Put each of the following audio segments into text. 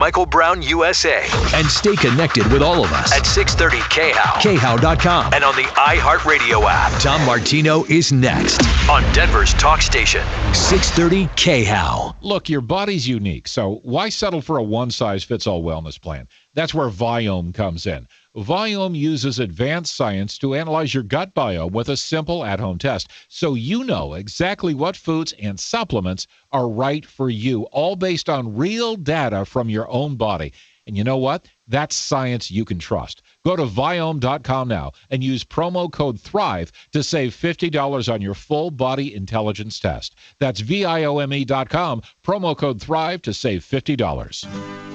Michael Brown USA. And stay connected with all of us at 630 KHOW. KHOW.com. And on the iHeartRadio app. Tom Martino is next on Denver's talk station. 630 KHOW. Look, your body's unique, so why settle for a one-size-fits-all wellness plan? That's where Viome comes in. Viome uses advanced science to analyze your gut biome with a simple at-home test, so you know exactly what foods and supplements are right for you, all based on real data from your own body. And you know what? That's science you can trust. Go to Viome.com now and use promo code THRIVE to save $50 on your full body intelligence test. That's Viome.com, promo code THRIVE to save $50.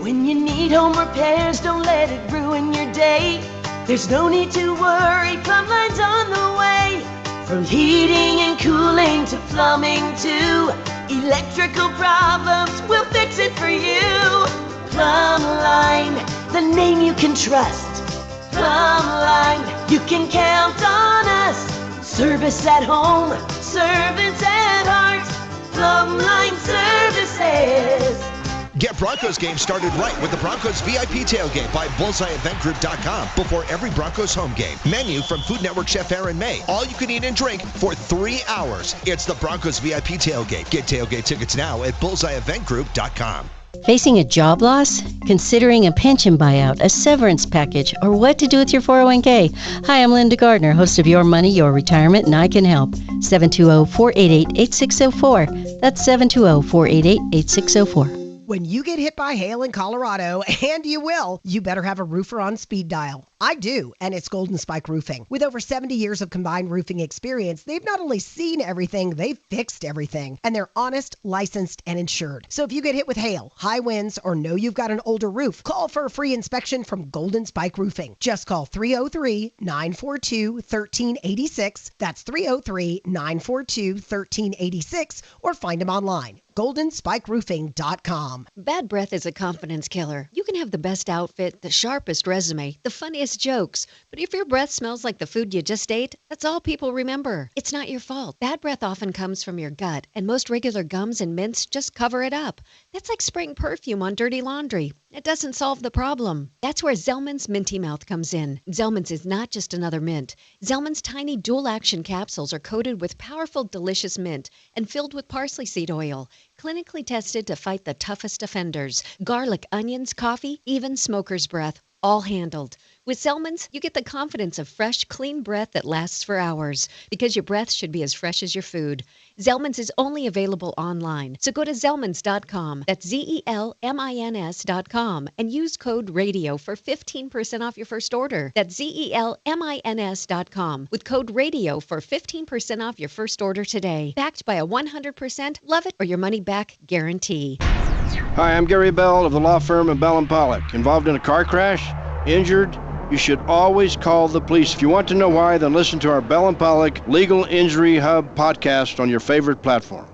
When you need home repairs, don't let it ruin your day. There's no need to worry, Plumline's on the way. From heating and cooling to plumbing to electrical problems, we'll fix it for you. Plumline, the name you can trust. Plumline, you can count on us. Service at home, service at heart. Plumline Services. Get Broncos games started right with the Broncos VIP tailgate by BullseyeEventGroup.com before every Broncos home game. Menu from Food Network chef Aaron May. All you can eat and drink for 3 hours. It's the Broncos VIP tailgate. Get tailgate tickets now at BullseyeEventGroup.com. Facing a job loss? Considering a pension buyout, a severance package, or what to do with your 401k? Hi, I'm Linda Gardner, host of Your Money, Your Retirement, and I can help. 720-488-8604. That's 720-488-8604. When you get hit by hail in Colorado, and you will, you better have a roofer on speed dial. I do, and it's Golden Spike Roofing. With over 70 years of combined roofing experience, they've not only seen everything, they've fixed everything. And they're honest, licensed, and insured. So if you get hit with hail, high winds, or know you've got an older roof, call for a free inspection from Golden Spike Roofing. Just call 303-942-1386. That's 303-942-1386, or find them online. GoldenSpikeRoofing.com. Bad breath is a confidence killer. You can have the best outfit, the sharpest resume, the funniest jokes, but if your breath smells like the food you just ate, that's all people remember. It's not your fault. Bad breath often comes from your gut, and most regular gums and mints just cover it up. That's like spraying perfume on dirty laundry. It doesn't solve the problem. That's where Zellman's Minty Mouth comes in. Zellman's is not just another mint. Zellman's tiny dual-action capsules are coated with powerful, delicious mint and filled with parsley seed oil. Clinically tested to fight the toughest offenders. Garlic, onions, coffee, even smoker's breath. All handled. With Zellman's, you get the confidence of fresh, clean breath that lasts for hours, because your breath should be as fresh as your food. Zellman's is only available online, so go to Zellmans.com. That's ZELMINS.com, and use code RADIO for 15% off your first order. That's ZELMINS.com with code RADIO for 15% off your first order today. Backed by a 100% love it or your money back guarantee. Hi, I'm Gary Bell of the law firm of Bell & Pollock. Involved in a car crash? Injured? You should always call the police. If you want to know why, then listen to our Bell & Pollock Legal Injury Hub podcast on your favorite platform.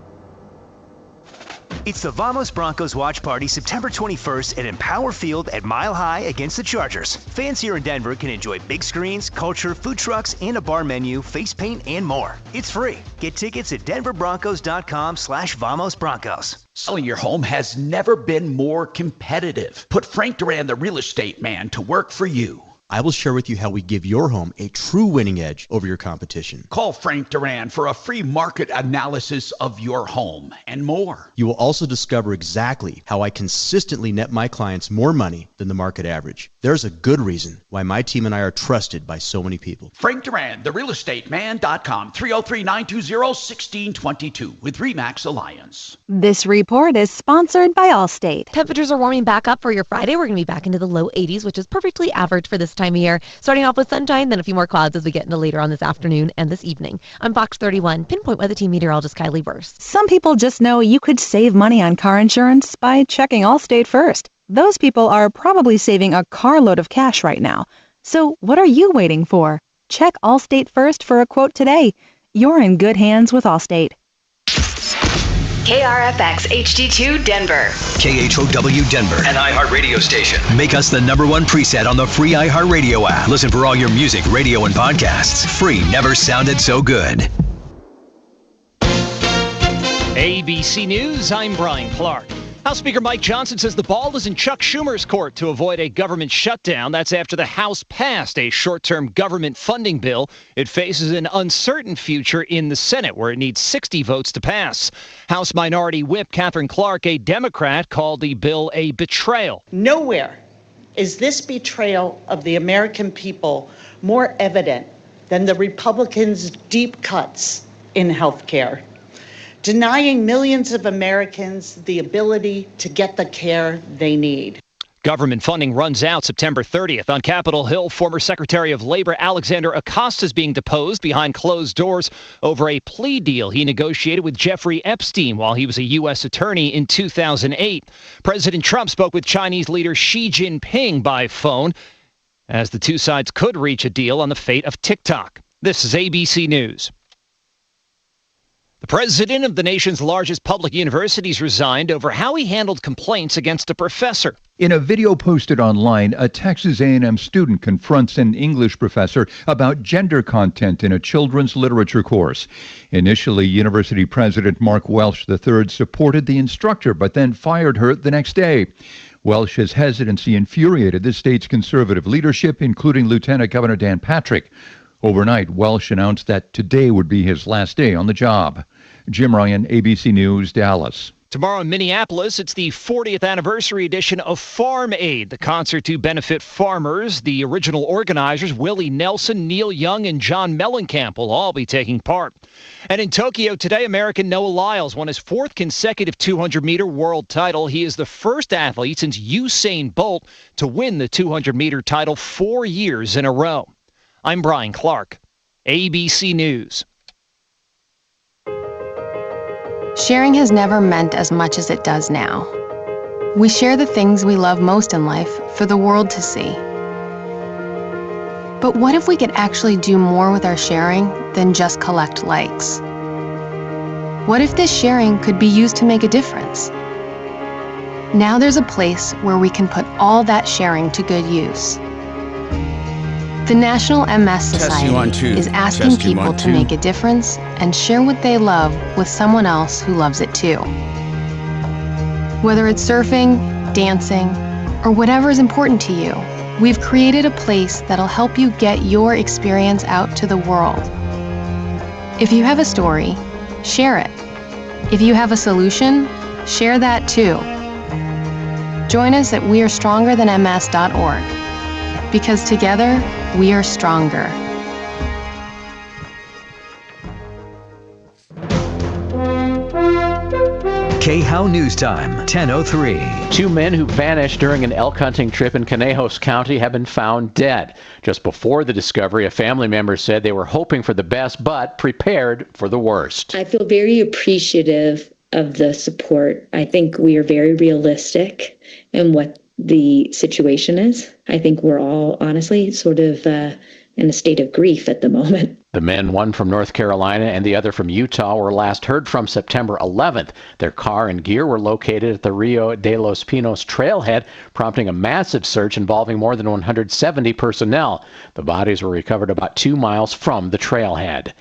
It's the Vamos Broncos watch party September 21st at Empower Field at Mile High against the Chargers. Fans here in Denver can enjoy big screens, culture, food trucks, and a bar menu, face paint, and more. It's free. Get tickets at denverbroncos.com/Vamos Broncos. Selling your home has never been more competitive. Put Frank Duran, the real estate man, to work for you. I will share with you how we give your home a true winning edge over your competition. Call Frank Duran for a free market analysis of your home and more. You will also discover exactly how I consistently net my clients more money than the market average. There's a good reason why my team and I are trusted by so many people. Frank Duran, therealestateman.com, 303-920-1622 with RE/MAX Alliance. This report is sponsored by Allstate. Temperatures are warming back up for your Friday. We're going to be back into the low 80s, which is perfectly average for this time of year. Starting off with sunshine, then a few more clouds as we get into later on this afternoon and this evening. I'm Fox 31, Pinpoint Weather Team meteorologist Kylie Burst. Some people just know you could save money on car insurance by checking Allstate first. Those people are probably saving a carload of cash right now. So what are you waiting for? Check Allstate first for a quote today. You're in good hands with Allstate. KRFX HD2 Denver. KHOW Denver, an iHeartRadio station. Make us the #1 preset on the free iHeartRadio app. Listen for all your music, radio, and podcasts. Free never sounded so good. ABC News, I'm Brian Clark. House Speaker Mike Johnson says the ball is in Chuck Schumer's court to avoid a government shutdown. That's after the House passed a short-term government funding bill. It faces an uncertain future in the Senate, where it needs 60 votes to pass. House Minority Whip Catherine Clark, a Democrat, called the bill a betrayal. Nowhere is this betrayal of the American people more evident than the Republicans' deep cuts in health care, denying millions of Americans the ability to get the care they need. Government funding runs out September 30th. On Capitol Hill, former Secretary of Labor Alexander Acosta is being deposed behind closed doors over a plea deal he negotiated with Jeffrey Epstein while he was a U.S. attorney in 2008. President Trump spoke with Chinese leader Xi Jinping by phone as the two sides could reach a deal on the fate of TikTok. This is ABC News. The president of the nation's largest public universities resigned over how he handled complaints against a professor. In a video posted online, a Texas A&M student confronts an English professor about gender content in a children's literature course. Initially, University President Mark Welsh III supported the instructor, but then fired her the next day. Welsh's hesitancy infuriated the state's conservative leadership, including Lieutenant Governor Dan Patrick. Overnight, Welsh announced that today would be his last day on the job. Jim Ryan, ABC News, Dallas. Tomorrow in Minneapolis, it's the 40th anniversary edition of Farm Aid, the concert to benefit farmers. The original organizers, Willie Nelson, Neil Young, and John Mellencamp, will all be taking part. And in Tokyo today, American Noah Lyles won his fourth consecutive 200-meter world title. He is the first athlete since Usain Bolt to win the 200-meter title 4 years in a row. I'm Brian Clark, ABC News. Sharing has never meant as much as it does now. We share the things we love most in life for the world to see. But what if we could actually do more with our sharing than just collect likes? What if this sharing could be used to make a difference? Now there's a place where we can put all that sharing to good use. The National MS Society is asking people to make a difference and share what they love with someone else who loves it too. Whether it's surfing, dancing, or whatever is important to you, we've created a place that'll help you get your experience out to the world. If you have a story, share it. If you have a solution, share that too. Join us at wearestrongerthanms.org. Because together, we are stronger. KHOW News Time, 10:03. Two men who vanished during an elk hunting trip in Conejos County have been found dead. Just before the discovery, a family member said they were hoping for the best, but prepared for the worst. I feel very appreciative of the support. I think we are very realistic in what the situation is. I think we're all honestly sort of in a state of grief at the moment. The men, one from North Carolina and the other from Utah, were last heard from September 11th. Their car and gear were located at the Rio de los Pinos trailhead, prompting a massive search involving more than 170 personnel. The bodies were recovered about 2 miles from the trailhead.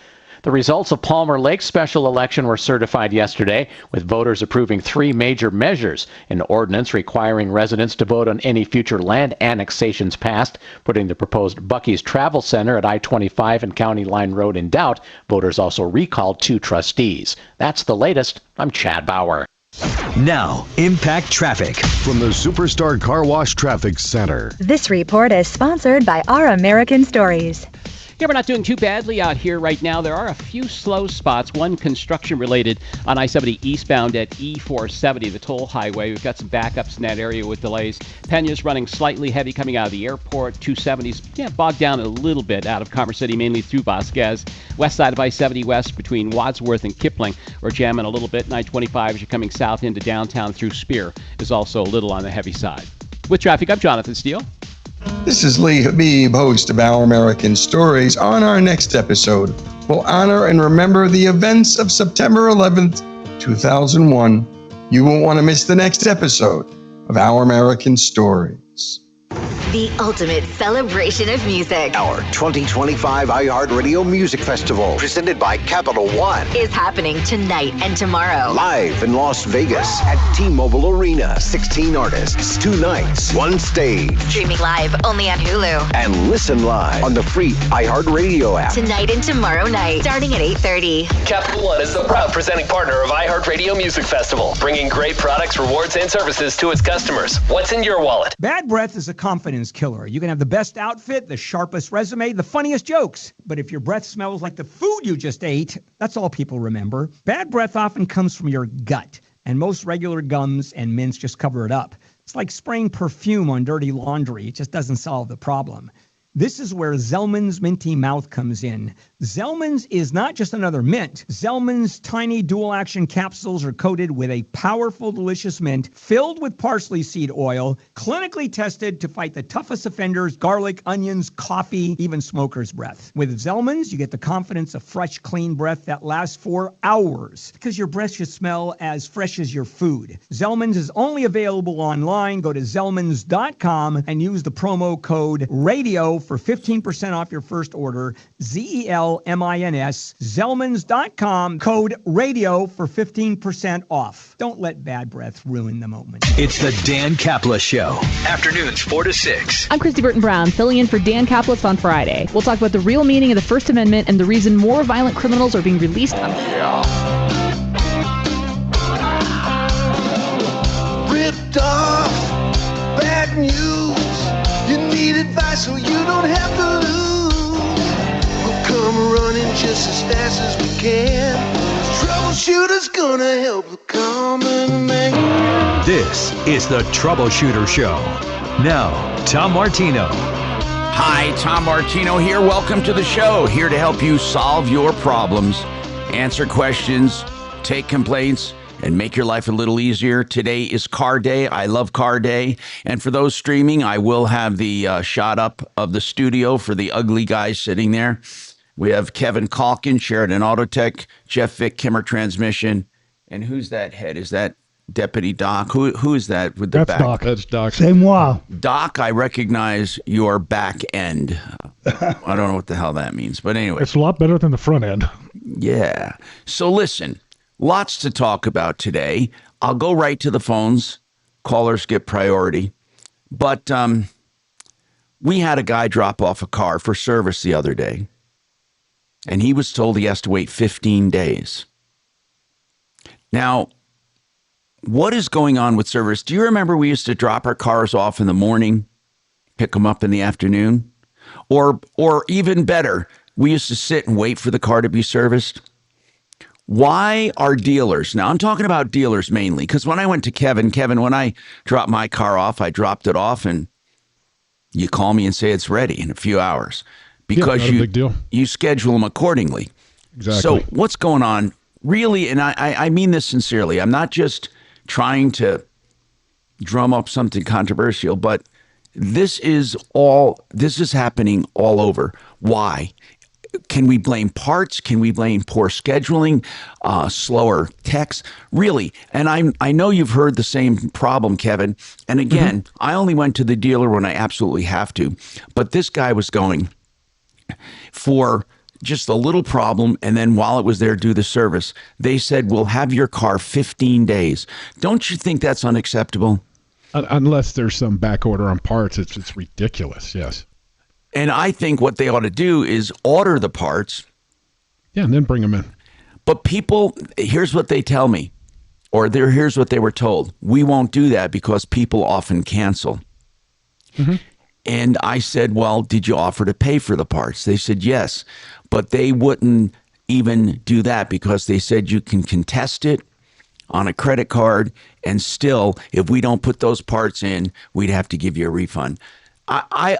The results of Palmer Lake's special election were certified yesterday, with voters approving 3 major measures: an ordinance requiring residents to vote on any future land annexations passed, putting the proposed Buc-ee's Travel Center at I-25 and County Line Road in doubt. Voters also recalled 2 trustees. That's the latest. I'm Chad Bauer. Now, Impact Traffic from the Superstar Car Wash Traffic Center. This report is sponsored by Our American Stories. Yeah, we're not doing too badly out here right now. There are a few slow spots, one construction-related on I-70 eastbound at E470, the toll highway. We've got some backups in that area with delays. Pena's running slightly heavy coming out of the airport. 270's bogged down a little bit out of Commerce City, mainly through Vasquez. West side of I-70 west between Wadsworth and Kipling, we're jamming a little bit. 925 as you're coming south into downtown through Spear is also a little on the heavy side. With traffic, I'm Jonathan Steele. This is Lee Habib, host of Our American Stories. On our next episode, we'll honor and remember the events of September 11th, 2001. You won't want to miss the next episode of Our American Stories. The ultimate celebration of music. Our 2025 iHeartRadio Music Festival, presented by Capital One, is happening tonight and tomorrow. Live in Las Vegas at T-Mobile Arena. 16 artists, 2 nights, 1 stage. Streaming live only on Hulu. And listen live on the free iHeartRadio app. Tonight and tomorrow night, starting at 8:30. Capital One is the proud presenting partner of iHeartRadio Music Festival, bringing great products, rewards, and services to its customers. What's in your wallet? Bad breath is a confidence killer. You can have the best outfit, the sharpest resume, the funniest jokes. But if your breath smells like the food you just ate, that's all people remember. Bad breath often comes from your gut, and most regular gums and mints just cover it up. It's like spraying perfume on dirty laundry. It just doesn't solve the problem. This is where Zellman's Minty Mouth comes in. Zellman's is not just another mint. Zellman's tiny dual-action capsules are coated with a powerful, delicious mint filled with parsley seed oil, clinically tested to fight the toughest offenders, garlic, onions, coffee, even smoker's breath. With Zellman's, you get the confidence of fresh, clean breath that lasts for hours, because your breath should smell as fresh as your food. Zellman's is only available online. Go to Zellmans.com and use the promo code RADIO for 15% off your first order. ZELMINS, Zellmans.com, code RADIO for 15% off. Don't let bad breath ruin the moment. It's the Dan Caplis Show. Afternoons 4 to 6. I'm Christy Burton Brown, filling in for Dan Caplis on Friday. We'll talk about the real meaning of the First Amendment and the reason more violent criminals are being released on Ripped off, bad news. You need advice so you don't have to lose. We'll come running just as fast as we can. Troubleshooter's gonna help the common man. This is the Troubleshooter Show. Now, Tom Martino. Hi, Tom Martino here. Welcome to the show. Here to help you solve your problems, answer questions, take complaints, and make your life a little easier. Today is Car Day. I love Car Day. And for those streaming, I will have the shot up of the studio for the ugly guys sitting there. We have Kevin Calkin, Sheridan Autotech, Jeff Vick, Kimmer Transmission. And who's that head? Is that Deputy Doc? Who is that with the That's back? Doc. That's Doc. C'est moi. Doc, I recognize your back end. I don't know what the hell that means. But anyway. It's a lot better than the front end. Yeah. So listen. Lots to talk about today. I'll go right to the phones. Callers get priority. But we had a guy drop off a car for service the other day, and he was told he has to wait 15 days. Now, what is going on with service? Do you remember we used to drop our cars off in the morning, pick them up in the afternoon? Or even better, we used to sit and wait for the car to be serviced? Why are dealers, now I'm talking about dealers mainly, because when I went to Kevin, when I dropped my car off, I dropped it off and you call me and say it's ready in a few hours because not a big deal. You schedule them accordingly. Exactly. So what's going on really, and I mean this sincerely, I'm not just trying to drum up something controversial, but this is happening all over. Why? Can we blame parts? Can we blame poor scheduling, slower techs? Really? And I know you've heard the same problem, Kevin. And again, I only went to the dealer when I absolutely have to. But this guy was going for just a little problem. And then while it was there, do the service. They said, we'll have your car 15 days. Don't you think that's unacceptable? Unless there's some back order on parts, it's ridiculous. Yes. And I think what they ought to do is order the parts. Yeah, and then bring them in. But people, here's what they tell me, or here's what they were told. We won't do that because people often cancel. And I said, well, did you offer to pay for the parts? They said, yes. But they wouldn't even do that because they said you can contest it on a credit card. And still, if we don't put those parts in, we'd have to give you a refund. I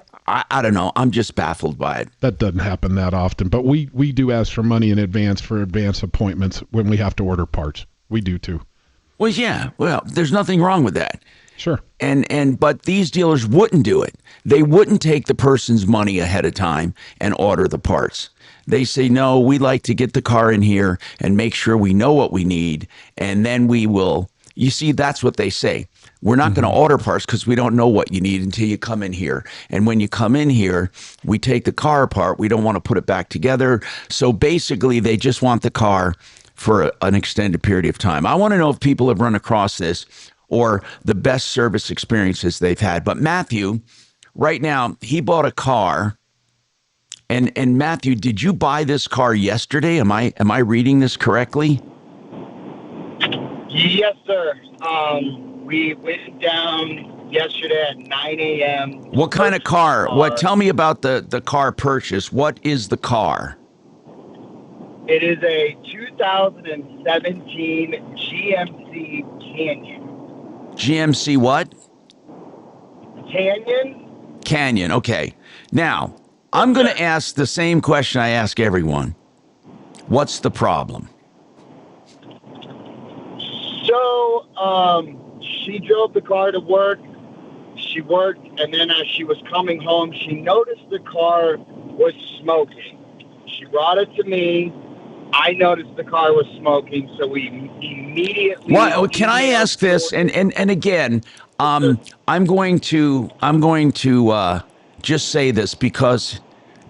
don't know. I'm just baffled by it. That doesn't happen that often, but we do ask for money in advance for advance appointments when we have to order parts. We do too. Well, yeah. Well, there's nothing wrong with that. Sure. But these dealers wouldn't do it. They wouldn't take the person's money ahead of time and order the parts. They say, no, we like to get the car in here and make sure we know what we need, and then we will. You see, that's what they say. We're not going to order parts because we don't know what you need until you come in here. And when you come in here, we take the car apart. We don't want to put it back together. So basically, they just want the car for an extended period of time. I want to know if people have run across this or the best service experiences they've had. But Matthew, right now, he bought a car. And Matthew, did you buy this car yesterday? Am I reading this correctly? Yes, sir. We went down yesterday at 9 a.m. What kind of car? Tell me about the car purchase. What is the car? It is a 2017 GMC Canyon. GMC what? Canyon. Okay. Now, I'm going to ask the same question I ask everyone. What's the problem? So, she drove the car to work. She worked, and then as she was coming home, she noticed the car was smoking. She brought it to me. I noticed the car was smoking, so we immediately. What can I ask this? And again, I'm going to just say this because,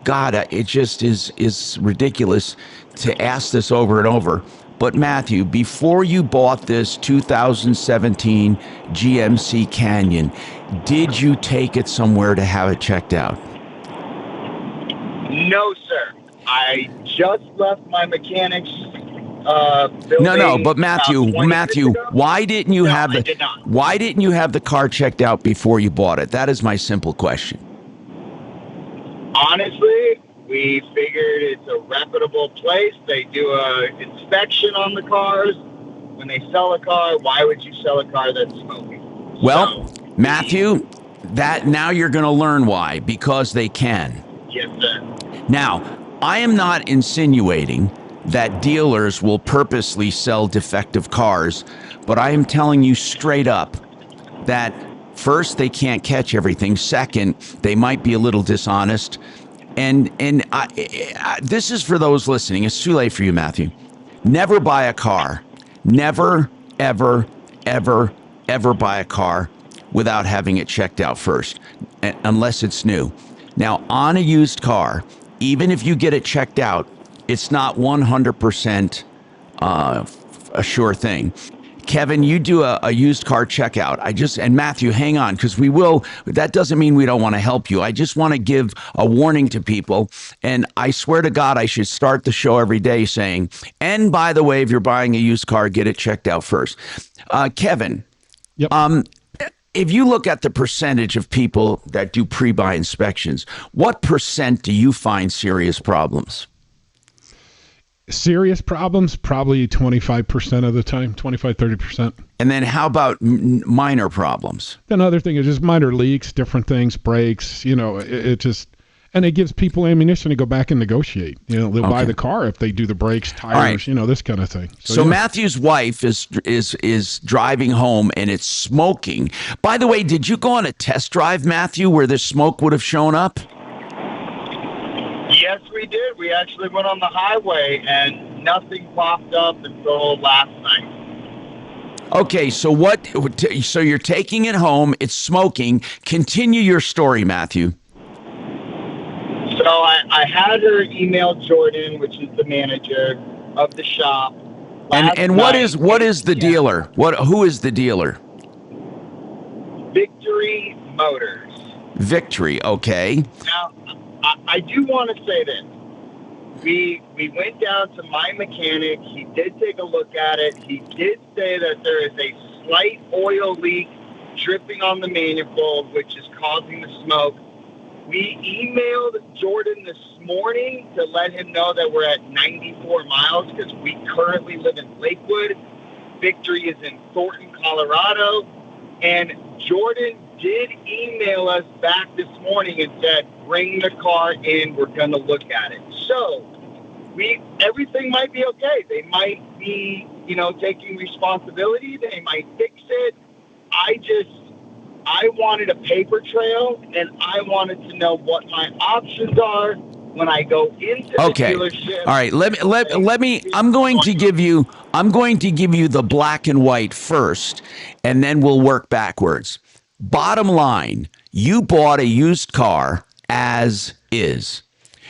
God, it just is ridiculous to ask this over and over. But Matthew, before you bought this 2017 GMC Canyon, did you take it somewhere to have it checked out? No, sir. I just left my mechanic's building. No, but Matthew, why didn't you have the car checked out before you bought it? That is my simple question. Honestly, we figured it's a reputable place. They do an inspection on the cars. When they sell a car, why would you sell a car that's smoking? Well, Matthew, that now you're going to learn why. Because they can. Yes, sir. Now, I am not insinuating that dealers will purposely sell defective cars, but I am telling you straight up that first, they can't catch everything. Second, they might be a little dishonest. And this is for those listening. It's too late for you, Matthew. Never buy a car. Never, ever, ever, ever buy a car without having it checked out first, unless it's new. Now, on a used car, even if you get it checked out, it's not 100% a sure thing. Kevin, you do a used car checkout. And Matthew, hang on, because that doesn't mean we don't want to help you. I just want to give a warning to people. And I swear to God, I should start the show every day saying, and by the way, if you're buying a used car, get it checked out first. Kevin, yep. If you look at the percentage of people that do pre-buy inspections, what percent do you find serious problems? Serious problems, probably 25% of the time, 25, 30%. And then how about minor problems? Another thing is just minor leaks, different things, brakes, it just, and it gives people ammunition to go back and negotiate. They'll buy the car if they do the brakes, tires, right. This kind of thing. So Matthew's wife is driving home and it's smoking. By the way, did you go on a test drive, Matthew, where the smoke would have shown up? Yes, we did. We actually went on the highway and nothing popped up until last night. Okay, so so you're taking it home, it's smoking. Continue your story, Matthew. So I had her email Jordan, which is the manager of the shop. And what is the dealer? Who is the dealer? Victory Motors. Victory, okay. Now, I do want to say this. We went down to my mechanic. He did take a look at it. He did say that there is a slight oil leak dripping on the manifold, which is causing the smoke. We emailed Jordan this morning to let him know that we're at 94 miles because we currently live in Lakewood. Victory is in Thornton, Colorado. And Jordan did email us back this morning and said, bring the car in. We're going to look at it. So everything might be okay. They might be, taking responsibility. They might fix it. I wanted a paper trail, and I wanted to know what my options are when I go into the dealership. All right. Let me. I'm going to give you the black and white first, and then we'll work backwards. Bottom line, you bought a used car as is.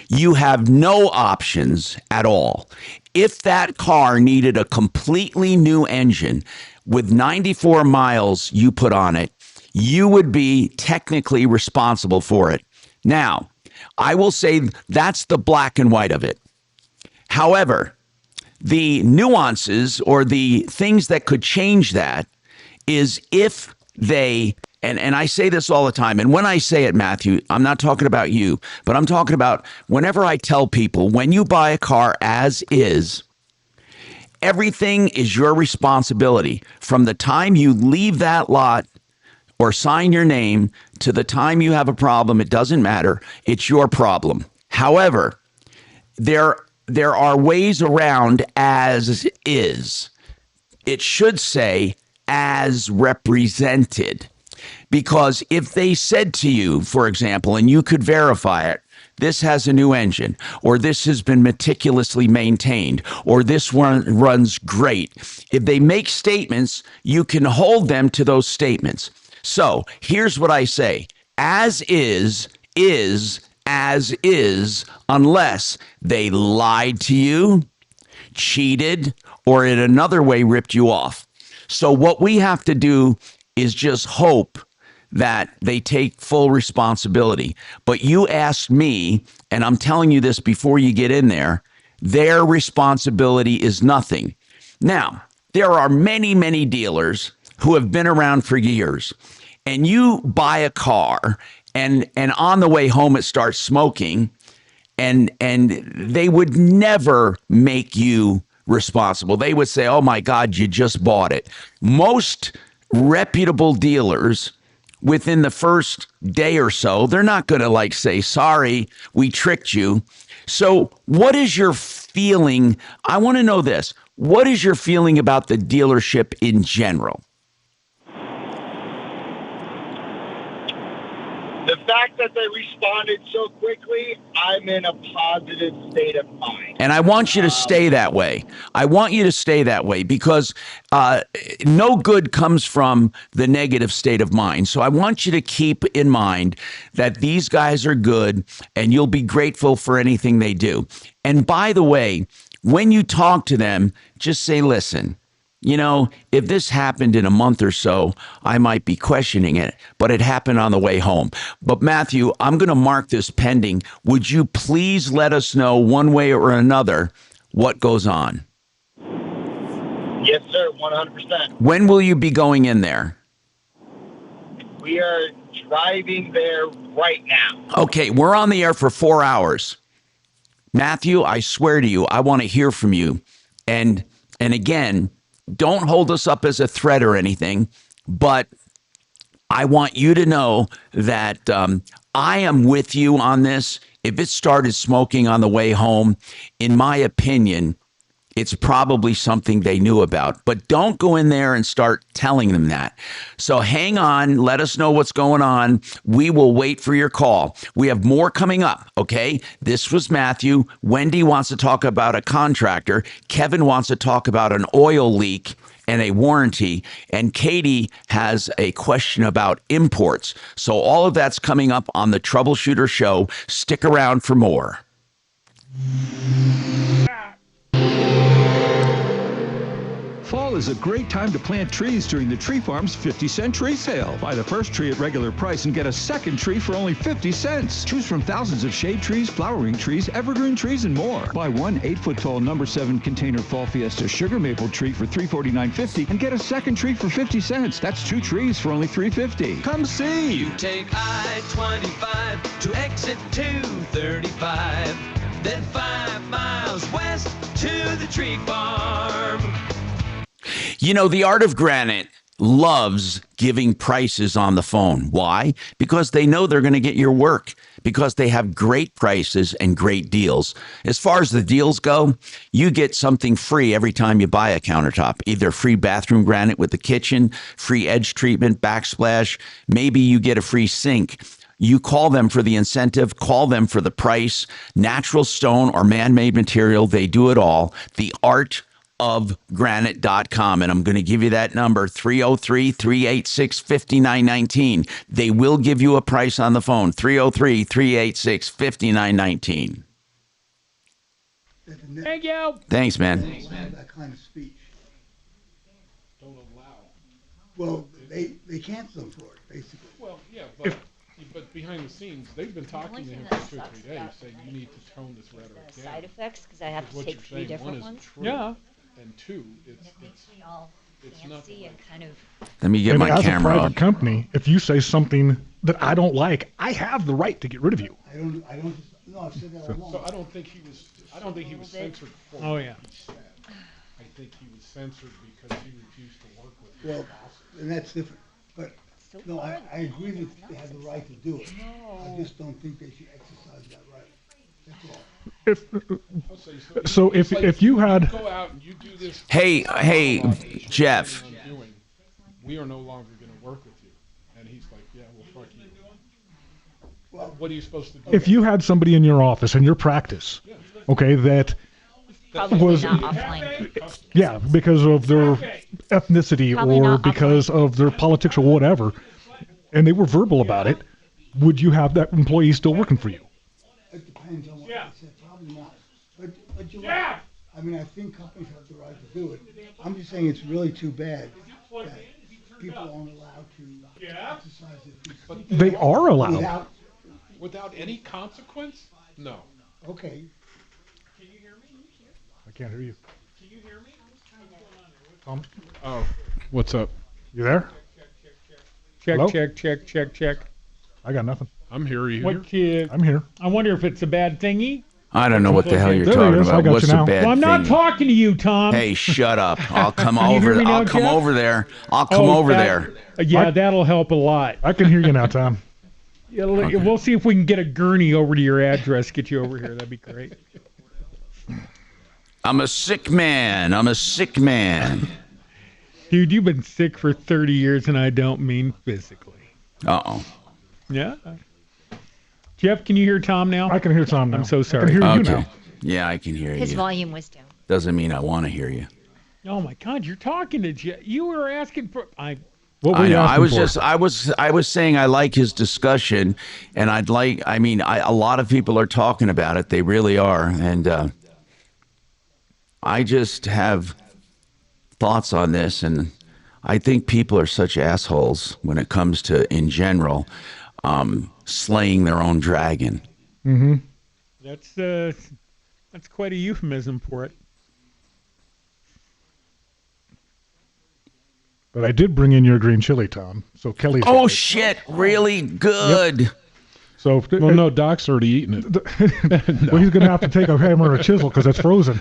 You have no options at all. If that car needed a completely new engine with 94 miles you put on it, you would be technically responsible for it. Now, I will say that's the black and white of it. However, the nuances or the things that could change that is if they, and I say this all the time, and when I say it, Matthew, I'm not talking about you, but I'm talking about whenever I tell people, when you buy a car as is, everything is your responsibility. From the time you leave that lot or sign your name to the time you have a problem, it doesn't matter. It's your problem. However, there are ways around as is. It should say as represented. Because if they said to you, for example, and you could verify it, this has a new engine, or this has been meticulously maintained, or this one runs great. If they make statements, you can hold them to those statements. So here's what I say. As is as is, unless they lied to you, cheated, or in another way ripped you off. So what we have to do is just hope that they take full responsibility. But you asked me, and I'm telling you this before you get in there, their responsibility is nothing. Now, there are many, many dealers who have been around for years, and you buy a car and on the way home it starts smoking, and they would never make you responsible. They would say, oh my God, you just bought it. Most reputable dealers, within the first day or so, they're not going to say, sorry, we tricked you. So what is your feeling? I want to know this. What is your feeling about the dealership in general? The fact that they responded so quickly, I'm in a positive state of mind. And I want you to stay that way. I want you to stay that way because no good comes from the negative state of mind. So I want you to keep in mind that these guys are good and you'll be grateful for anything they do. And by the way, when you talk to them, just say, listen, you know, if this happened in a month or so, I might be questioning it, but it happened on the way home. But Matthew, I'm going to mark this pending. Would you please let us know one way or another what goes on? Yes, sir, 100%. When will you be going in there? We are driving there right now. Okay, we're on the air for 4 hours. Matthew, I swear to you, I want to hear from you. And again, don't hold us up as a threat or anything, but I want you to know that I am with you on this. If it started smoking on the way home, in my opinion, it's probably something they knew about. But don't go in there and start telling them that. So hang on. Let us know what's going on. We will wait for your call. We have more coming up, okay? This was Matthew. Wendy wants to talk about a contractor. Kevin wants to talk about an oil leak and a warranty. And Katie has a question about imports. So all of that's coming up on the Troubleshooter Show. Stick around for more. Fall is a great time to plant trees during the Tree Farm's 50-cent tree sale. Buy the first tree at regular price and get a second tree for only 50 cents. Choose from thousands of shade trees, flowering trees, evergreen trees, and more. Buy one 8-foot-tall No. 7 container Fall Fiesta sugar maple tree for $349.50 and get a second tree for 50 cents. That's 2 trees for only $350. Come see! You take I-25 to exit 235, then 5 miles west to the Tree Farm. You know, the Art of Granite loves giving prices on the phone. Why? Because they know they're going to get your work, because they have great prices and great deals. As far as the deals go, you get something free every time you buy a countertop, either free bathroom granite with the kitchen, free edge treatment, backsplash. Maybe you get a free sink. You call them for the incentive, call them for the price, natural stone or man-made material. They do it all. theartofgranite.com. And I'm going to give you that number, 303-386-5919. They will give you a price on the phone, 303-386-5919. Thank you. Thanks, man. That kind of speech. Don't allow. Well, they cancel them for it, basically. Well, yeah, but behind the scenes, they've been talking to him for 2 or 3 days, saying you need to tone this rhetoric down. Side effects, because I have to take 3 different ones. Yeah. And 2, it's not. And kind of. Let me get my as camera a private up. company, if you say something that I don't like, I have the right to get rid of you. I don't, no, I've said that all along. So I don't think he was censored for Oh, what yeah. he said. I think he was censored because he refused to work with you. Well, and that's different. But no, I agree that they have the right to do it. I just don't think they should exercise that right. That's all. If you had go out and you do this. Hey, Jeff. We are no longer going to work with you. And he's like, yeah, well, fuck you. Well, what are you supposed to do? If you had somebody in your office, in your practice, okay, that was yeah, because of their ethnicity or because of their politics or whatever, and they were verbal about it, would you have that employee still working for you? It depends on what they said. Probably not. But you're right. I mean, I think companies have the right to do it. I'm just saying it's really too bad that people aren't allowed to exercise it. They are allowed. Without any consequence? No. Okay. I can't hear you. Can you hear me? Tom? Oh, what's up? You there? Check, Hello? check. I got nothing. I'm here. Are you What kid? I'm here. I wonder if it's a bad thingy. I don't know what the hell you're There he talking is. I about. got What's you the now. bad Well, I'm not thing? talking to you, Tom. Hey, shut up. I'll come Can you hear over. me now, I'll come Jeff? over there. I'll come over there. Yeah, that'll help a lot. I can hear you now, Tom. Yeah, we'll see if we can get a gurney over to your address, get you over here. That'd be great. I'm a sick man. Dude, you've been sick for 30 years, and I don't mean physically. Uh-oh. Yeah. Jeff, can you hear Tom now? I can hear Tom now. I'm so sorry. I can hear you Okay. now. Yeah, I can hear His you. volume was down. Doesn't mean I want to hear you. Oh my God, you're talking to Jeff. You were asking for. What were I you know. asking I was for? I was saying I like his discussion, and a lot of people are talking about it. They really are, and I just have thoughts on this, and I think people are such assholes when it comes to, in general, slaying their own dragon. Mm-hmm. That's quite a euphemism for it. But I did bring in your green chili, Tom. So Kelly's. Oh shit! Really good. Yep. So well, no, Doc's already eaten it. Well, he's going to have to take a hammer or a chisel because it's frozen.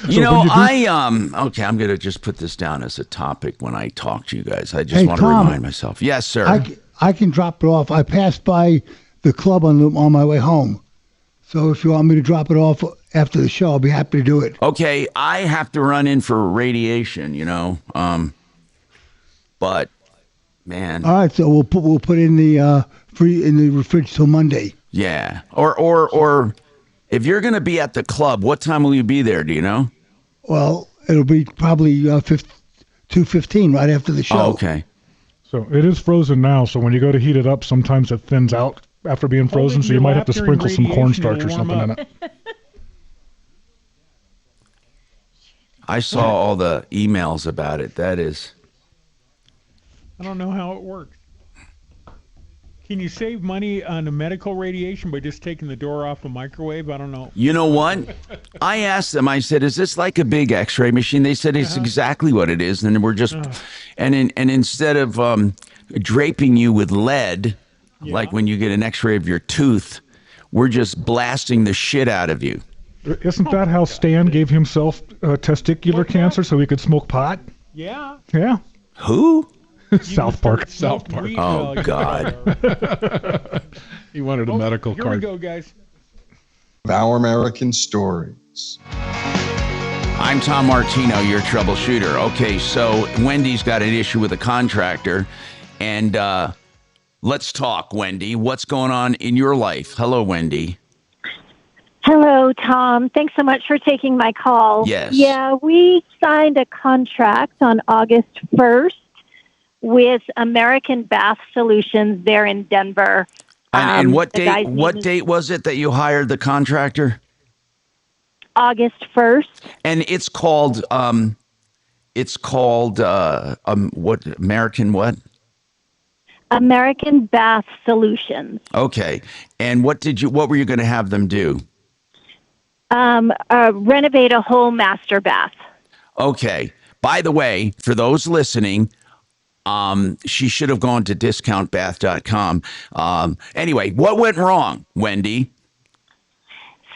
Okay, I'm going to just put this down as a topic when I talk to you guys. I just want to Tom, remind myself. Yes, sir. I can drop it off. I passed by the club on my way home. So if you want me to drop it off after the show, I'll be happy to do it. Okay, I have to run in for radiation, but man. All right, so we'll put in the in the fridge till Monday. Yeah, or if you're going to be at the club, what time will you be there? Do you know? Well, it'll be probably 2:15 right after the show. Oh, okay. So it is frozen now. So when you go to heat it up, sometimes it thins out after being frozen. So you might have to sprinkle some cornstarch or something in it. I saw all the emails about it. That is. I don't know how it works. Can you save money on the medical radiation by just taking the door off a microwave? I don't know. You know what? I asked them, I said, is this like a big x-ray machine? They said it's exactly what it is. And we're just, and instead of draping you with lead, like when you get an x-ray of your tooth, we're just blasting the shit out of you. Isn't that how Stan gave himself testicular cancer so he could smoke pot? Yeah. Yeah. Who? South Park. Oh, God. He wanted a medical here card. Here we go, guys. Our American Stories. I'm Tom Martino, your troubleshooter. Okay, so Wendy's got an issue with a contractor, and Let's talk, Wendy. What's going on in your life? Hello, Wendy. Hello, Tom. Thanks so much for taking my call. Yes. Yeah, we signed a contract on August 1st with American Bath Solutions there in Denver. And what the date? guy's What name is date was it that you hired the contractor? August 1st. And it's called what? American what? American Bath Solutions. Okay. And what were you going to have them do? Renovate a whole master bath. Okay. By the way, for those listening, she should have gone to discountbath.com. Anyway, what went wrong, Wendy?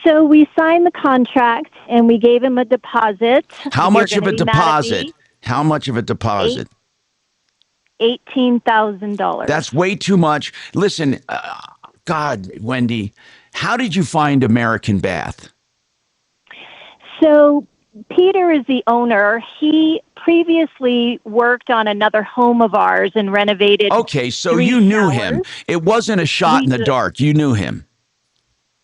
So we signed the contract and we gave him a deposit. How much of a deposit? How much of a deposit? $18,000. That's way too much. Listen, God, Wendy, how did you find American Bath? So Peter is the owner. He previously worked on another home of ours and renovated. Okay, so 3 you knew showers. him. It wasn't a shot in the dark. You knew him.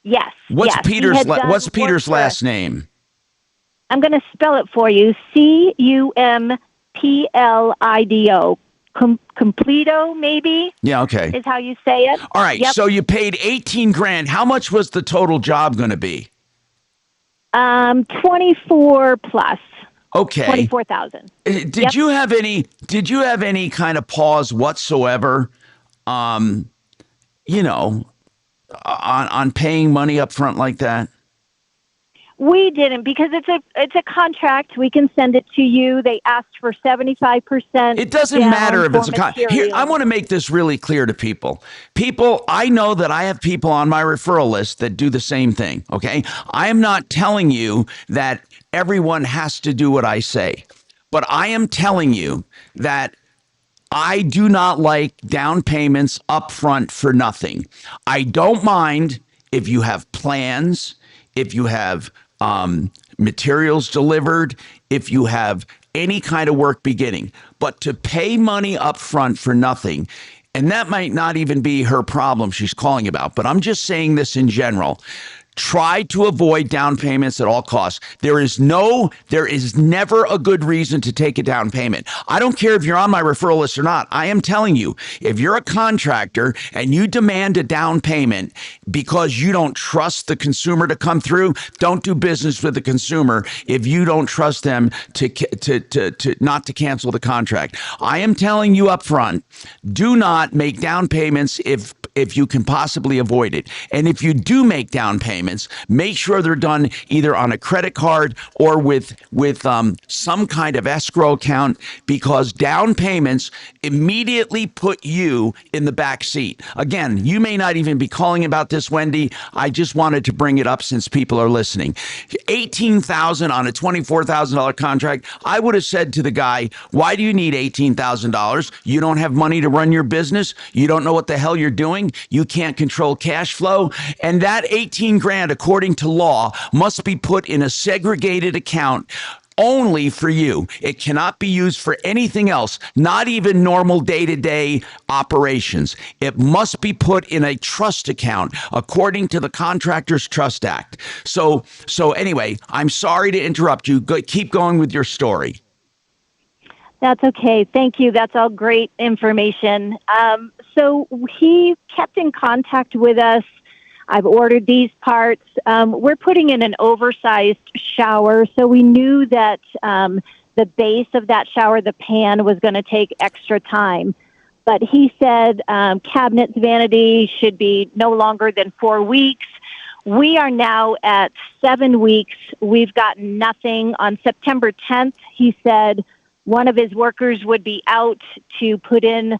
Yes. What's yes. Peter's What's Peter's last name? I'm going to spell it for you. CUMPLIDO. Completo, maybe? Yeah, okay. Is how you say it. All right, Yep. so you paid $18,000. How much was the total job going to be? 24 plus. Okay. 24,000. Did you have any kind of pause whatsoever on paying money up front like that? We didn't because it's a contract. We can send it to you. They asked for 75%. It doesn't matter if it's a contract. Here, I want to make this really clear to people. I know that I have people on my referral list that do the same thing, okay? I am not telling you that everyone has to do what I say, but I am telling you that I do not like down payments up front for nothing. I don't mind if you have plans, if you have materials delivered, if you have any kind of work beginning, but to pay money up front for nothing, and that might not even be her problem she's calling about, but I'm just saying this in general. Try to avoid down payments at all costs. There is never a good reason to take a down payment. I don't care if you're on my referral list or not. I am telling you, if you're a contractor and you demand a down payment because you don't trust the consumer to come through, don't do business with the consumer if you don't trust them to not to cancel the contract. I am telling you up front, do not make down payments if you can possibly avoid it. And if you do make down payments, make sure they're done either on a credit card or with some kind of escrow account, because down payments immediately put you in the back seat. Again, you may not even be calling about this, Wendy. I just wanted to bring it up since people are listening. $18,000 on a $24,000 contract. I would have said to the guy, why do you need $18,000? You don't have money to run your business. You don't know what the hell you're doing. You can't control cash flow. And that $18,000, according to law, must be put in a segregated account only for you. It cannot be used for anything else, not even normal day-to-day operations. It must be put in a trust account according to the Contractors Trust Act. So anyway, I'm sorry to interrupt you. Keep going with your story. That's okay. Thank you. That's all great information. So he kept in contact with us. I've ordered these parts. We're putting in an oversized shower, so we knew that the base of that shower, the pan, was going to take extra time. But he said cabinets vanity should be no longer than 4 weeks. We are now at 7 weeks. We've gotten nothing. On September 10th, he said one of his workers would be out to put in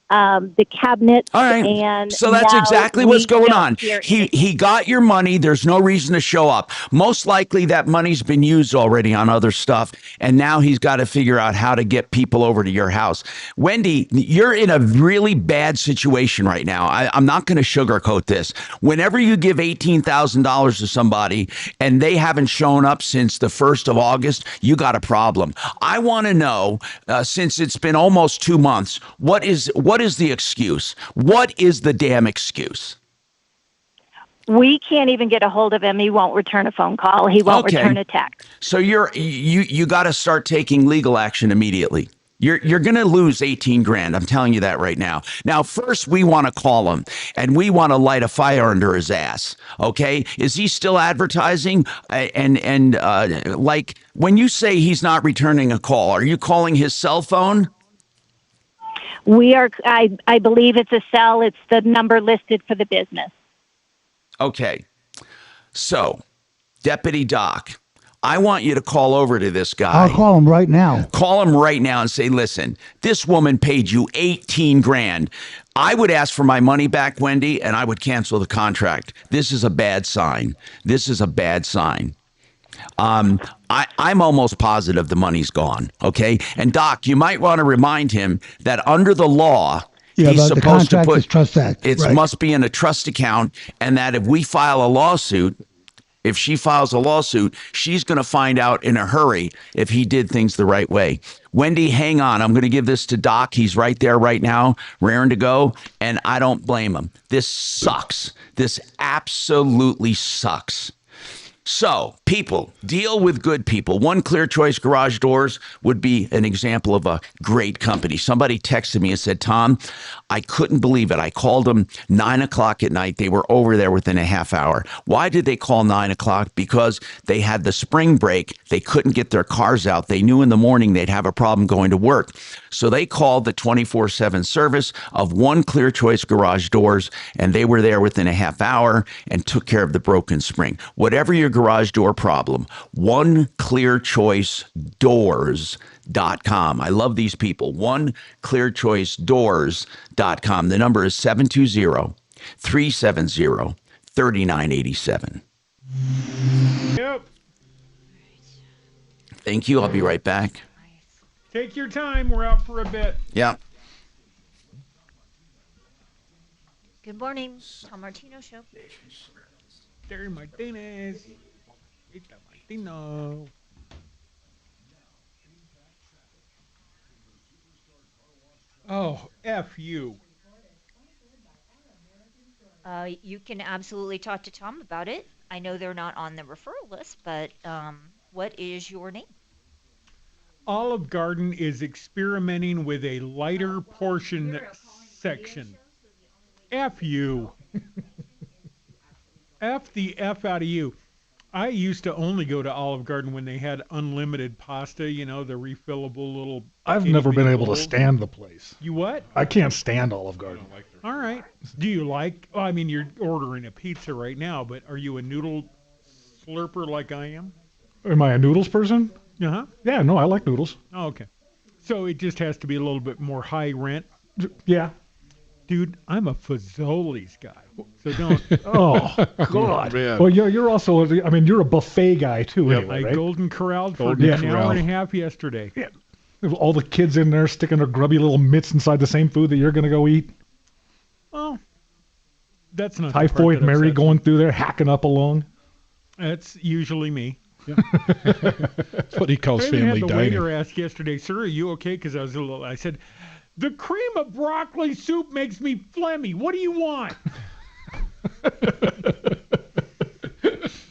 the cabinets. All right. And so that's exactly what's going on. He He got your money. There's no reason to show up. Most likely that money's been used already on other stuff, and now he's got to figure out how to get people over to your house. Wendy, you're in a really bad situation right now. I'm not going to sugarcoat this. Whenever you give $18,000 to somebody and they haven't shown up since the 1st of August, you got a problem. I want to know, since it's been almost 2 months, what is is the excuse? What is the damn excuse? We can't even get a hold of him. He won't return a phone call. He won't return a text. So you got to start taking legal action immediately. You're going to lose 18 grand. I'm telling you that right now. Now, first we want to call him and we want to light a fire under his ass. Okay. Is he still advertising? And like when you say he's not returning a call, are you calling his cell phone? We are, I believe it's a cell. It's the number listed for the business. Okay. So, Deputy Doc, I want you to call over to this guy. I'll call him right now. Call him right now and say, listen, this woman paid you 18 grand. I would ask for my money back, Wendy, and I would cancel the contract. This is a bad sign. This is a bad sign. I'm almost positive the money's gone. Okay. And Doc, you might want to remind him that under the law, he's supposed to put Trust Act. It must be in a trust account, and that if we file a lawsuit, if she files a lawsuit, she's going to find out in a hurry if he did things the right way. Wendy, hang on. I'm going to give this to Doc. He's right there right now, raring to go, and I don't blame him. This sucks. This absolutely sucks. So, people, deal with good people. One Clear Choice Garage Doors would be an example of a great company. Somebody texted me and said, Tom, I couldn't believe it. I called them 9 o'clock at night. They were over there within a half hour. Why did they call 9 o'clock? Because they had the spring break. They couldn't get their cars out. They knew in the morning they'd have a problem going to work. So they called the 24/7 service of One Clear Choice Garage Doors, and they were there within a half hour and took care of the broken spring. Whatever your garage door problem, OneClearChoiceDoors.com. I love these people. OneClearChoiceDoors.com. The number is 720-370-3987. Yep. Thank you. I'll be right back. Take your time. We're out for a bit. Yeah. Good morning, Tom Martino Show. Terry Martinez. Rita Martino. Oh, F you. You can absolutely talk to Tom about it. I know they're not on the referral list, but what is your name? Olive Garden is experimenting with a lighter portion section. F you. F the F out of you. I used to only go to Olive Garden when they had unlimited pasta, you know, the refillable little... I've never been able to stand the place. You what? I can't stand Olive Garden. All right. Do you like... Well, I mean, you're ordering a pizza right now, but are you a noodle slurper like I am? Am I a noodles person? Uh-huh. Yeah, no, I like noodles. Oh, okay. So it just has to be a little bit more high rent? Yeah. Dude, I'm a Fazoli's guy, so don't... Oh, God. Man. Well, you're also, I mean, you're a buffet guy, too, anyway, right? I Golden Corralled for an hour and a half yesterday. Yeah. All the kids in there sticking their grubby little mitts inside the same food that you're going to go eat. Well, that's not Typhoid Mary going through there, hacking up along. That's usually me. Yeah. That's what he calls family dining. The waiter asked yesterday, sir, are you okay? Because I said, the cream of broccoli soup makes me phlegmy. What do you want?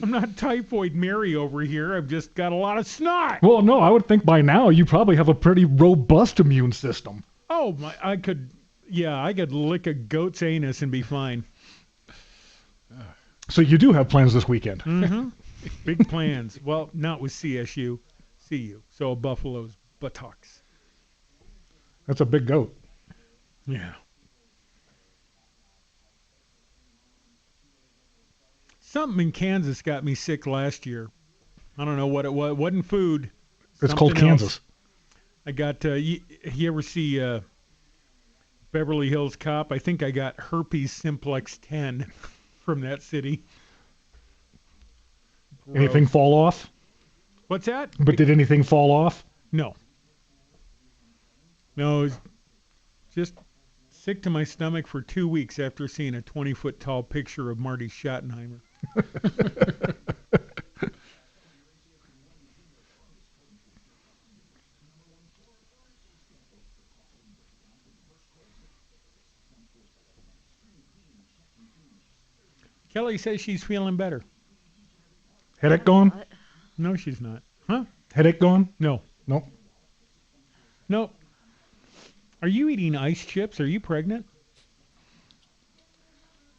I'm not Typhoid Mary over here. I've just got a lot of snot. Well, no, I would think by now you probably have a pretty robust immune system. Oh, I could lick a goat's anus and be fine. So you do have plans this weekend? Mm-hmm. Big plans. Well, not with CSU. CU. So Buffalo's buttocks. That's a big goat. Yeah. Something in Kansas got me sick last year. I don't know what it was. It wasn't food. It's called Kansas. I got, you ever see Beverly Hills Cop? I think I got herpes simplex 10 from that city. Gross. Anything fall off? What's that? But did anything fall off? No. No, it was just sick to my stomach for 2 weeks after seeing a 20-foot tall picture of Marty Schottenheimer. Kelly says she's feeling better. Headache gone? No, she's not. Huh? Headache gone? No. Nope. Nope. Are you eating ice chips? Are you pregnant?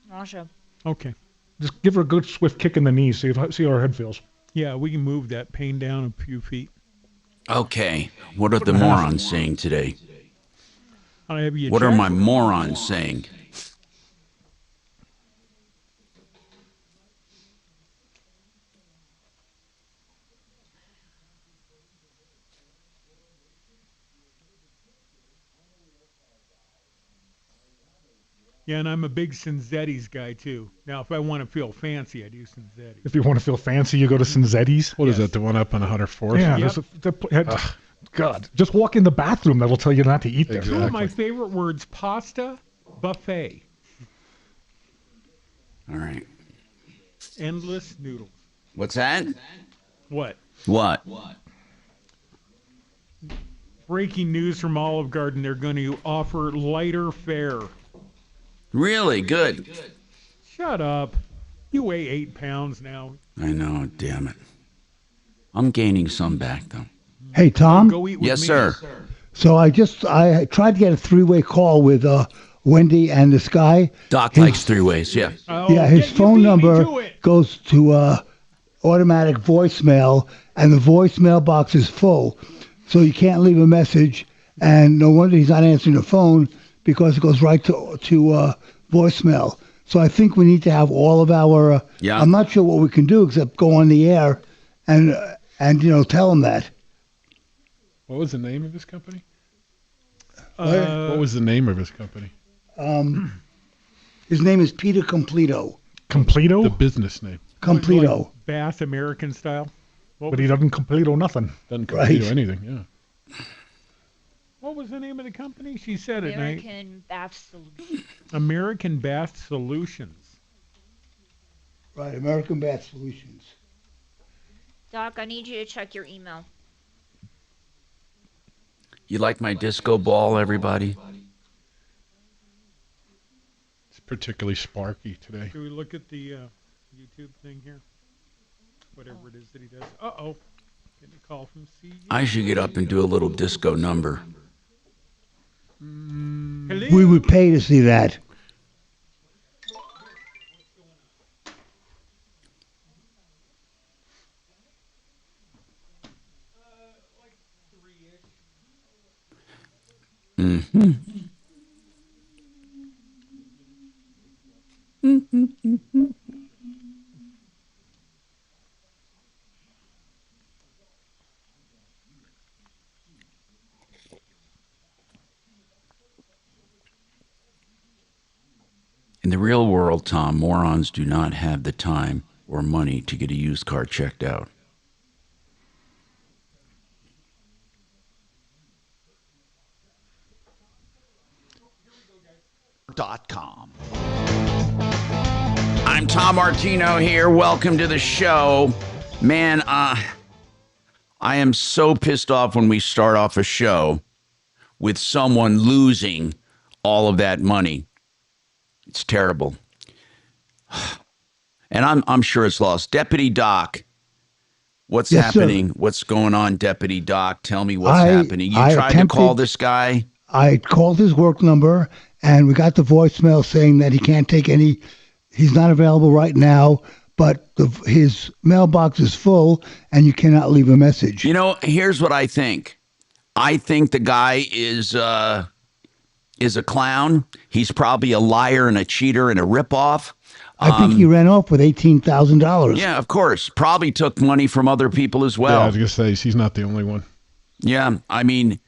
Masha. Okay. Just give her a good swift kick in the knees. See how her head feels. Yeah, we can move that pain down a few feet. Okay. What are the morons saying today? What are my morons saying? Yeah, and I'm a big Cinzetti's guy, too. Now, if I want to feel fancy, I do Cinzetti. If you want to feel fancy, you go to Cinzetti's. What is that, the one up on 104th? Yeah. God, just walk in the bathroom. That'll tell you not to eat there. Two of my favorite words, pasta, buffet. All right. Endless noodles. What's that? What? What? Breaking news from Olive Garden. They're going to offer lighter fare. Really? Good. Shut up. You weigh 8 pounds now. I know, damn it. I'm gaining some back, though. Hey, Tom? Go eat with Yes, me. sir. So I tried to get a three-way call with Wendy and this guy. Doc likes three-ways, yeah. Yeah, his phone number goes to automatic voicemail, and the voicemail box is full. So you can't leave a message, and no wonder he's not answering the phone because it goes right to voicemail. So I think we need to have all of our. I'm not sure what we can do except go on the air, and tell him that. What was the name of his company? What was the name of his company? His name is Peter Completo. Completo? The business name. Completo. Bath American style. But he doesn't completo nothing. Doesn't completo anything, yeah. What was the name of the company? She said it, Nate. American Bath Solutions. American Bath Solutions. Right, American Bath Solutions. Doc, I need you to check your email. You like my disco ball, everybody? It's particularly sparky today. Should we look at the YouTube thing here? Whatever it is that he does. Uh-oh. Getting a call from CU. I should get up and do a little disco number. We would pay to see that. Mm-hmm. Mm-hmm. In the real world, Tom, morons do not have the time or money to get a used car checked out. .com. I'm Tom Martino here. Welcome to the show. Man, I am so pissed off when we start off a show with someone losing all of that money. It's terrible. And I'm sure it's lost. Deputy Doc, what's happening? Sir. What's going on, Deputy Doc? Tell me what's happening. You tried to call this guy? I called his work number, and we got the voicemail saying that he can't take any, he's not available right now, but his mailbox is full, and you cannot leave a message. You know, here's what I think. I think the guy is a clown. He's probably a liar and a cheater and a ripoff. I think he ran off with $18,000. Yeah, of course. Probably took money from other people as well. Yeah, I was going to say, he's not the only one. Yeah, I mean,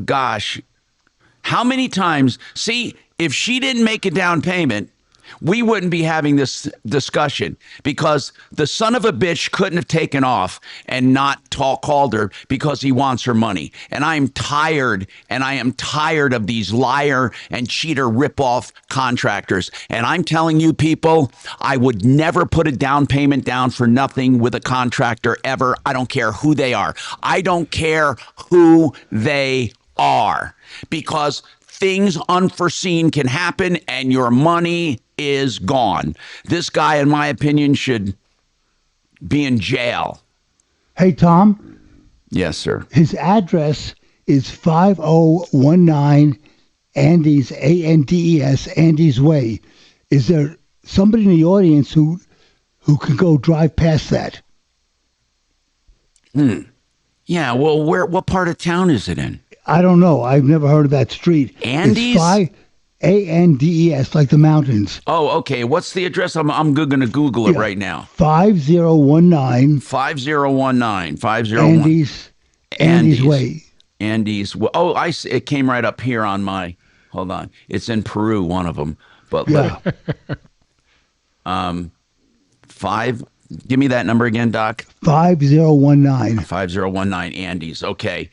gosh. How many times? See, if she didn't make a down payment, we wouldn't be having this discussion because the son of a bitch couldn't have taken off and not called her because he wants her money. And I am tired of these liar and cheater ripoff contractors. And I'm telling you people, I would never put a down payment down for nothing with a contractor ever. I don't care who they are. I don't care who they are because things unforeseen can happen and your money is gone. This guy, in my opinion, should be in jail. Hey, Tom. Yes, sir. His address is 5019 Andes, Andes, Andes Way. Is there somebody in the audience who can go drive past that? Yeah, well, what part of town is it in? I don't know. I've never heard of that street. Andes? It's Andes, like the mountains. Oh, okay. What's the address? I'm going to Google it right now. 5019. 5019. 501. Andes Way. Andes. Oh, I see. It came right up here on my. Hold on. It's in Peru, one of them. But yeah. Give me that number again, Doc. 5019. 5019 Andes. Okay.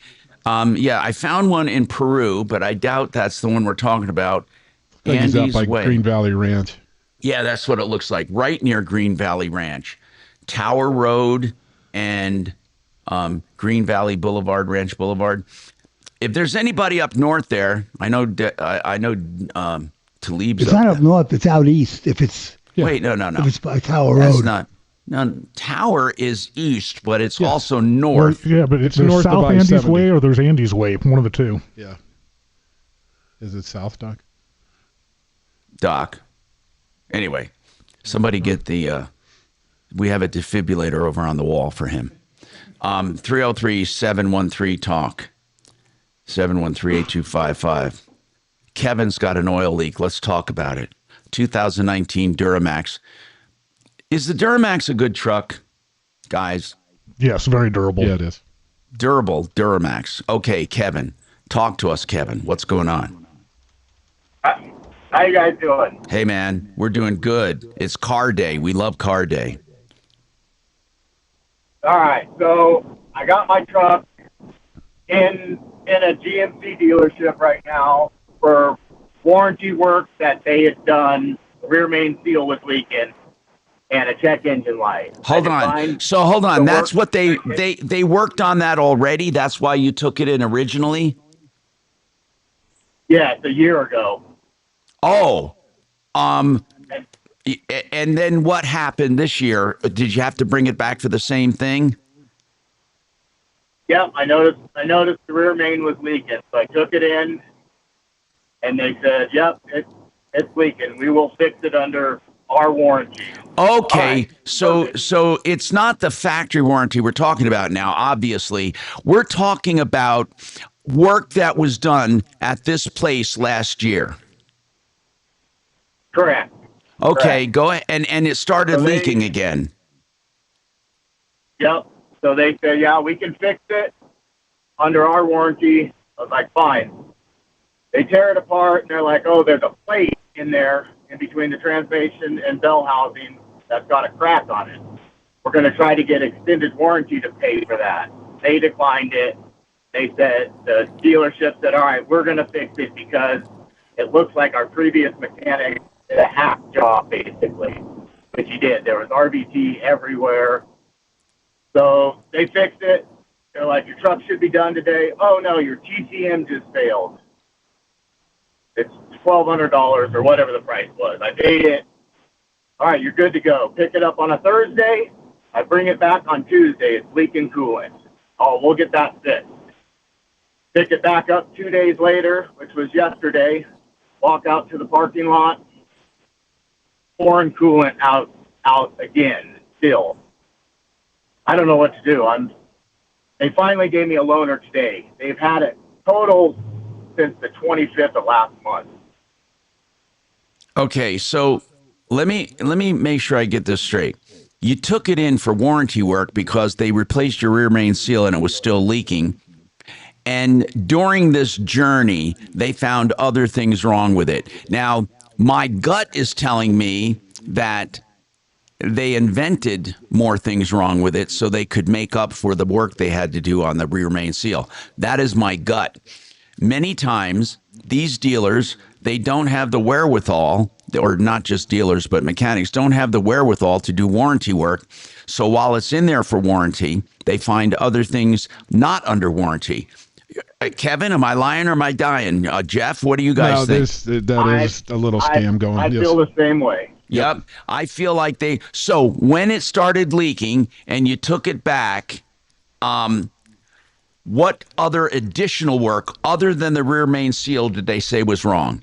Yeah, I found one in Peru, but I doubt that's the one we're talking about. I think he's out Andes by Way. Green Valley Ranch. Yeah, that's what it looks like. Right near Green Valley Ranch. Tower Road and Green Valley Boulevard, Ranch Boulevard. If there's anybody up north there, I know Talib's It's up not there. up north. It's out east. If it's Wait, no. If it's by Tower That's Road. not. No, Tower is east, but it's also north. Yeah, but it's north north of South Andes I-70. Way or there's Andes Way, one of the two. Yeah. Is it south, Doc? Doc. Anyway, somebody get the. We have a defibrillator over on the wall for him. 303-713-TALK. 713-8255. Kevin's got an oil leak. Let's talk about it. 2019 Duramax. Is the Duramax a good truck, guys? Yes, very durable. Yeah, it is. Durable Duramax. Okay, Kevin. Talk to us, Kevin. What's going on? How you guys doing? Hey, man, we're doing good. It's car day. We love car day. All right, so I got my truck in a GMC dealership right now for warranty work that they had done. The rear main seal was leaking and a check engine light. Hold on. So hold on. That's what they worked on that already. That's why you took it in originally. Yeah, it's a year ago. Oh, and then what happened this year? Did you have to bring it back for the same thing? Yep, I noticed the rear main was leaking, so I took it in, and they said, "Yep, it's leaking. We will fix it under our warranty." Okay, so it's not the factory warranty we're talking about now. Obviously, we're talking about work that was done at this place last year. Correct. Okay, Correct. go ahead, and it started So they- leaking again. Yep. So they said, "Yeah, we can fix it under our warranty." I was like, "Fine." They tear it apart, and they're like, "Oh, there's a plate in there in between the transmission and bell housing that's got a crack on it. We're going to try to get extended warranty to pay for that." They declined it. They said, the dealership said, "All right, we're going to fix it because it looks like our previous mechanic did a hack job, basically," which he did. There was RBT everywhere. So they fixed it. They're like, "Your truck should be done today." "Oh, no, your TCM just failed. It's $1,200 or whatever the price was." I paid it. "All right, you're good to go. Pick it up on a Thursday. I bring it back on Tuesday. It's leaking coolant." "Oh, we'll get that fixed." Pick it back up 2 days later, which was yesterday. Walk out to the parking lot. Pouring coolant out again, still. I don't know what to do. They finally gave me a loaner today. They've had it total since the 25th of last month. Okay, so let me make sure I get this straight. You took it in for warranty work because they replaced your rear main seal and it was still leaking. And during this journey, they found other things wrong with it. Now, my gut is telling me that they invented more things wrong with it so they could make up for the work they had to do on the rear main seal. That is my gut. Many times, these dealers, they don't have the wherewithal, or not just dealers, but mechanics, don't have the wherewithal to do warranty work. So while it's in there for warranty, they find other things not under warranty. Kevin, am I lying or am I dying? Jeff, what do you guys think? That is a little scam going. I yes. feel the same way. Yep. I feel like so when it started leaking and you took it back, what other additional work other than the rear main seal did they say was wrong?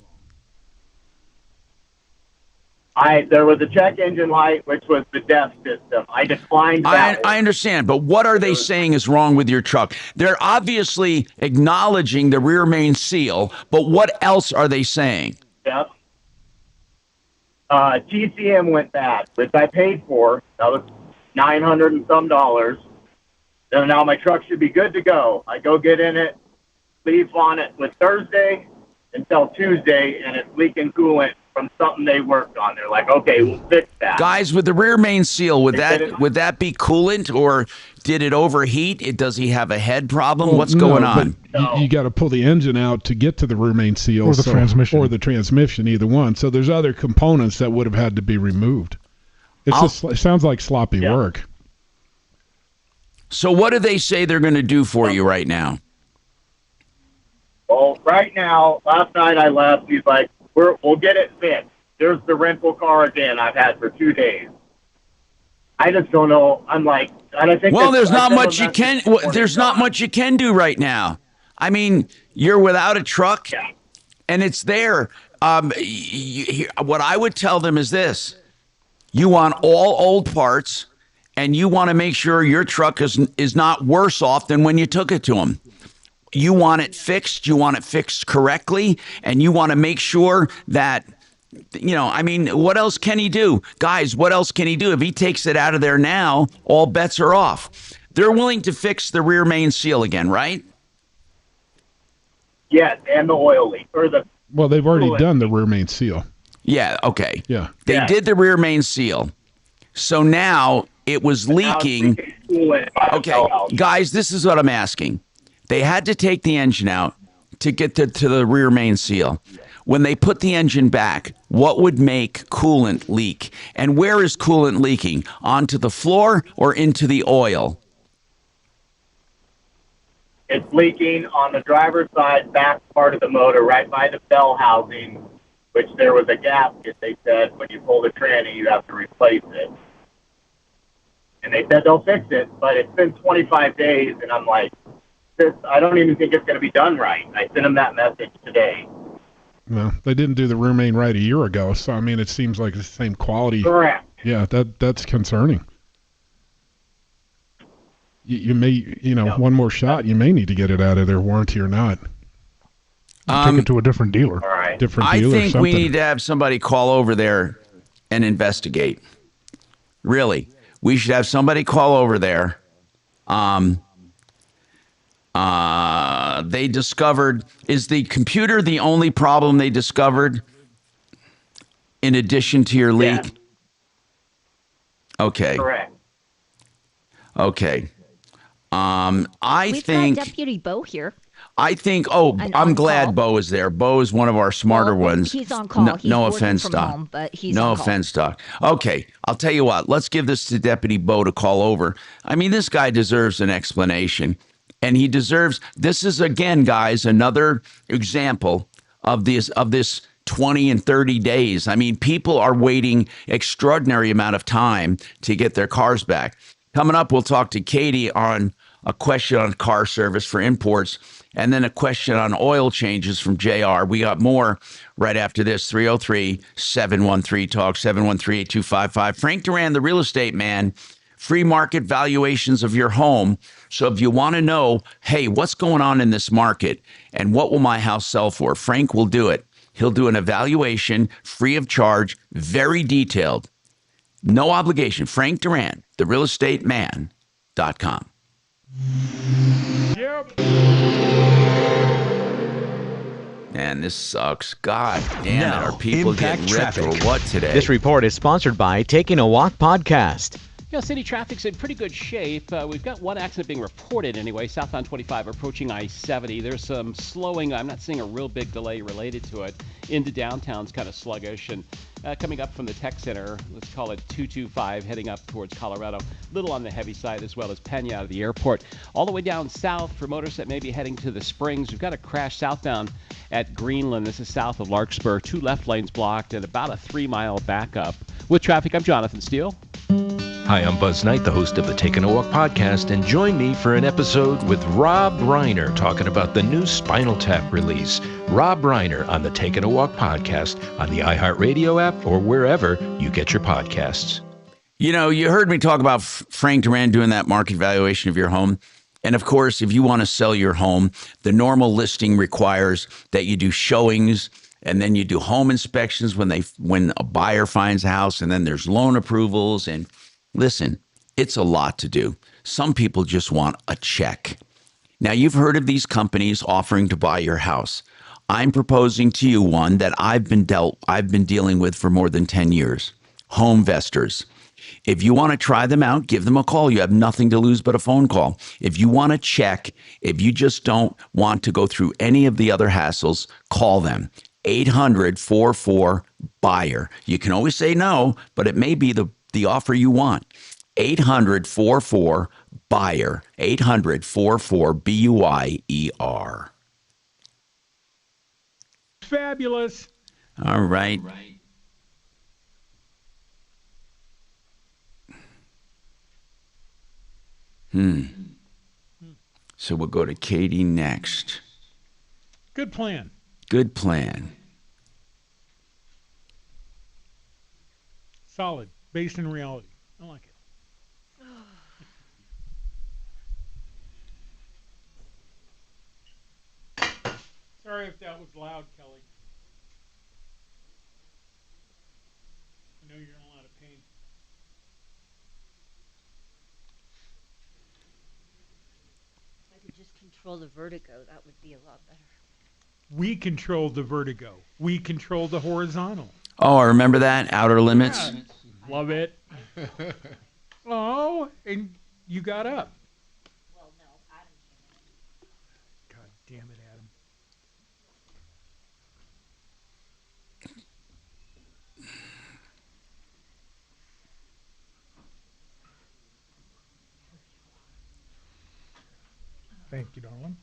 There was a check engine light, which was the DEF system. I declined that. I understand, but what are they saying is wrong with your truck? They're obviously acknowledging the rear main seal, but what else are they saying? Yep. TCM went bad, which I paid for. That was $900 and some. And now my truck should be good to go. I go get in it, leave on it with Thursday until Tuesday, and it's leaking coolant from something they worked on. They're like, okay, we'll fix that. Guys, with the rear main seal, would that be coolant, or did it overheat? Does he have a head problem? Well, what's going on? You got to pull the engine out to get to the rear main seal, or the transmission, or the transmission, either one. So there's other components that would have had to be removed. It sounds like sloppy work. So what do they say they're going to do for you right now? Well, right now, last night I left. He's like, we'll get it fixed. There's the rental car again I've had for 2 days. I just don't know. I'm like, and I think. Well, there's not much you can. There's not much you can do right now. I mean, you're without a truck, and it's there. What I would tell them is this: you want all old parts, and you want to make sure your truck is not worse off than when you took it to them. You want it fixed. You want it fixed correctly, and you want to make sure that, I mean, what else can he do? Guys, what else can he do? If he takes it out of there now, all bets are off. They're willing to fix the rear main seal again, right? Yes, and the oil leak. Well, they've already done the rear main seal. Yeah, okay. Yeah. They did the rear main seal. So now it was leaking. Okay, guys, this is what I'm asking. They had to take the engine out to get to the rear main seal. When they put the engine back, what would make coolant leak? And where is coolant leaking? Onto the floor or into the oil? It's leaking on the driver's side back part of the motor right by the bell housing, which there was a gasket. They said when you pull the tranny, you have to replace it. And they said they'll fix it, but it's been 25 days, and I'm like, I don't even think it's going to be done right. I sent them that message today. Well, they didn't do the rear main right a year ago, so I mean, it seems like the same quality. Correct. Yeah, that's concerning. You may, one more shot, you may need to get it out of their warranty or not. Take it to a different dealer. All right. I think we need to have somebody call over there and investigate. Really, we should have somebody call over there. They discovered, is the computer the only problem they discovered in addition to your leak? Yeah. Okay. Correct. Okay. We've got Deputy Bo here. I think, I'm glad Bo is there. Bo is one of our smarter ones. He's on call. No offense, Doc. Home, but he's no on call. offense, Doc. Okay, I'll tell you what. Let's give this to Deputy Bo to call over. I mean, this guy deserves an explanation. And he deserves, this is, again, guys, another example of this 20 and 30 days. I mean, people are waiting extraordinary amount of time to get their cars back. Coming up, we'll talk to Katie on a question on car service for imports, and then a question on oil changes from JR. We got more right after this. 303-713-TALK, 713-8255. Frank Duran, the real estate man, free market valuations of your home. So if you want to know, hey, what's going on in this market and what will my house sell for? Frank will do it. He'll do an evaluation free of charge, very detailed. No obligation. Frank Duran, therealestateman.com. Yep. Man, this sucks. God damn it. Are people getting ripped or what today? This report is sponsored by Taking a Walk Podcast. City traffic's in pretty good shape. We've got one accident being reported anyway, southbound 25 approaching I-70. There's some slowing. I'm not seeing a real big delay related to it. Into downtown's kind of sluggish. And coming up from the tech center, let's call it 225, heading up towards Colorado. Little on the heavy side, as well as Pena out of the airport. All the way down south for motorists that may be heading to the Springs. We've got a crash southbound at Greenland. This is south of Larkspur. 2 left lanes blocked and about a 3-mile backup. With traffic, I'm Jonathan Steele. Hi, I'm Buzz Knight, the host of the Taking a Walk podcast, and join me for an episode with Rob Reiner talking about the new Spinal Tap release. Rob Reiner on the Taking a Walk podcast on the iHeartRadio app or wherever you get your podcasts. You know, you heard me talk about Frank Duran doing that market valuation of your home. And of course, if you want to sell your home, the normal listing requires that you do showings and then you do home inspections when a buyer finds a house, and then there's loan approvals. And listen, it's a lot to do. Some people just want a check. Now, you've heard of these companies offering to buy your house. I'm proposing to you one that I've been dealing with for more than 10 years. Homevestors. If you want to try them out, give them a call. You have nothing to lose but a phone call. If you want to check, if you just don't want to go through any of the other hassles, call them. 800-44-BUYER. You can always say no, but it may be the offer you want. 800-44-BUYER. 800-44-BUYER. Fabulous. All right. So we'll go to Katie next. Good plan. Good plan. Solid. Based in reality. I like it. Sorry if that was loud, Kelly. I know you're in a lot of pain. If I could just control the vertigo, that would be a lot better. We control the vertigo. We control the horizontal. Oh, I remember that. Outer Limits. Yeah, love it. Oh, and you got up. Well, no, Adam came God damn it, Adam. Thank you, darling.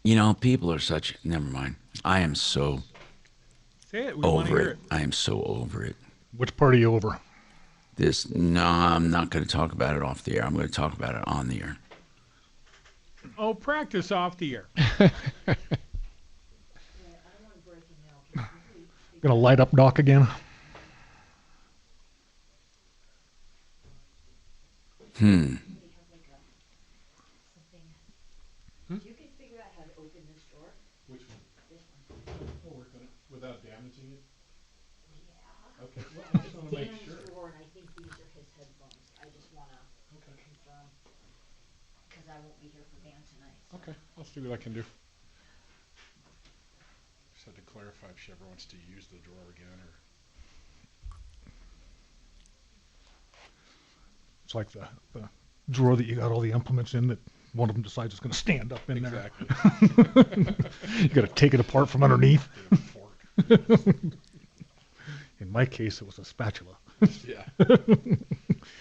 You know, people are such... Never mind. I am so Say it. We want to over hear it. I am so over it. Which part are you over? No, I'm not going to talk about it off the air. I'm going to talk about it on the air. Oh, practice off the air. Gonna light up Doc again? You can figure out how to open this drawer. Which one? This one. Oh, we're gonna, without damaging it? Yeah. Okay. Well, I just want to make Dan's sure. drawer, and I think these are his headphones. I just want to confirm, because I won't be here for Dan tonight. So. Okay, I'll see what I can do. Just had to clarify if she ever wants to use the drawer again, or... It's like the drawer that you got all the implements in that one of them decides it's going to stand up in there. You got to take it apart from underneath. In my case, it was a spatula. Yeah.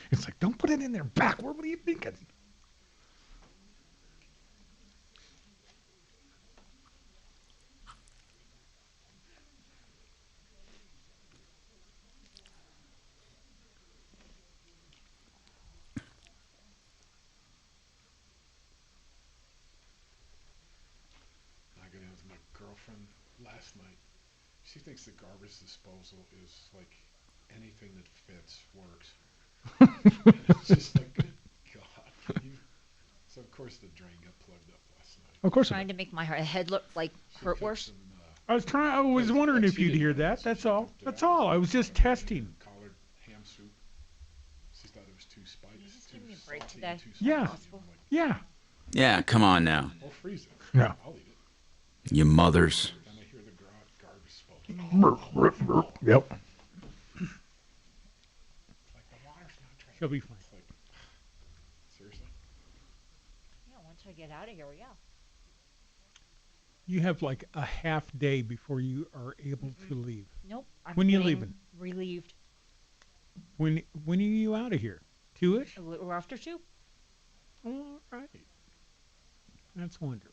It's like, don't put it in there backward. What are you thinking? Girlfriend last night. She thinks the garbage disposal is like anything that fits works. It's just like, good God. So of course the drain got plugged up last night. Of course. Trying to make my head look like Hurtworth. I was wondering if you'd hear that. That's all. That's all. I was just testing. Collared ham soup. She thought it was too spicy. Can you just give me a break today? Yeah. Yeah. Yeah, come on now. I'll freeze it. Yeah. I'll eat it. You mothers. Then I hear the garbage disposal. Yep. She'll be fine. Seriously? Yeah, once I get out of here, yeah. You have like a half day before you are able to leave. Nope. I'm When you getting leaving? Relieved. When are you out of here? 2-ish? We're after 2. All right. That's wonderful.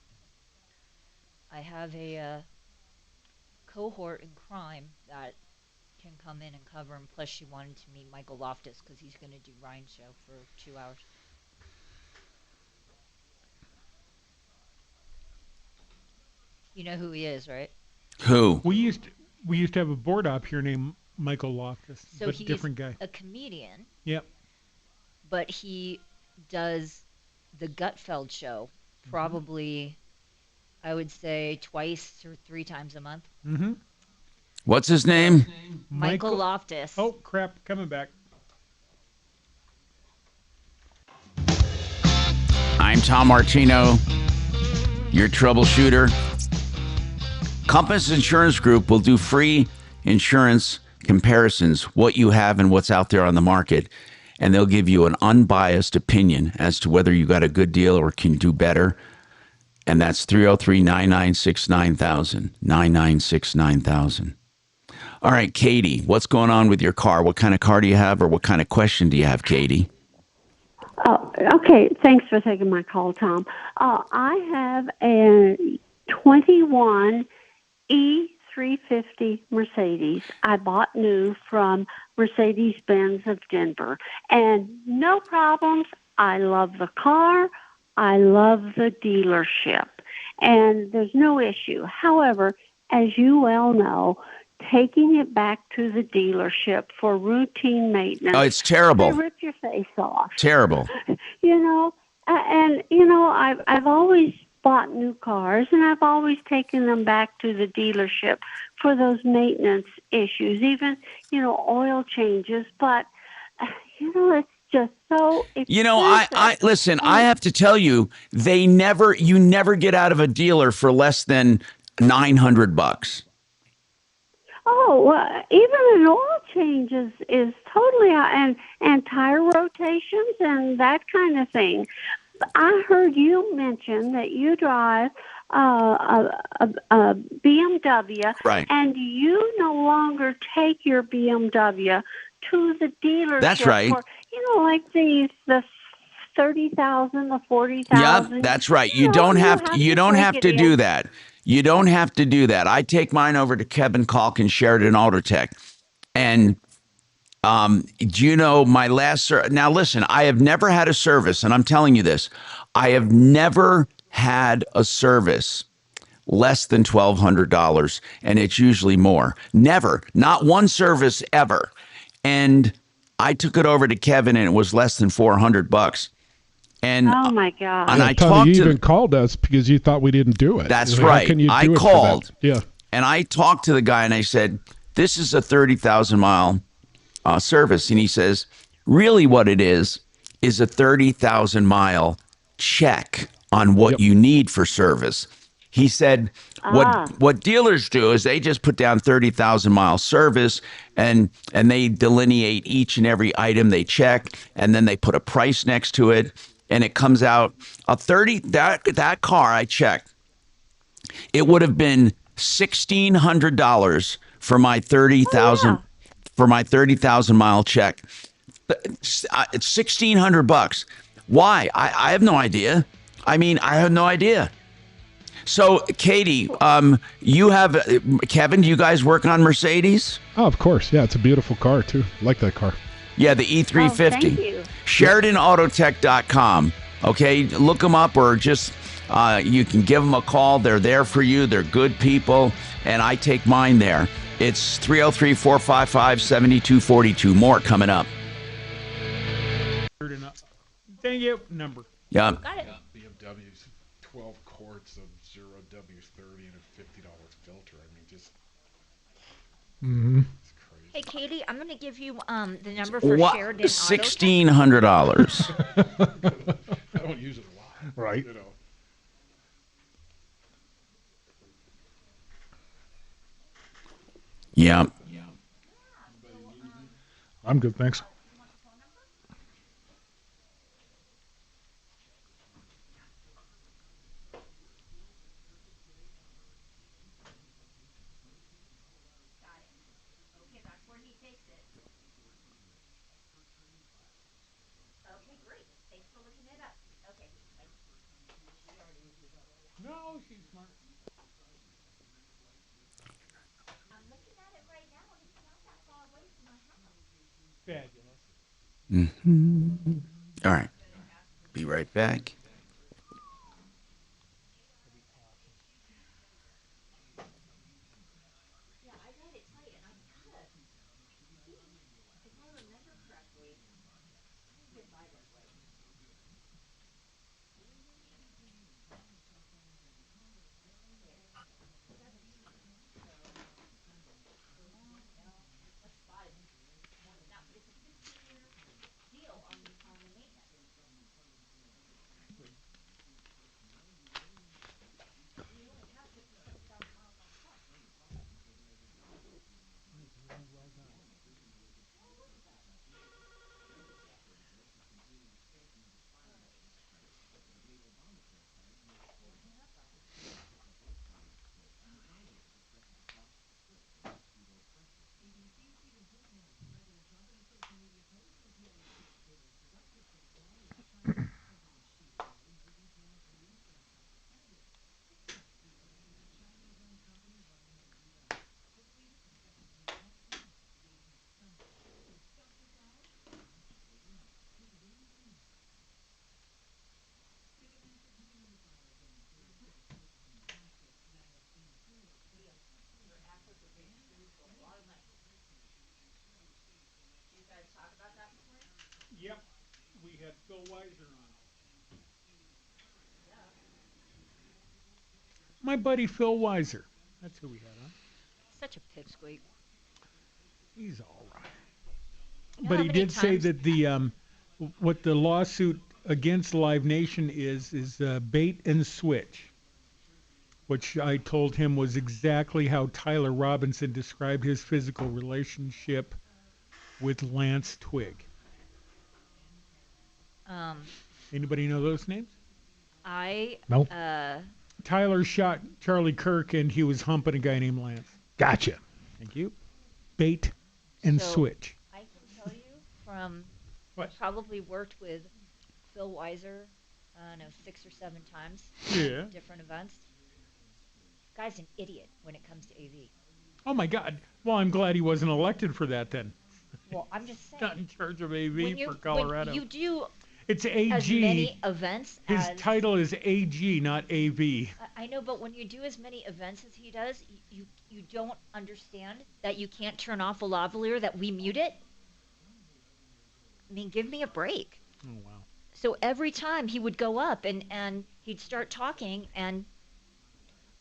I have a cohort in crime that can come in and cover him. Plus, she wanted to meet Michael Loftus because he's going to do Ryan's show for 2 hours. You know who he is, right? Who? We used to have a board op here named Michael Loftus, So but he's different guy. a comedian. Yep. But he does the Gutfeld show probably, I would say, twice or 3 times a month. Mm-hmm. What's his name? Michael Loftus. Oh, crap. Coming back. I'm Tom Martino, your troubleshooter. Compass Insurance Group will do free insurance comparisons, what you have and what's out there on the market, and they'll give you an unbiased opinion as to whether you got a good deal or can do better. And that's 303-996-9000, 996-9000. All right, Katie, what's going on with your car? What kind of car do you have, or what kind of question do you have, Katie? Oh, okay. Thanks for taking my call, Tom. I have a 21 E350 Mercedes I bought new from Mercedes-Benz of Denver. And no problems. I love the car. I love the dealership. And there's no issue. However, as you well know, taking it back to the dealership for routine maintenance. Oh, it's terrible. They rip your face off. Terrible. I've always bought new cars, and I've always taken them back to the dealership for those maintenance issues, even, oil changes. But, it's just so expensive. I listen, I have to tell you, you never get out of a dealer for less than $900. Oh, even an oil change is totally out, and tire rotations and that kind of thing. I heard you mention that you drive a BMW, right? And you no longer take your BMW to the dealership. That's right. For, like the 30,000, the 40,000. Yeah, that's right. You don't have to do that. You don't have to do that. I take mine over to Kevin Kalk and Sheridan Autotech. And do you know my last now listen, I have never had a service, and I'm telling you this. I have never had a service less than $1,200, and it's usually more. Never. Not one service ever. And I took it over to Kevin, and it was less than $400. And oh my God! And I Tommy, talked you even called us because you thought we didn't do it. That's like, right. How can you do I it called. For that? Yeah. And I talked to the guy, and I said, "This is a 30,000 mile service." And he says, "Really, what it is a 30,000 mile check on what you need for service." He said, "What dealers do is they just put down 30,000 mile service, and they delineate each and every item they check, and then they put a price next to it." And it comes out that car I checked, it would have been $1,600 for my 30,000 mile check. It's $1,600. Why? I have no idea. I have no idea. So, Katie, you have Kevin. Do you guys work on Mercedes? Oh, of course. Yeah, it's a beautiful car too. I like that car. Yeah, the E350. Oh, thank you. SheridanAutotech.com. Okay, look them up, or just you can give them a call. They're there for you. They're good people, and I take mine there. It's 303-455-7242. More coming up. Thank you. Number. Yeah. Got it. BMW's 12 quarts of 0W30 and a $50 filter. Just. Mm-hmm. Hey, Katie, I'm going to give you the number for What? Sheridan $1,600. I don't use it a lot. Right. Yeah. I'm good, thanks. No, she's smart. Fabulous. All right. Be right back. Yep, we had Phil Weiser on. My buddy Phil Weiser. That's who we had on. Such a pipsqueak. He's all right. know But how he many did say times- that the what the lawsuit against Live Nation is bait and switch, which I told him was exactly how Tyler Robinson described his physical relationship with Lance Twigg. Anybody know those names? No. Tyler shot Charlie Kirk, and he was humping a guy named Lance. Gotcha. Thank you. Bait and So, switch. I can tell you from probably worked with Phil Weiser, I don't know, 6 or 7 times. Yeah. At different events. Guy's an idiot when it comes to AV. Oh my God. Well, I'm glad he wasn't elected for that then. Well, I'm just saying. Not in charge of AV when for Colorado. When you do It's AG. as many events His as title is AG, not AV. I know, but when you do as many events as he does, you don't understand that you can't turn off a lavalier, that we mute it. I mean, give me a break. Oh wow. So every time he would go up and he'd start talking, and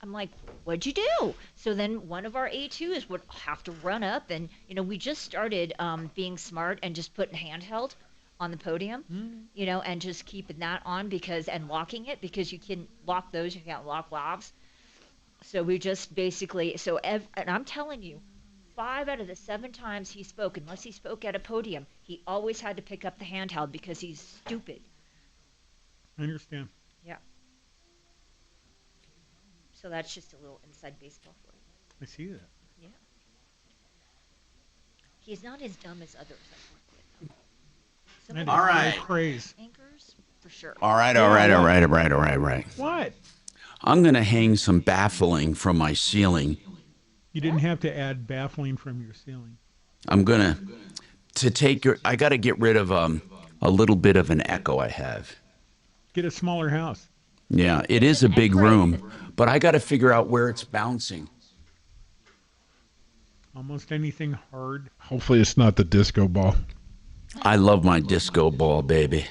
I'm like, what'd you do? So then one of our A2s would have to run up, and we just started being smart and just putting handheld on the podium, and just keeping that on and locking it, because you can lock those, you can't lock lavs. So we just basically, and I'm telling you, 5 out of the 7 times he spoke, unless he spoke at a podium, he always had to pick up the handheld because he's stupid. I understand. Yeah. So that's just a little inside baseball for you. I see that. Yeah. He's not as dumb as others I've worked with. Some of All the right. other Praise. Anchors, for sure. All right. What? I'm going to hang some baffling from my ceiling. You didn't have to add baffling from your ceiling. I'm going to take I got to get rid of a little bit of an echo I have. Get a smaller house. Yeah, it is a big room, but I got to figure out where it's bouncing. Almost anything hard. Hopefully it's not the disco ball. I love my disco ball, baby.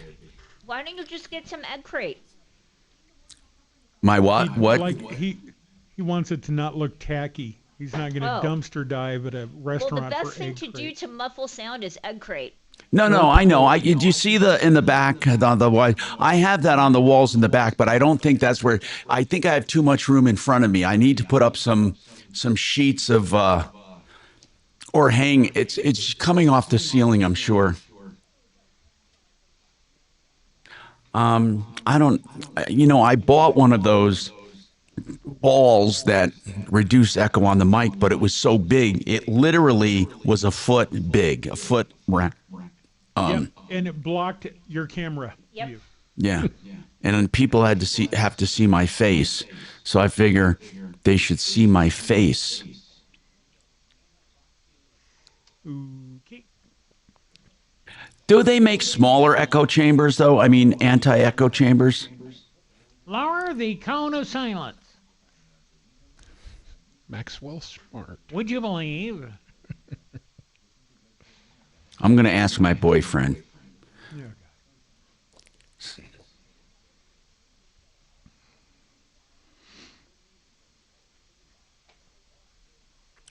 Why don't you just get some egg crate? My what? What? Like he wants it to not look tacky. He's not going to dumpster dive at a restaurant. Well, the best for thing egg to do crate. to muffle sound is egg crate. No, I know. Do you see in the back, the wall? I have that on the walls in the back, but I don't think that's where. I think I have too much room in front of me. I need to put up some sheets of Or hang. It's coming off the ceiling, I'm sure. I don't. I bought one of those balls that reduce echo on the mic, but it was so big, it literally was a foot big, a foot. Yep, and it blocked your camera view. Yeah, and then people have to see my face, so I figure they should see my face. Okay. Do they make smaller echo chambers though? I mean, anti-echo chambers. Lower the cone of silence. Maxwell Smart. Would you believe? I'm going to ask my boyfriend. Yeah.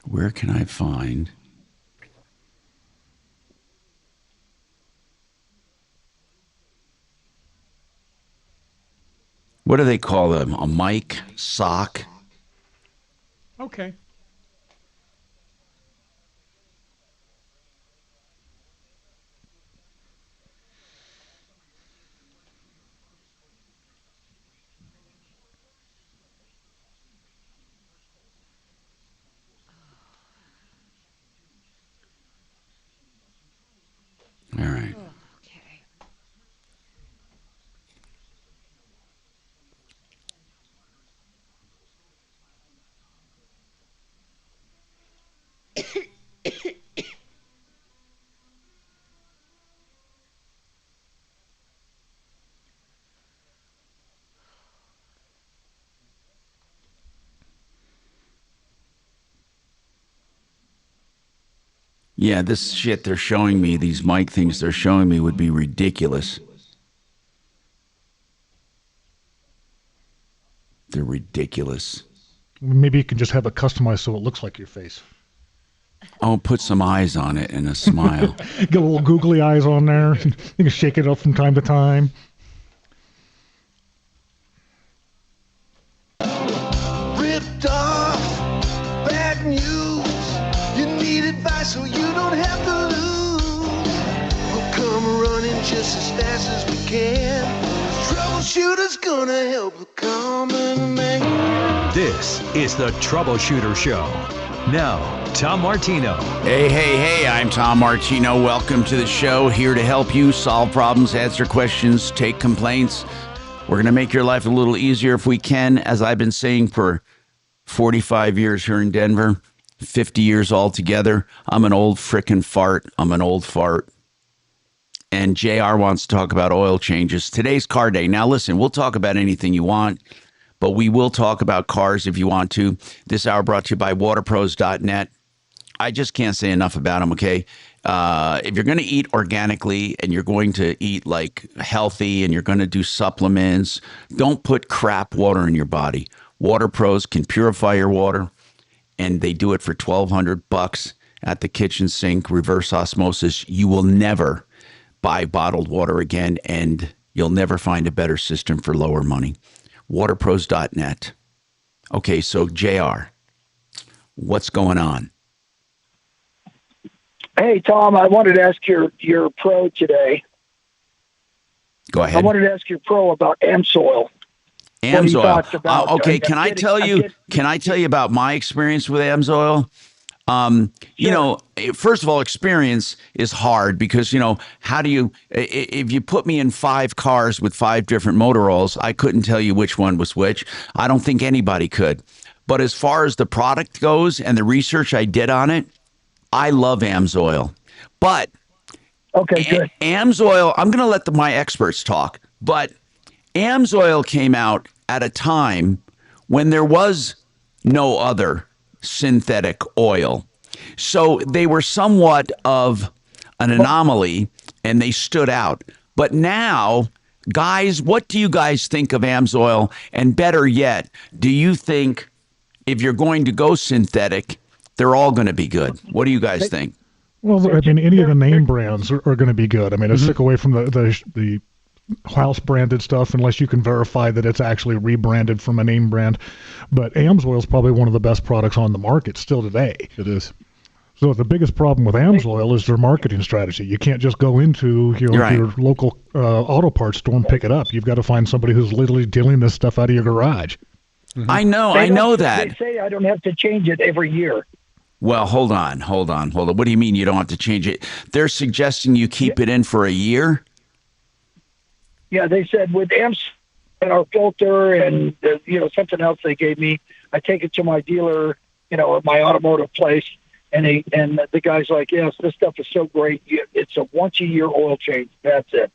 Where can I find? What do they call them? A mic? Sock? Okay. All right. Yeah, this shit they're showing me, these mic things they're showing me would be ridiculous. They're ridiculous. Maybe you can just have it customized so it looks like your face. I'll put some eyes on it and a smile. Get a little googly eyes on there. You can shake it up from time to time. Ripped off, bad news. You need advice so you don't have to lose. We'll come running just as fast as we can. Troubleshooter's gonna help the common man. This is the Troubleshooter Show. Now, Tom Martino. Hey, I'm Tom Martino. Welcome to the show. Here to help you solve problems, answer questions, take complaints. We're going to make your life a little easier if we can, as I've been saying for 45 years here in Denver, 50 years altogether. I'm an old frickin' fart. I'm an old fart. And JR wants to talk about oil changes. Today's car day. Now, listen, we'll talk about anything you want, but we will talk about cars if you want to. This hour brought to you by waterpros.net. I just can't say enough about them, okay? If you're going to eat organically and you're going to eat like healthy and you're going to do supplements, don't put crap water in your body. Water Pros can purify your water, and they do it for $1,200 at the kitchen sink, reverse osmosis. You will never buy bottled water again, and you'll never find a better system for lower money. Waterpros.net. Okay, so JR, what's going on? Hey, Tom, I wanted to ask your pro today. Go ahead. I wanted to ask your pro about AMSOIL. AMSOIL. Okay, can I tell you about my experience with AMSOIL? You know, first of all, experience is hard because, how do you, if you put me in 5 cars with 5 different motor oils, I couldn't tell you which one was which. I don't think anybody could. But as far as the product goes and the research I did on it, I love AMSOIL. But okay, good. AMSOIL, I'm going to let my experts talk, but AMSOIL came out at a time when there was no other synthetic oil. So they were somewhat of an anomaly and they stood out. But now, guys, what do you guys think of AMSOIL? And better yet, do you think if you're going to go synthetic, they're all going to be good? What do you guys think? Well, I mean, any of the name brands are going to be good. I mean, let's stick away from the house branded stuff unless you can verify that it's actually rebranded from a name brand. But AMSOIL is probably one of the best products on the market still today. It is. So the biggest problem with AMSOIL is their marketing strategy. You can't just go into your local auto parts store and pick it up. You've got to find somebody who's literally dealing this stuff out of your garage. I know that. They say I don't have to change it every year. Well, hold on. What do you mean you don't have to change it? They're suggesting you keep it in for a year? Yeah, they said with amps and our filter and something else they gave me, I take it to my dealer, at my automotive place, and the guy's like, yes, this stuff is so great. It's a once-a-year oil change. That's it.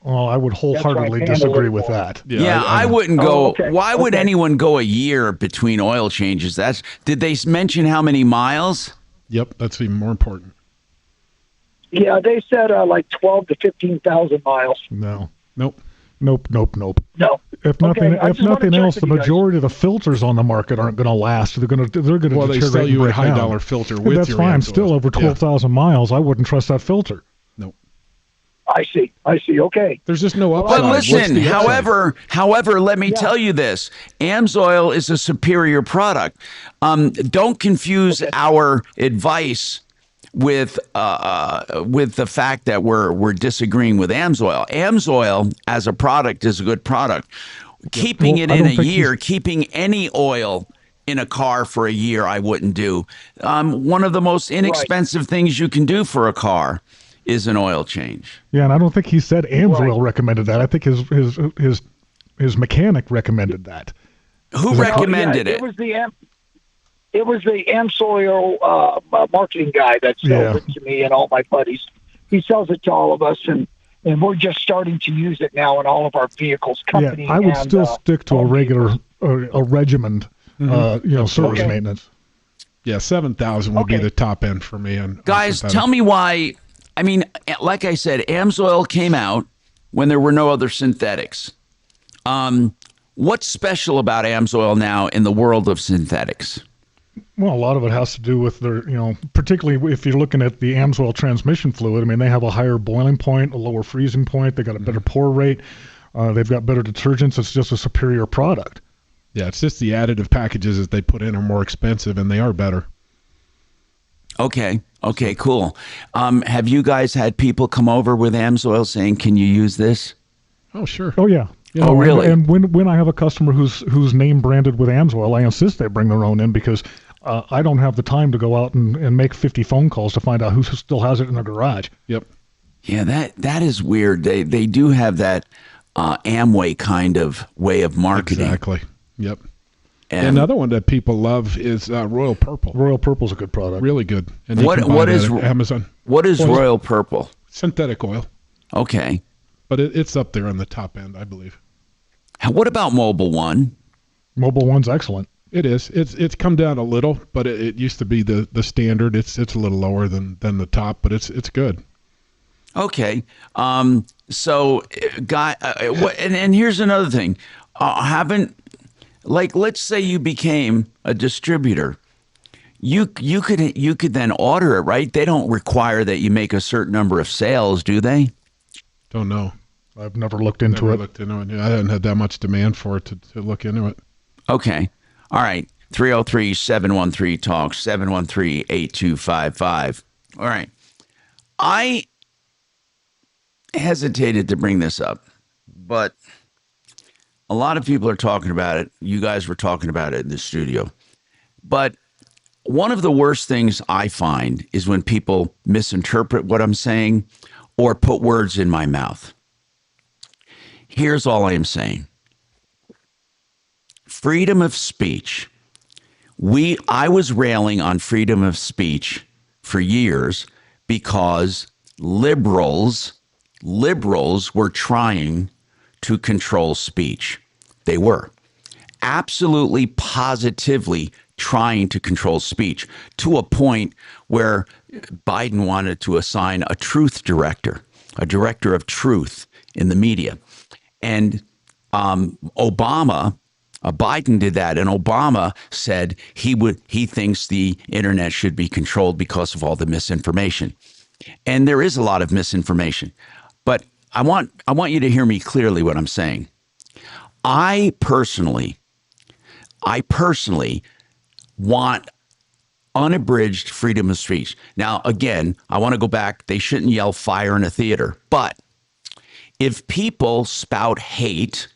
Well, I would wholeheartedly disagree with that. Yeah, I wouldn't go. Okay. Why would anyone go a year between oil changes? Did they mention how many miles? Yep, that's even more important. Yeah, they said like 12 to 15,000 miles. No. Nope. No. If nothing else, the majority of the filters on the market aren't going to last. They're going to Well, they sell you a high-dollar filter with that's your fine. AMSOIL. Still over 12,000 miles. I wouldn't trust that filter. Nope. I see. Okay. There's just no upside. But listen, however, let me tell you this: AMSOIL is a superior product. Don't confuse our advice with the fact that we're disagreeing with AMSOIL. AMSOIL as a product is a good product. Keeping it in a year, keeping any oil in a car for a year, I wouldn't do. One of the most inexpensive things you can do for a car is an oil change. Yeah, and I don't think he said AMSOIL recommended that. I think his mechanic recommended that. Who recommended it? It was the AMSOIL marketing guy that sells it to me and all my buddies. He sells it to all of us, and we're just starting to use it now in all of our vehicles. Company I would still stick to a regular, a regimented, service maintenance. Yeah, 7,000 would be the top end for me. Guys, tell me why. I mean, like I said, AMSOIL came out when there were no other synthetics. What's special about AMSOIL now in the world of synthetics? Well, a lot of it has to do with their, particularly if you're looking at the AMSOIL transmission fluid. I mean, they have a higher boiling point, a lower freezing point. They got a better pour rate. They've got better detergents. It's just a superior product. Yeah, it's just the additive packages that they put in are more expensive, and they are better. Okay, cool. Have you guys had people come over with AMSOIL saying, "Can you use this?" Oh, sure. Oh, yeah. Really? And when I have a customer who's name branded with AMSOIL, I insist they bring their own in because I don't have the time to go out and make 50 phone calls to find out who still has it in their garage. Yep. Yeah, that is weird. They do have that Amway kind of way of marketing. Exactly. Yep. And another one that people love is Royal Purple. Royal Purple's a good product. Really good. And what is Amazon? What is Royal Purple? Synthetic oil. Okay. But it's up there on the top end, I believe. What about Mobile One? Mobile One's excellent. It is. It's come down a little, but it used to be the standard. It's a little lower than the top, but it's good. Okay. So, and here's another thing. Let's say you became a distributor. You could then order it, right? They don't require that you make a certain number of sales, do they? Don't know. I've never looked into it. I haven't had that much demand for it to look into it. Okay. All right. 303-713-TALK, 713-8255. All right. I hesitated to bring this up, but a lot of people are talking about it. You guys were talking about it in the studio. But one of the worst things I find is when people misinterpret what I'm saying or put words in my mouth. Here's all I am saying. Freedom of speech. I was railing on freedom of speech for years because liberals were trying to control speech. They were absolutely, positively trying to control speech to a point where Biden wanted to assign a truth director, a director of truth in the media. And Biden did that, and Obama said he thinks the internet should be controlled because of all the misinformation. And there is a lot of misinformation. But I want you to hear me clearly what I'm saying. I personally want unabridged freedom of speech. Now, again, I want to go back. They shouldn't yell fire in a theater. But if people spout hate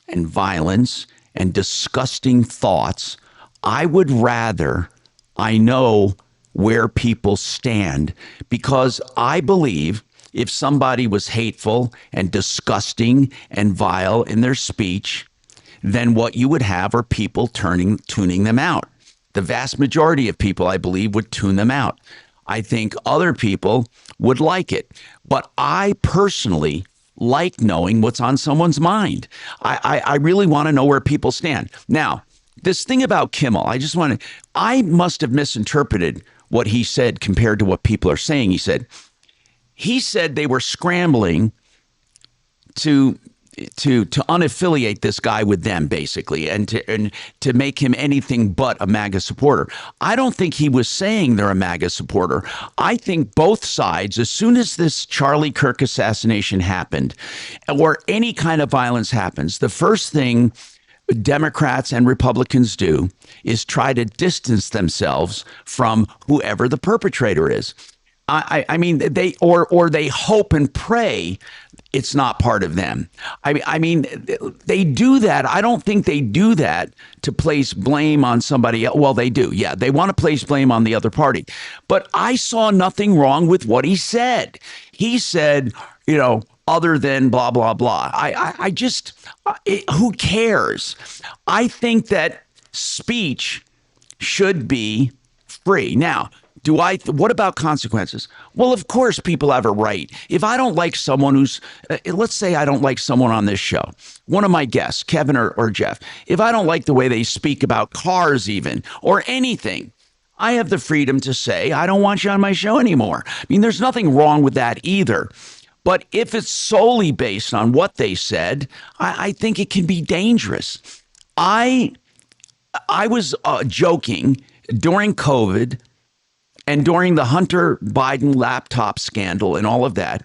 and violence and disgusting thoughts, I would rather I know where people stand, because I believe if somebody was hateful and disgusting and vile in their speech, then what you would have are people tuning them out. The vast majority of people, I believe, would tune them out. I think other people would like it. But I personally like knowing what's on someone's mind. I really want to know where people stand. Now, this thing about Kimmel, I must have misinterpreted what he said compared to what people are saying. He said they were scrambling to unaffiliate this guy with them, basically, and to make him anything but a MAGA supporter. I don't think he was saying they're a MAGA supporter. I think both sides, as soon as this Charlie Kirk assassination happened, or any kind of violence happens, the first thing Democrats and Republicans do is try to distance themselves from whoever the perpetrator is. I mean, they hope and pray it's not part of them. I mean, they do that. I don't think they do that to place blame on somebody else. Well, they do. Yeah, they want to place blame on the other party. But I saw nothing wrong with what he said. He said, other than blah, blah, blah. Who cares? I think that speech should be free. Now, what about consequences? Well, of course, people have a right. If I don't like someone let's say I don't like someone on this show, one of my guests, Kevin or Jeff, if I don't like the way they speak about cars even, or anything, I have the freedom to say, I don't want you on my show anymore. I mean, there's nothing wrong with that either. But if it's solely based on what they said, I think it can be dangerous. I was joking during COVID and during the Hunter Biden laptop scandal and all of that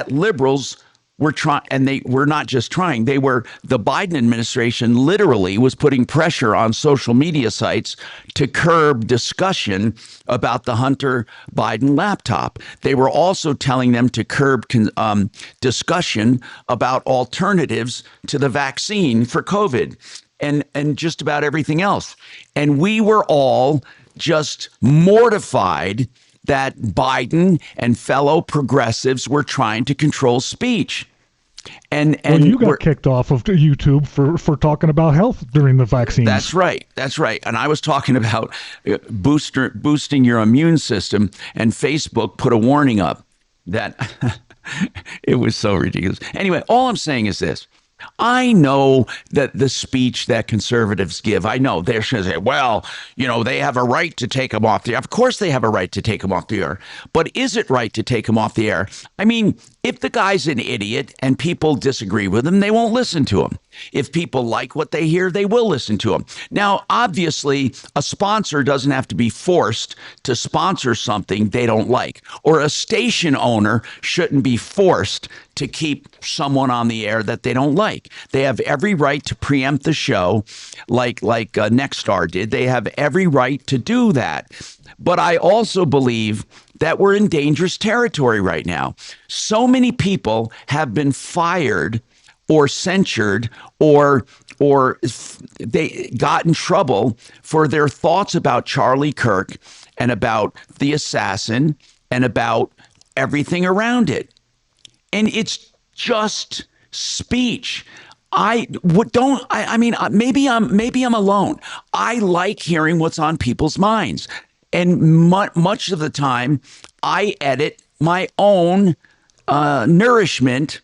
liberals were trying, and they were not just trying, the Biden administration literally was putting pressure on social media sites to curb discussion about the Hunter Biden laptop. They were also telling them to curb discussion about alternatives to the vaccine for COVID and just about everything else. And we were all just mortified that Biden and fellow progressives were trying to control speech. And you got kicked off of YouTube for talking about health during the vaccines. That's right. And I was talking about boosting your immune system, and Facebook put a warning up that it was so ridiculous. Anyway, all I'm saying is this. I know that the speech that conservatives give, I know they're going to say, well, they have a right to take them off the air. Of course they have a right to take them off the air. But is it right to take them off the air? I mean, if the guy's an idiot and people disagree with him, they won't listen to him. If people like what they hear, they will listen to him. Now, obviously, a sponsor doesn't have to be forced to sponsor something they don't like, or a station owner shouldn't be forced to keep someone on the air that they don't like. They have every right to preempt the show like Nexstar did. They have every right to do that. But I also believe that we're in dangerous territory right now. So many people have been fired or censured or they got in trouble for their thoughts about Charlie Kirk and about the assassin and about everything around it. And it's just speech. Maybe I'm alone. I like hearing what's on people's minds. And much of the time, I edit my own nourishment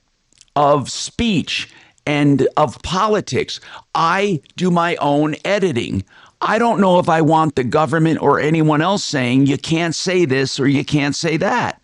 of speech and of politics. I do my own editing. I don't know if I want the government or anyone else saying you can't say this or you can't say that.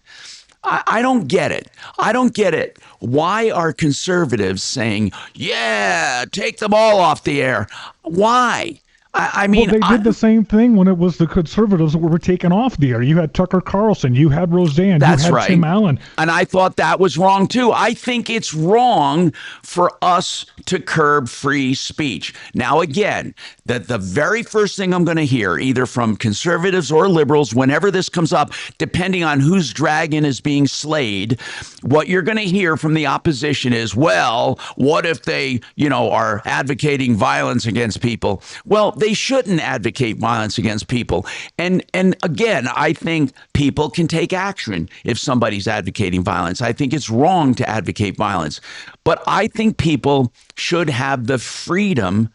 I don't get it. I don't get it. Why are conservatives saying, yeah, take them all off the air? Why? I mean, well, they did the same thing when it was the conservatives that were taken off the air. You had Tucker Carlson, you had Roseanne, That's you had right. Tim Allen. And I thought that was wrong too. I think it's wrong for us to curb free speech. Now, again, that the very first thing I'm going to hear, either from conservatives or liberals, whenever this comes up, depending on whose dragon is being slayed, what you're going to hear from the opposition is, well, what if they, are advocating violence against people? Well, they shouldn't advocate violence against people. And again, I think people can take action if somebody's advocating violence. I think it's wrong to advocate violence. But I think people should have the freedom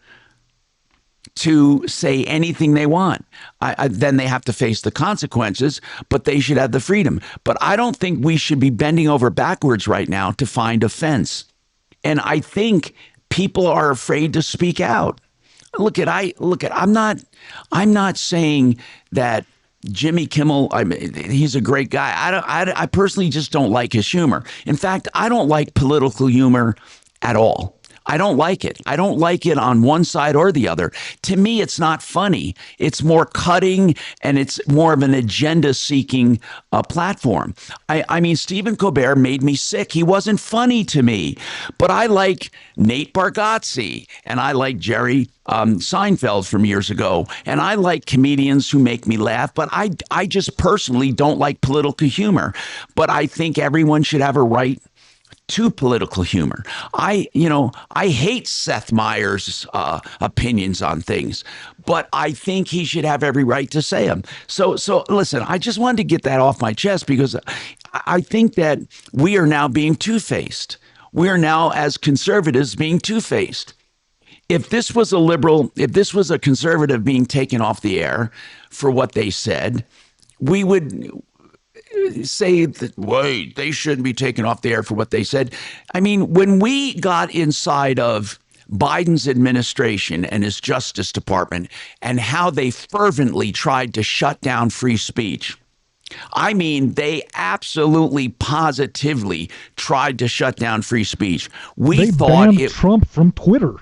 to say anything they want. Then they have to face the consequences, but they should have the freedom. But I don't think we should be bending over backwards right now to find offense. And I think people are afraid to speak out. I'm not saying that Jimmy Kimmel, he's a great guy. I personally just don't like his humor. In fact, I don't like political humor at all. I don't like it. I don't like it on one side or the other. To me, it's not funny. It's more cutting, and it's more of an agenda-seeking platform. I mean, Stephen Colbert made me sick. He wasn't funny to me. But I like Nate Bargatze, and I like Jerry Seinfeld from years ago, and I like comedians who make me laugh. But I just personally don't like political humor. But I think everyone should have a right to political humor. I hate Seth Meyers' opinions on things, but I think he should have every right to say them. So listen, I just wanted to get that off my chest because I think that we are now being two-faced. We are now, as conservatives, being two-faced. If this was a conservative being taken off the air for what they said, we would say that, wait, they shouldn't be taken off the air for what they said. I mean, when we got inside of Biden's administration and his Justice Department and how they fervently tried to shut down free speech, I mean, they absolutely positively tried to shut down free speech. They banned Trump from Twitter.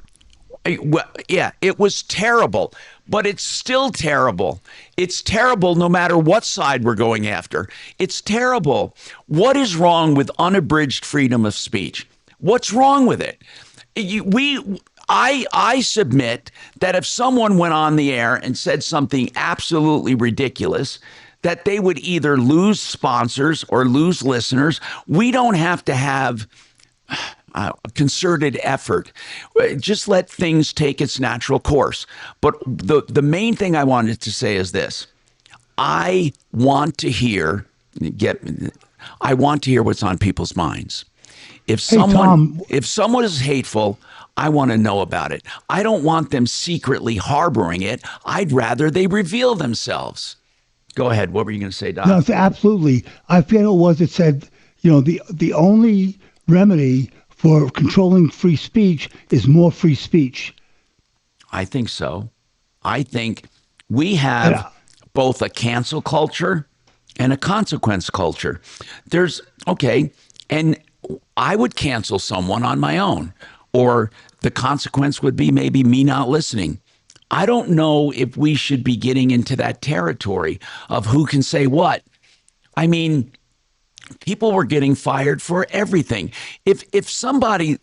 Yeah, it was terrible, but it's still terrible. It's terrible no matter what side we're going after. It's terrible. What is wrong with unabridged freedom of speech? What's wrong with it? I submit that if someone went on the air and said something absolutely ridiculous, that they would either lose sponsors or lose listeners. We don't have to have a concerted effort. Just let things take its natural course. But the main thing I wanted to say is this. I want to hear what's on people's minds. If someone is hateful, I want to know about it. I don't want them secretly harboring it. I'd rather they reveal themselves. Go ahead. What were you going to say, Doc? No, absolutely. I forget what it was that said, the only remedy for controlling free speech is more free speech. I think so. I think we have both a cancel culture and a consequence culture. And I would cancel someone on my own, or the consequence would be maybe me not listening. I don't know if we should be getting into that territory of who can say what. I mean, people were getting fired for everything. If somebody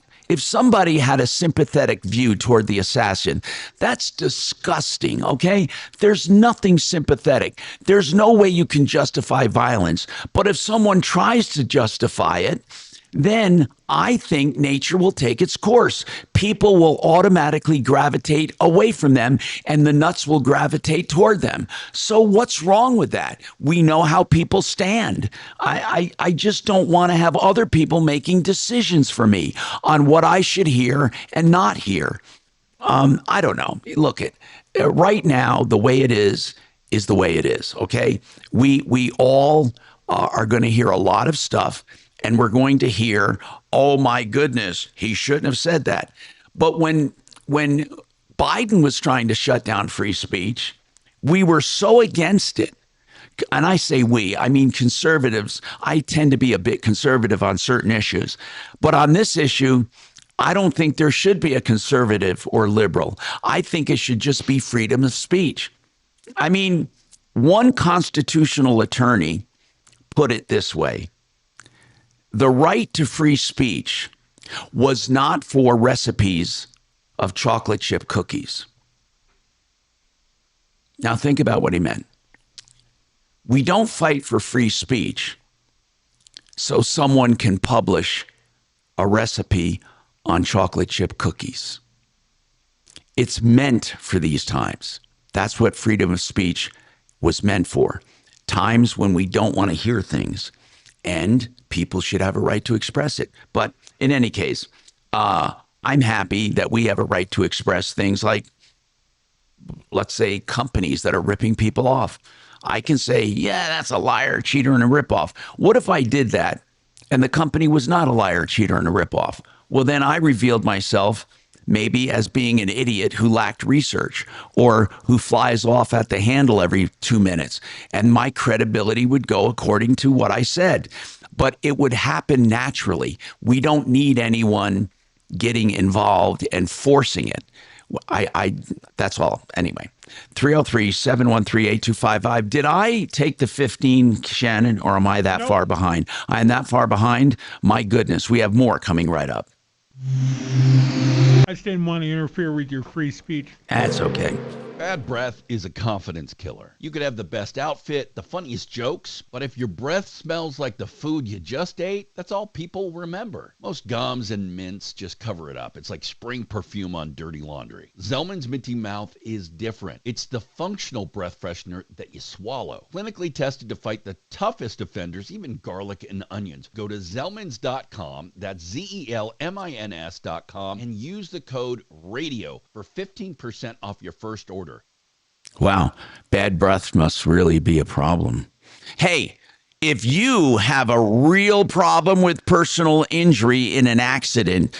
had a sympathetic view toward the assassin, that's disgusting, okay? There's nothing sympathetic. There's no way you can justify violence. But if someone tries to justify it, then I think nature will take its course. People will automatically gravitate away from them, and the nuts will gravitate toward them. So what's wrong with that? We know how people stand. I just don't want to have other people making decisions for me on what I should hear and not hear. I don't know. Look, right now, the way it is the way it is, okay? We all are going to hear a lot of stuff, and we're going to hear, oh my goodness, he shouldn't have said that. But when Biden was trying to shut down free speech, we were so against it. And I say we, I mean conservatives. I tend to be a bit conservative on certain issues. But on this issue, I don't think there should be a conservative or liberal. I think it should just be freedom of speech. I mean, one constitutional attorney put it this way: the right to free speech was not for recipes of chocolate chip cookies. Now, think about what he meant. We don't fight for free speech so someone can publish a recipe on chocolate chip cookies. It's meant for these times. That's what freedom of speech was meant for. Times when we don't want to hear things, and people should have a right to express it. But in any case, I'm happy that we have a right to express things like, let's say, companies that are ripping people off. I can say, yeah, that's a liar, cheater, and a ripoff. What if I did that and the company was not a liar, cheater, and a ripoff? Well, then I revealed myself maybe as being an idiot who lacked research or who flies off at the handle every 2 minutes. And my credibility would go according to what I said. But it would happen naturally. We don't need anyone getting involved and forcing it. That's all. Anyway, 303-713-8255. Did I take the 15, Shannon, or am I that far behind? I am that far behind? My goodness, we have more coming right up. I just didn't want to interfere with your free speech. That's okay. Bad breath is a confidence killer. You could have the best outfit, the funniest jokes, but if your breath smells like the food you just ate, that's all people remember. Most gums and mints just cover it up. It's like spraying perfume on dirty laundry. Zellman's Minty Mouth is different. It's the functional breath freshener that you swallow. Clinically tested to fight the toughest offenders, even garlic and onions. Go to Zellmans.com, that's ZELMINS.com, and use the code RADIO for 15% off your first order. Wow, bad breath must really be a problem. Hey, if you have a real problem with personal injury in an accident,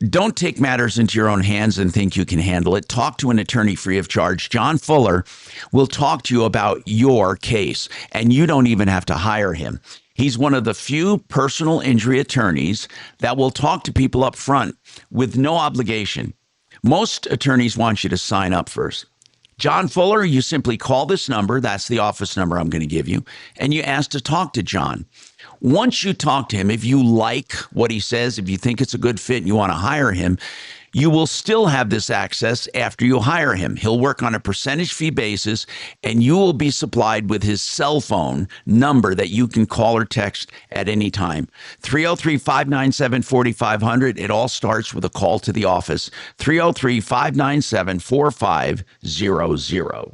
don't take matters into your own hands and think you can handle it. Talk to an attorney free of charge. John Fuller will talk to you about your case, and you don't even have to hire him. He's one of the few personal injury attorneys that will talk to people up front with no obligation. Most attorneys want you to sign up first. John Fuller, you simply call this number. That's the office number I'm going to give you. And you ask to talk to John. Once you talk to him, if you like what he says, if you think it's a good fit and you want to hire him, you will still have this access after you hire him. He'll work on a percentage fee basis, and you will be supplied with his cell phone number that you can call or text at any time. 303-597-4500. It all starts with a call to the office. 303-597-4500.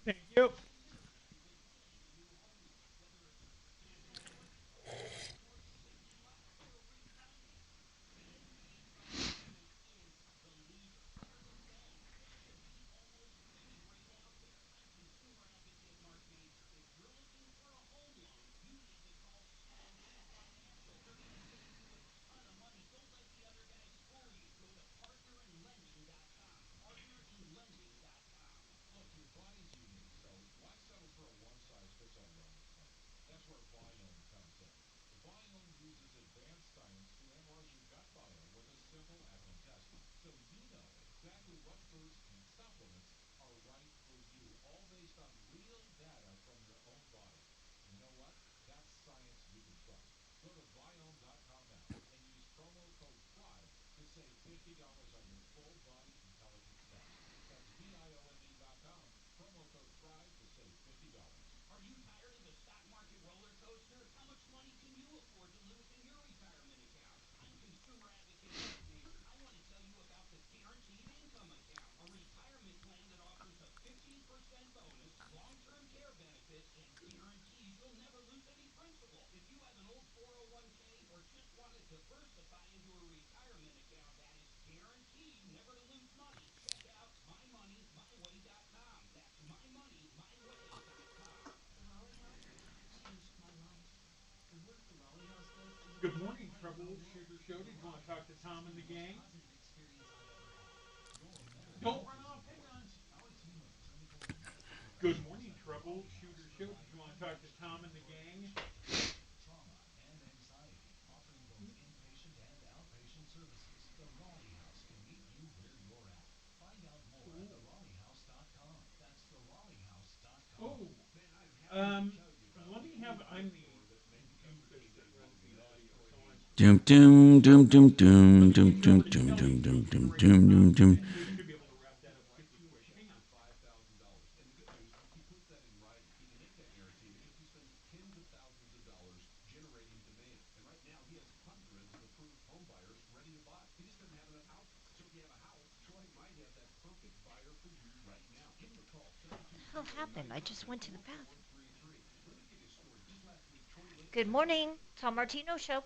Thank you. Good morning, Troubleshooter Show. Did you want to talk to Tom and the gang? Don't run off. Hang on. Good morning, Troubleshooter Show. Did you want to talk to Tom and the gang? Oh, let me have. I'm the. Doom doom doom doom doom doom doom doom doom doom doom doom doom doom. What the hell happened? I just went to the bathroom. Good morning, Tom Martino Show.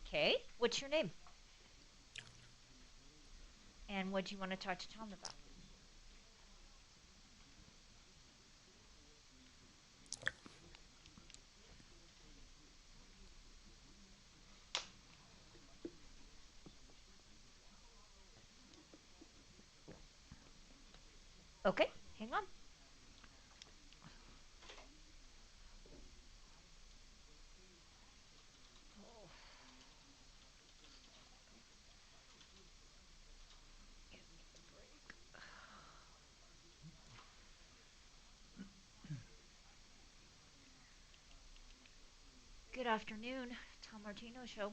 Okay, what's your name? And what do you want to talk to Tom about? Okay, hang on. Good afternoon, Tom Martino Show.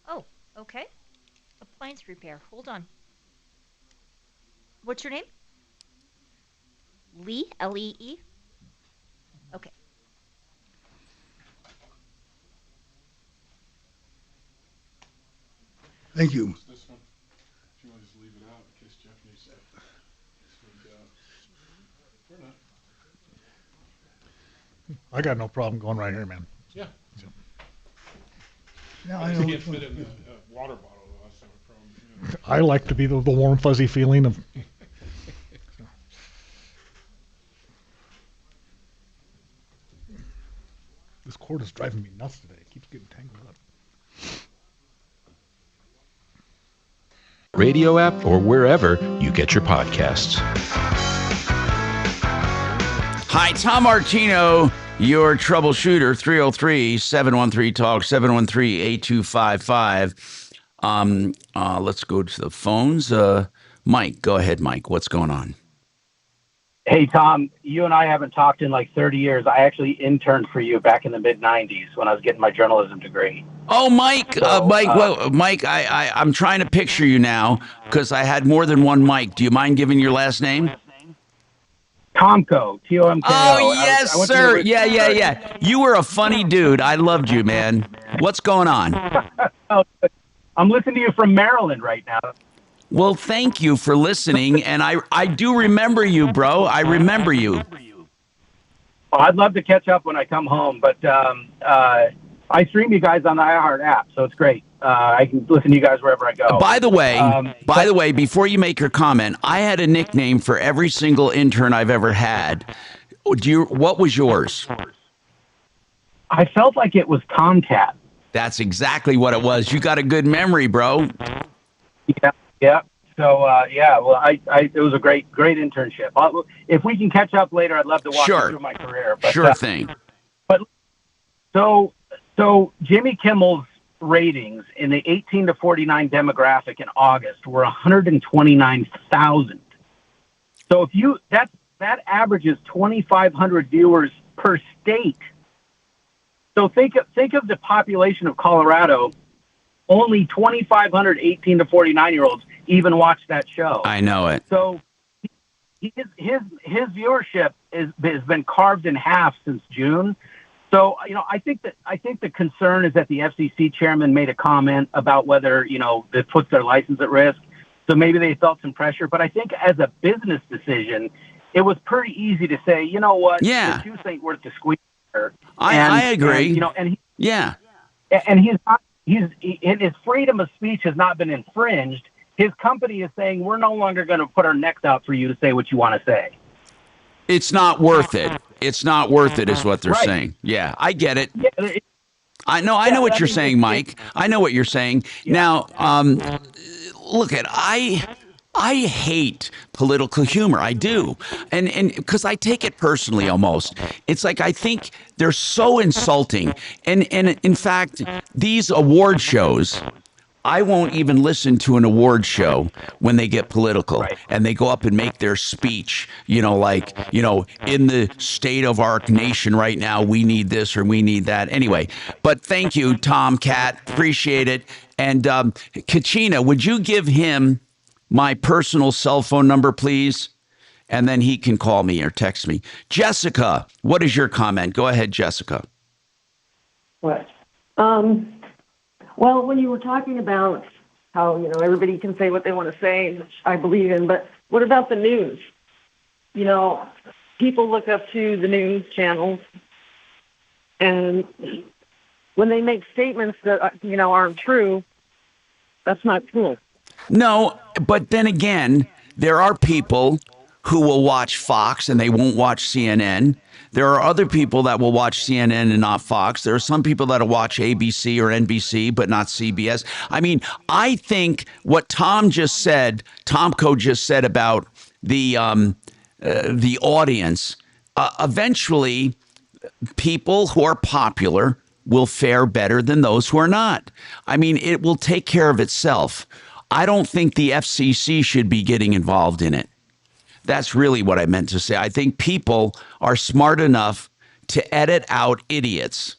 Oh, okay. Appliance repair. Hold on. What's your name? Lee? L-E-E? Okay. Thank you. This one. If you want to just leave it out in case Jeff needs to swing out. Or not. I got no problem going right here, man. Yeah. Now I I just know can't which one. fit it in the water bottle, though. That's not a problem. Yeah. I like to be the warm, fuzzy feeling of. This cord is driving me nuts today. It keeps getting tangled up. Radio app or wherever you get your podcasts. Hi, Tom Martino, your troubleshooter, 303-713-TALK, 713-8255. Let's go to the phones. Mike, go ahead, Mike. What's going on? Hey, Tom, you and I haven't talked in like 30 years. I actually interned for you back in the mid-'90s when I was getting my journalism degree. Oh, Mike, Mike, I'm trying to picture you now because I had more than one Mike. Do you mind giving your last name? Tomko, T-O-M-K-O. Oh, yes, sir. Yeah. You were a funny dude. I loved you, man. What's going on? I'm listening to you from Maryland right now. Well, thank you for listening, and I do remember you, bro. I remember you. Well, I'd love to catch up when I come home, but I stream you guys on the iHeart app, so it's great. I can listen to you guys wherever I go. By the way, before you make your comment, I had a nickname for every single intern I've ever had. What was yours? I felt like it was Tomcat. That's exactly what it was. You got a good memory, bro. Yeah. So well, it was a great internship. If we can catch up later, I'd love to walk you through my career. But, sure thing. But so Jimmy Kimmel's ratings in the 18 to 49 demographic in August were 129,000. So if that averages 2,500 viewers per state. So think of the population of Colorado. Only 2,500 18 to 49-year-olds even watch that show. I know it. So his viewership has been carved in half since June. So I think the concern is that the FCC chairman made a comment about whether that puts their license at risk. So maybe they felt some pressure. But I think as a business decision, it was pretty easy to say, you know what, the juice ain't worth the squeeze. I agree. And he's not. His freedom of speech has not been infringed. His company is saying, we're no longer going to put our necks out for you to say what you want to say. It's not worth it. It's not worth it is what they're saying. Yeah, I get it. I know what you're saying, Mike. I know what you're saying. Now, look at I hate political humor. I do. And because I take it personally almost. It's like I think they're so insulting. And in fact, these award shows, I won't even listen to an award show when they get political and they go up and make their speech, in the state of our nation right now, we need this or we need that. Anyway, but thank you, Tom, Cat. Appreciate it. And Kachina, would you give him my personal cell phone number, please? And then he can call me or text me. Jessica, what is your comment? Go ahead, Jessica. What? Well, when you were talking about how, everybody can say what they want to say, which I believe in, but what about the news? People look up to the news channels, and when they make statements that, aren't true, that's not cool. No, but then again, there are people who will watch Fox and they won't watch CNN. There are other people that will watch CNN and not Fox. There are some people that will watch ABC or NBC but not CBS. I mean, I think what Tomco just said about the audience, eventually people who are popular will fare better than those who are not. I mean, it will take care of itself. I don't think the FCC should be getting involved in it. That's really what I meant to say. I think people are smart enough to edit out idiots.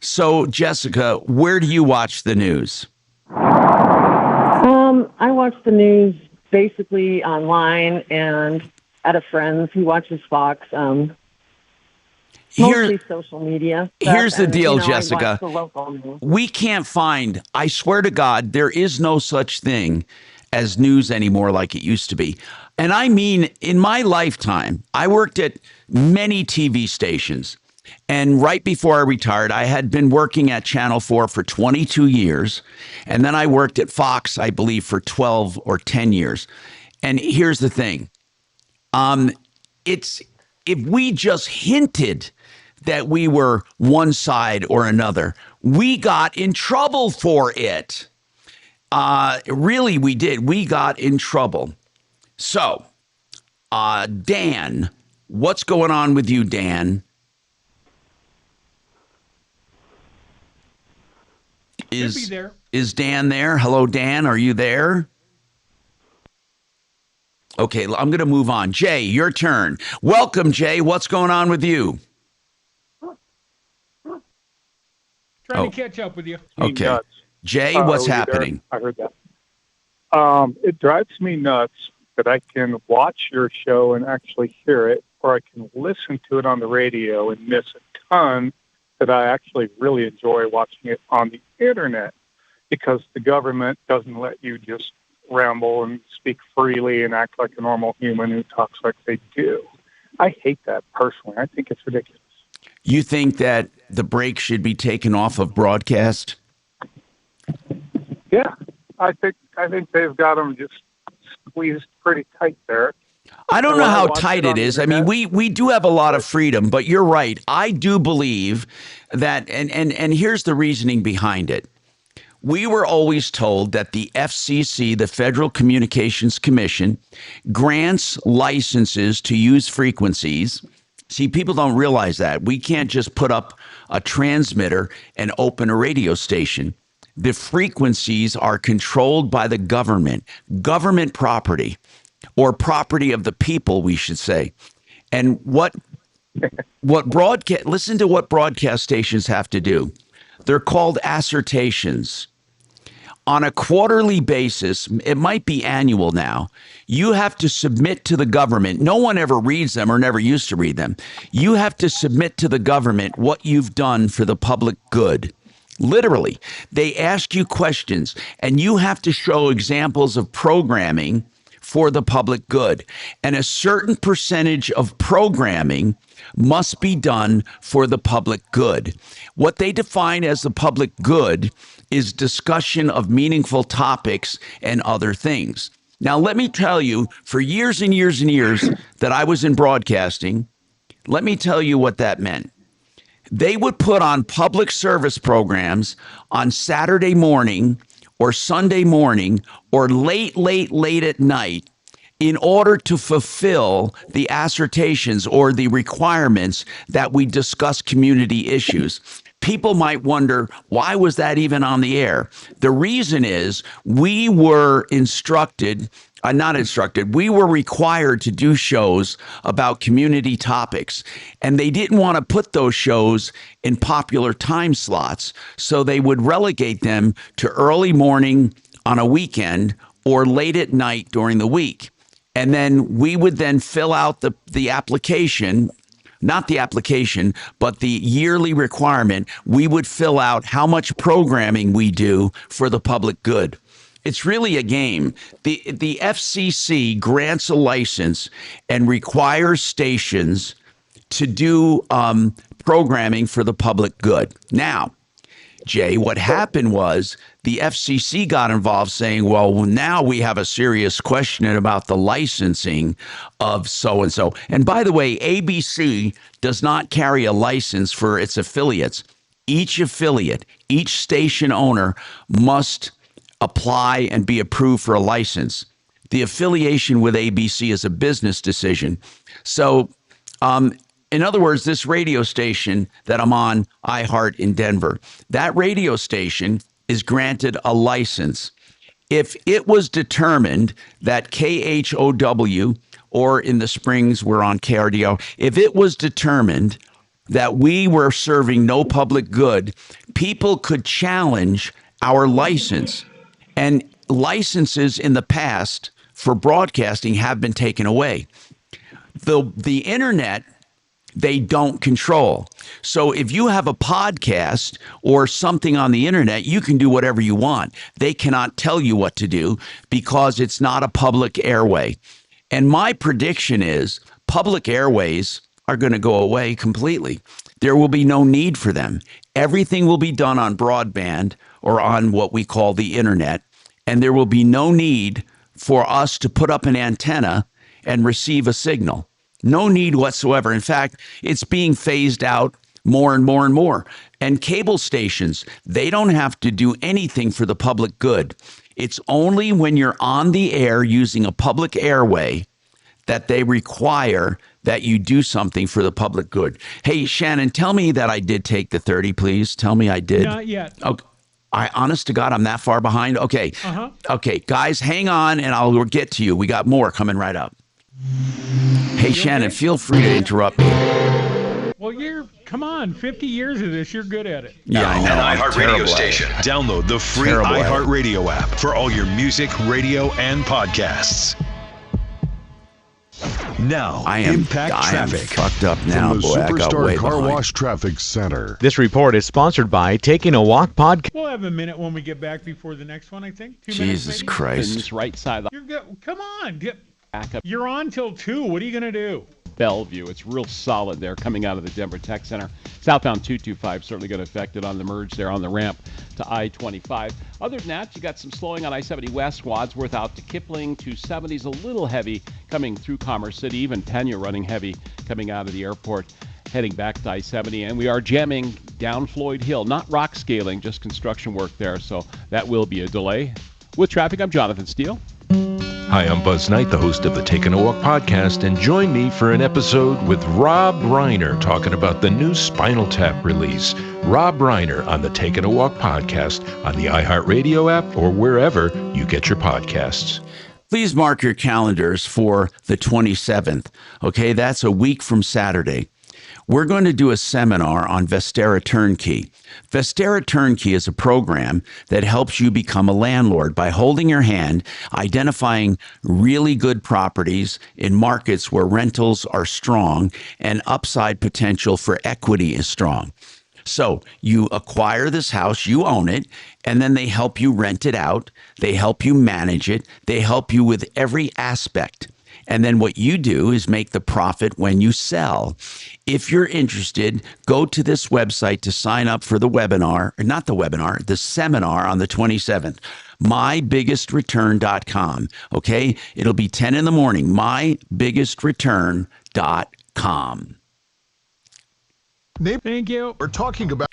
So, Jessica, where do you watch the news? I watch the news basically online and at a friend's who watches Fox. Mostly social media. Here's the deal, I Jessica. watch the local news. We can't find, I swear to God, there is no such thing as news anymore like it used to be. And I mean, in my lifetime, I worked at many TV stations. And right before I retired, I had been working at Channel 4 for 22 years. And then I worked at Fox, I believe, for 12 or 10 years. And here's the thing. If we just hinted that we were one side or another, we got in trouble for it. Really, we did. We got in trouble. So, Dan, what's going on with you, Dan? Should be there. Is Dan there? Hello, Dan. Are you there? Okay, I'm going to move on. Jay, your turn. Welcome, Jay. What's going on with you? Trying to catch up with you. Okay. Nuts. Jay, what's happening? I heard that. It drives me nuts that I can watch your show and actually hear it, or I can listen to it on the radio and miss a ton that I actually really enjoy watching it on the internet, because the government doesn't let you just ramble and speak freely and act like a normal human who talks like they do. I hate that personally. I think it's ridiculous. You think that the break should be taken off of broadcast? Yeah, I think they've got them just squeezed pretty tight there. I don't know how tight it is. I mean, we do have a lot of freedom, but you're right. I do believe that, and here's the reasoning behind it. We were always told that the FCC, the Federal Communications Commission, grants licenses to use frequencies. See, people don't realize that. We can't just put up a transmitter and open a radio station. The frequencies are controlled by the government property, or property of the people, we should say. And listen to what broadcast stations have to do. They're called assertions. On a quarterly basis, it might be annual now, you have to submit to the government. No one ever reads them or never used to read them. You have to submit to the government what you've done for the public good. Literally, they ask you questions and you have to show examples of programming for the public good. And a certain percentage of programming must be done for the public good. What they define as the public good is discussion of meaningful topics and other things. Now, let me tell you, for years and years and years that I was in broadcasting, let me tell you what that meant. They would put on public service programs on Saturday morning or Sunday morning or late at night in order to fulfill the assertions or the requirements that we discuss community issues. People might wonder, why was that even on the air? The reason is we were we were required to do shows about community topics, and they didn't want to put those shows in popular time slots, so they would relegate them to early morning on a weekend or late at night during the week. And then we would then fill out the application, not the application, but the yearly requirement. We would fill out how much programming we do for the public good. It's really a game. The FCC grants a license and requires stations to do programming for the public good. Now, Jay, what happened was the FCC got involved saying, well, now we have a serious question about the licensing of so-and-so. And by the way, ABC does not carry a license for its affiliates. Each affiliate, each station owner must apply and be approved for a license. The affiliation with ABC is a business decision. So, in other words, this radio station that I'm on, iHeart in Denver, that radio station is granted a license. If it was determined that KHOW, or in the Springs, we're on KRDO, if it was determined that we were serving no public good, people could challenge our license. And licenses in the past for broadcasting have been taken away. The internet, they don't control. So if you have a podcast or something on the internet, you can do whatever you want. They cannot tell you what to do because it's not a public airway. And my prediction is public airways are going to go away completely. There will be no need for them. Everything will be done on broadband or on what we call the internet, and there will be no need for us to put up an antenna and receive a signal. No need whatsoever. In fact, it's being phased out more and more and more. And cable stations, they don't have to do anything for the public good. It's only when you're on the air using a public airway that they require that you do something for the public good. Hey, Shannon, tell me that I did take the 30, please. Tell me I did. Not yet. Okay. Honest to God, I'm that far behind? Okay. Okay, guys, hang on, and I'll get to you. We got more coming right up. Hey, Shannon, feel free to interrupt me. Well, come on, 50 years of this, you're good at it. Yeah, I know. An iHeart radio station. Download the free iHeart Radio app for all your music, radio, and podcasts. Now, Impact Traffic. Fucked up now, From the boy. I got Superstar way Car behind. Wash Traffic Center. This report is sponsored by Taking a Walk Podcast. We'll have a minute when we get back before the next one, I think. 2 minutes, Jesus maybe? Christ. This right side. You're good. Come on. Back up. You're on till 2. What are you going to do? Bellevue. It's real solid there coming out of the Denver Tech Center. Southbound 225 certainly got affected on the merge there on the ramp to I-25. Other than that, you got some slowing on I-70 West, Wadsworth out to Kipling. 270's a little heavy coming through Commerce City. Even Pena running heavy coming out of the airport, heading back to I-70. And we are jamming down Floyd Hill. Not rock scaling, just construction work there. So that will be a delay. With traffic, I'm Jonathan Steele. Hi, I'm Buzz Knight, the host of the Taking a Walk podcast, and join me for an episode with Rob Reiner talking about the new Spinal Tap release. Rob Reiner on the Taking a Walk podcast on the iHeartRadio app or wherever you get your podcasts. Please mark your calendars for the 27th. Okay, that's a week from Saturday. We're going to do a seminar on Vestera Turnkey. Vestera Turnkey is a program that helps you become a landlord by holding your hand, identifying really good properties in markets where rentals are strong and upside potential for equity is strong. So you acquire this house, you own it, and then they help you rent it out. They help you manage it. They help you with every aspect. And then what you do is make the profit when you sell. If you're interested, go to this website to sign up for the webinar, or not the webinar, the seminar on the 27th, mybiggestrureturn.com. Okay, it'll be 10 in the morning, mybiggestrureturn.com. Thank you. We're talking about.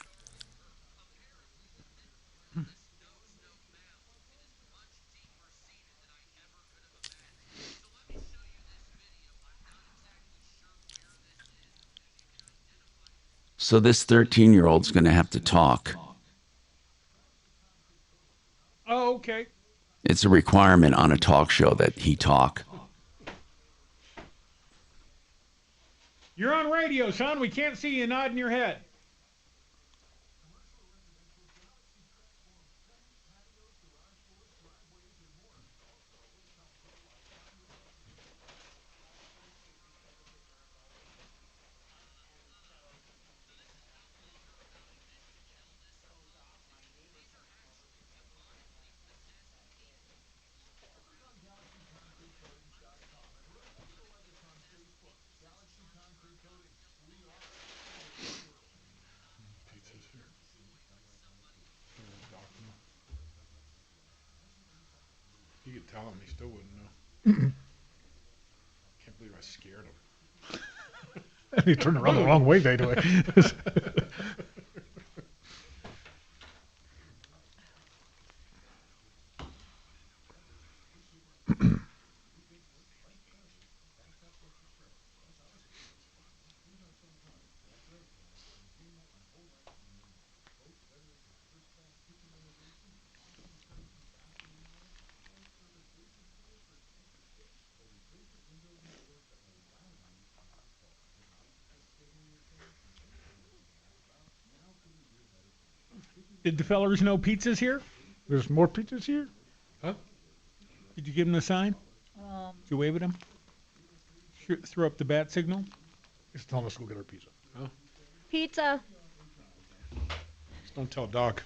So this 13-year-old's going to have to talk. Oh, okay. It's a requirement on a talk show that he talk. You're on radio, son. We can't see you nodding your head. You could tell him, he still wouldn't know. Can't believe I scared him. He turned around the wrong way, by the way. Did the fellers know pizza's here? There's more pizzas here? Huh? Did you give him the sign? Did you wave at him? Throw up the bat signal? Just tell us to go get our pizza. Oh. Pizza. Just don't tell Doc.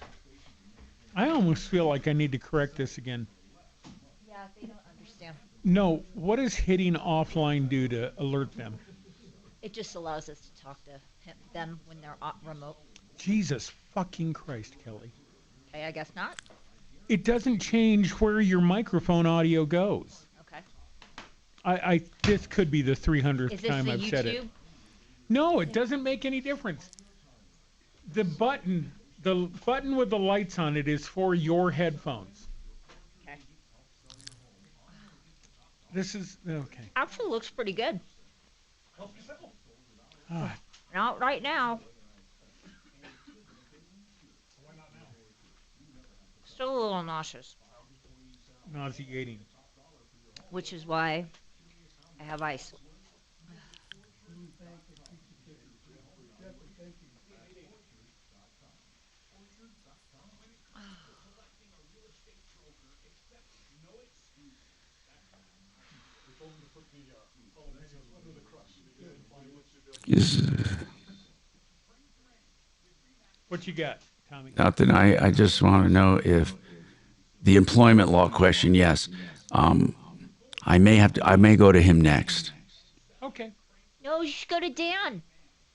I almost feel like I need to correct this again. Yeah, they don't understand. No, what does hitting offline do to alert them? It just allows us to talk to them when they're remote. Jesus fucking Christ, Kelly. Okay, I guess not. It doesn't change where your microphone audio goes. Okay. This could be the 300th Is this time the I've said it. YouTube? No, it doesn't make any difference. The button with the lights on it is for your headphones. Okay. This is okay. Actually looks pretty good. Ah, Not right now. Still a little nauseous, nauseating. which is why I have ice. What you got, Tommy? Nothing. I just want to know if the employment law question. Yes, I may go to him next. Okay. No, you should go to Dan.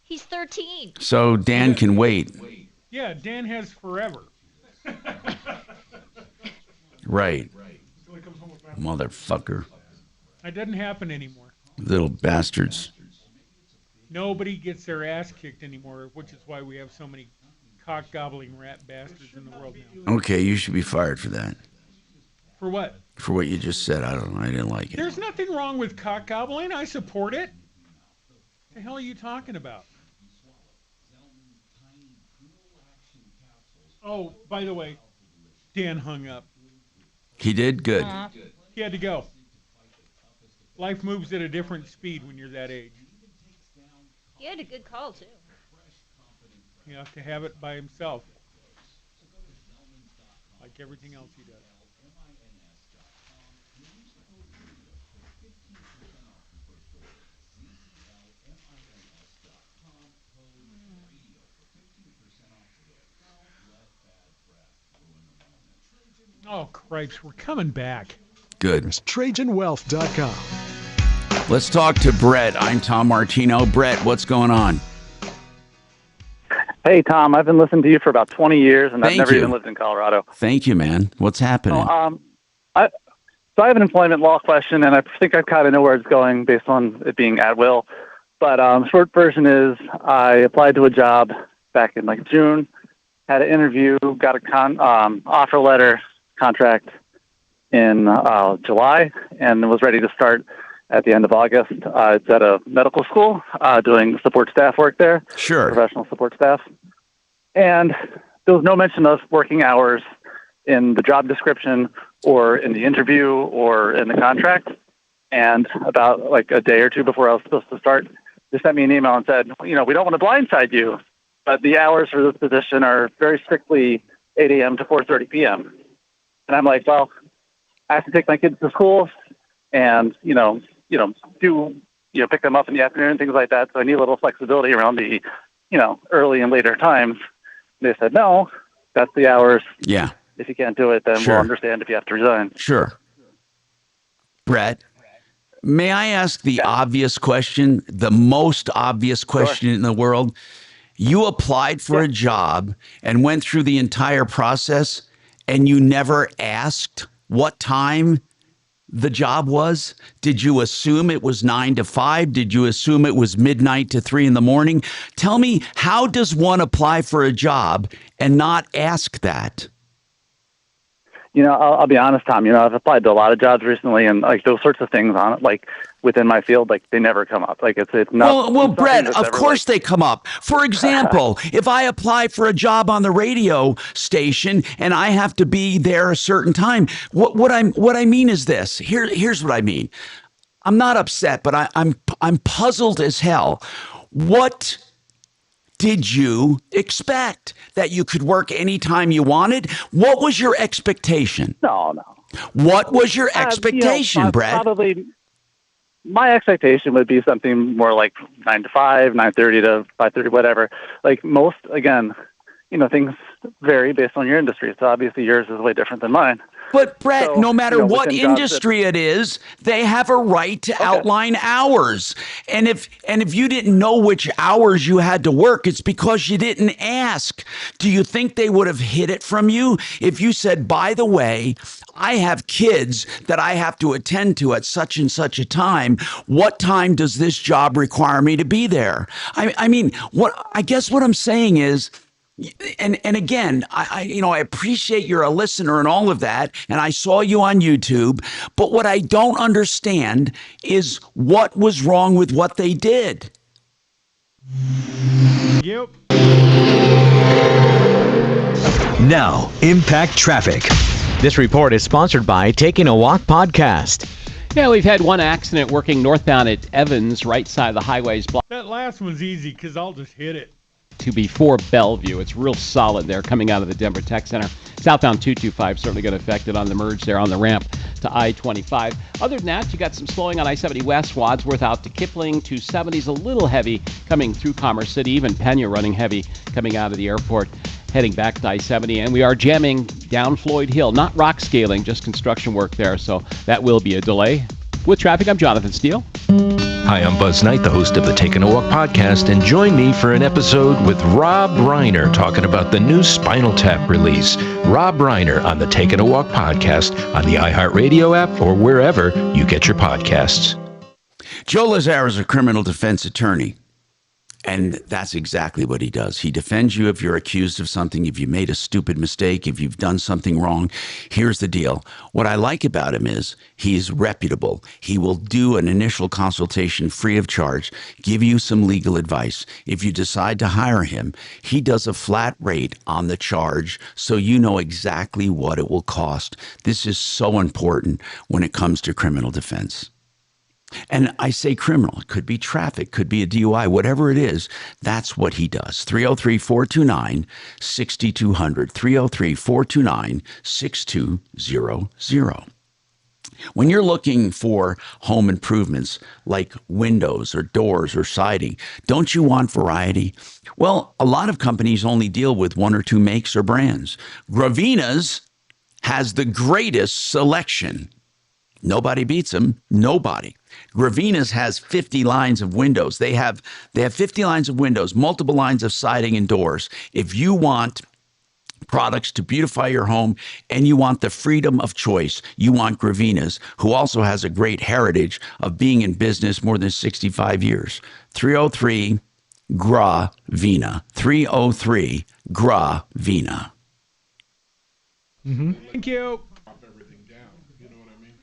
He's 13. So Dan can wait. Yeah, Dan has forever. Right. Motherfucker. It doesn't happen anymore. Little bastards. Nobody gets their ass kicked anymore, which is why we have so many cock-gobbling rat bastards in the world now. Okay, you should be fired for that. For what? For what you just said. I don't know. I didn't like it. There's nothing wrong with cock-gobbling. I support it. What the hell are you talking about? Oh, by the way, Dan hung up. He did? Good. He had to go. Life moves at a different speed when you're that age. He had a good call, too. You have to have it by himself. Like everything else he does. Oh, cripes, we're coming back. Good. TrajanWealth.com. Let's talk to Brett. I'm Tom Martino. Brett, what's going on? Hey, Tom, I've been listening to you for about 20 years, and I've Thank never you. even lived in Colorado. Thank you, man. What's happening? So I have an employment law question, and I think I kind of know where it's going based on it being at will. But short version is I applied to a job back in like June, had an interview, got a offer letter, contract in July, and was ready to start at the end of August. It's at a medical school doing support staff work there. Sure. Professional support staff. And there was no mention of working hours in the job description or in the interview or in the contract. And about like a day or two before I was supposed to start, they sent me an email and said, we don't want to blindside you, but the hours for this position are very strictly 8 a.m. to 4:30 p.m. And I'm like, well, I have to take my kids to school and, pick them up in the afternoon, things like that. So I need a little flexibility around the, early and later times. They said, no, that's the hours. Yeah. If you can't do it, then Sure. we'll understand if you have to resign. Sure. Brett, may I ask the obvious question, the most obvious question in the world? You applied for a job and went through the entire process, and you never asked what time the job was? Did you assume it was 9 to 5? Did you assume it was midnight to 3 in the morning? Tell me, how does one apply for a job and not ask that? I'll be honest, Tom. I've applied to a lot of jobs recently, and like those sorts of things on it, like within my field, like they never come up. Like it's not. Well, Brett, of course they come up. For example, if I apply for a job on the radio station and I have to be there a certain time, what I mean is this. Here's what I mean. I'm not upset, but I'm puzzled as hell. What did you expect? That you could work anytime you wanted? What was your expectation? No. What was your expectation, Brett? Probably my expectation would be something more like 9 to 5, 9:30 to 5:30, whatever. Like most, again, things vary based on your industry. So obviously yours is way different than mine. But Brett, So, no matter what within jobs industry it is, they have a right to outline hours. And if you didn't know which hours you had to work, it's because you didn't ask. Do you think they would have hid it from you if you said, by the way, I have kids that I have to attend to at such and such a time. What time does this job require me to be there? I guess what I'm saying is, and again, I appreciate you're a listener and all of that, and I saw you on YouTube, but what I don't understand is what was wrong with what they did. Yep. Now, Impact Traffic. This report is sponsored by Taking a Walk Podcast. Yeah, we've had one accident working northbound at Evans, right side of the highways block. That last one's easy because I'll just hit it. To before Bellevue. It's real solid there coming out of the Denver Tech Center. Southbound 225 certainly got affected on the merge there on the ramp to I-25. Other than that, you got some slowing on I-70 West, Wadsworth out to Kipling. 270's a little heavy coming through Commerce City. Even Pena running heavy coming out of the airport, heading back to I-70. And we are jamming down Floyd Hill. Not rock scaling, just construction work there. So that will be a delay. With traffic, I'm Jonathan Steele. Hi, I'm Buzz Knight, the host of the Taking a Walk podcast, and join me for an episode with Rob Reiner talking about the new Spinal Tap release. Rob Reiner on the Taking a Walk podcast on the iHeartRadio app or wherever you get your podcasts. Joe Lazaro is a criminal defense attorney, and that's exactly what he does. He defends you if you're accused of something, if you made a stupid mistake, if you've done something wrong. Here's the deal. What I like about him is he's reputable. He will do an initial consultation free of charge, give you some legal advice. If you decide to hire him, he does a flat rate on the charge so you know exactly what it will cost. This is so important when it comes to criminal defense. And I say criminal. It could be traffic, could be a DUI, whatever it is. That's what he does. 303-429-6200. 303-429-6200. When you're looking for home improvements like windows or doors or siding, don't you want variety? Well, a lot of companies only deal with one or two makes or brands. Gravina's has the greatest selection. Nobody beats them. Nobody. Gravina's has 50 lines of windows. They have 50 lines of windows, multiple lines of siding and doors. If you want products to beautify your home, and you want the freedom of choice, you want Gravina's, who also has a great heritage of being in business more than 65 years. 303 Gravina. 303 Gravina. Mm-hmm. Thank you. Drop everything down. You know what I mean?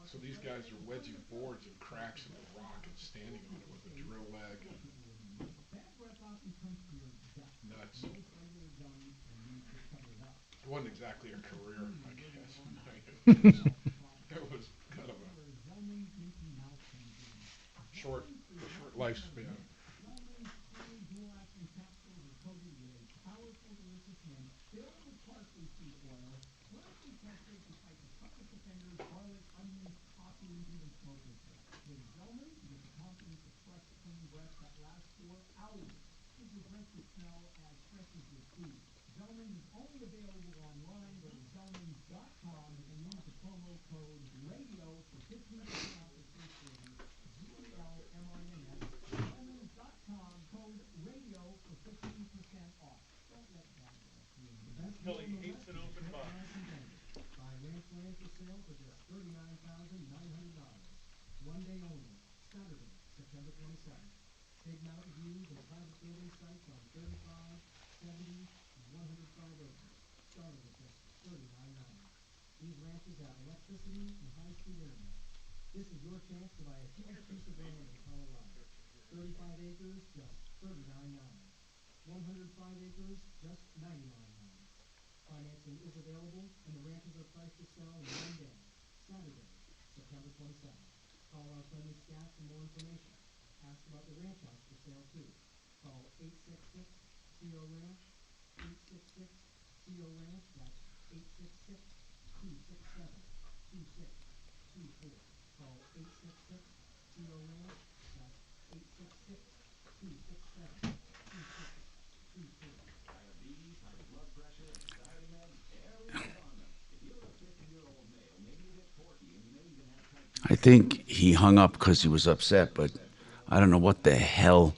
So these guys are wedging boards and cracks in the rock and standing on it with a drill leg. Nuts. It wasn't exactly a career, I guess. It was kind of a short lifespan. Kelly hates an open box. One day only, Saturday, September 27th. Big mountain views and private building sites on 35, 70, and 105 acres, starting at just $39. These ranches have electricity and high-speed internet. This is your chance to buy a huge piece of land in Colorado. 35 acres, just $39. 105 acres, just $99. Financing is available, and the ranches are priced to sell in one day, Saturday, September 27th. Call our friendly staff for more information. Ask about the ranch house for sale, too. Call 866-CO-RANCH, 866-CO-RANCH, that's 866-267-2624. Call 866-CO-RANCH, that's 866-267-2624. Diabetes, high blood pressure, anxiety meds, everything's on them. If you're a 50-year-old male, maybe a bit porky, and you may even have type 2. I think he hung up because he was upset, but I don't know what the hell.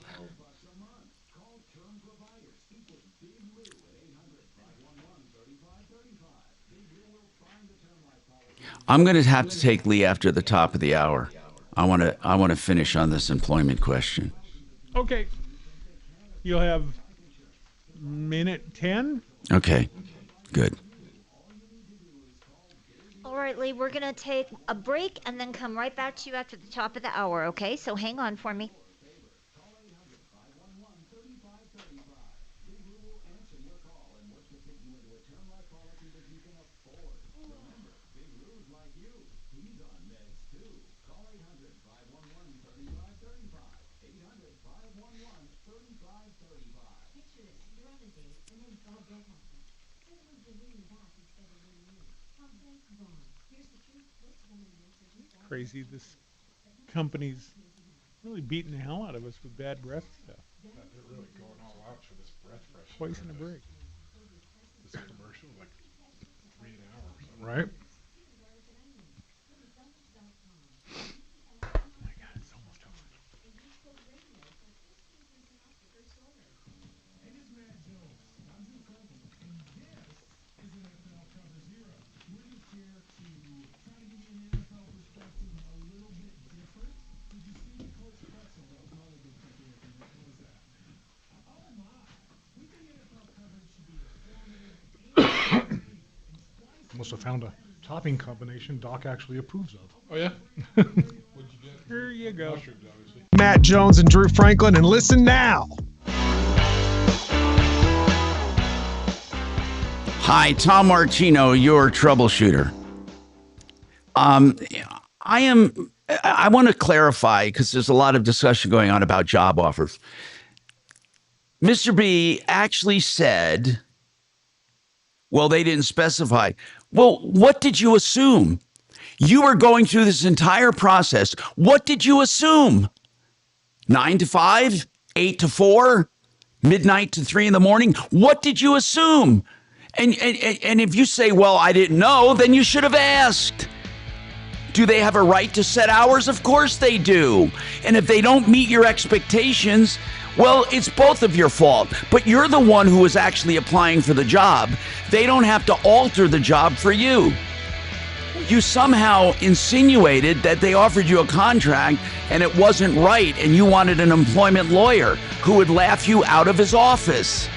I'm going to have to take Lee after the top of the hour. I want to finish on this employment question. Okay. You'll have minute 10. Okay, good. All right, Lee, we're going to take a break and then come right back to you after the top of the hour, okay? So hang on for me. Crazy. This company's really beating the hell out of us with bad breath stuff. They're really going all out for this breath freshener. Twice in a break. This commercial, like 3 an hour or something. Right? Oh my God, it's almost over. Hey, this is Matt Jones. I'm Drew Franklin, and this is an NFL Cover Zero. We're just here to try to give you an NFL perspective a little bit different. Did you see the Colts pretzel? That was all a good pick here from Rick. What was that? Oh my! We think NFL coverage should be informative and Must have found a topping combination Doc actually approves of. Oh, yeah? What'd you get? Here you go. Mushrooms, obviously. Matt Jones and Drew Franklin, and listen now. Hi, Tom Martino, your troubleshooter. I want to clarify because there's a lot of discussion going on about job offers. Mr. B actually said, well, they didn't specify. Well, what did you assume? You were going through this entire process. What did you assume? 9 to 5, 8 to 4, midnight to 3 in the morning? What did you assume? And if you say, well, I didn't know, then you should have asked. Do they have a right to set hours? Of course they do. And if they don't meet your expectations, well, it's both of your fault. But you're the one who is actually applying for the job. They don't have to alter the job for you. You somehow insinuated that they offered you a contract and it wasn't right, and you wanted an employment lawyer who would laugh you out of his office.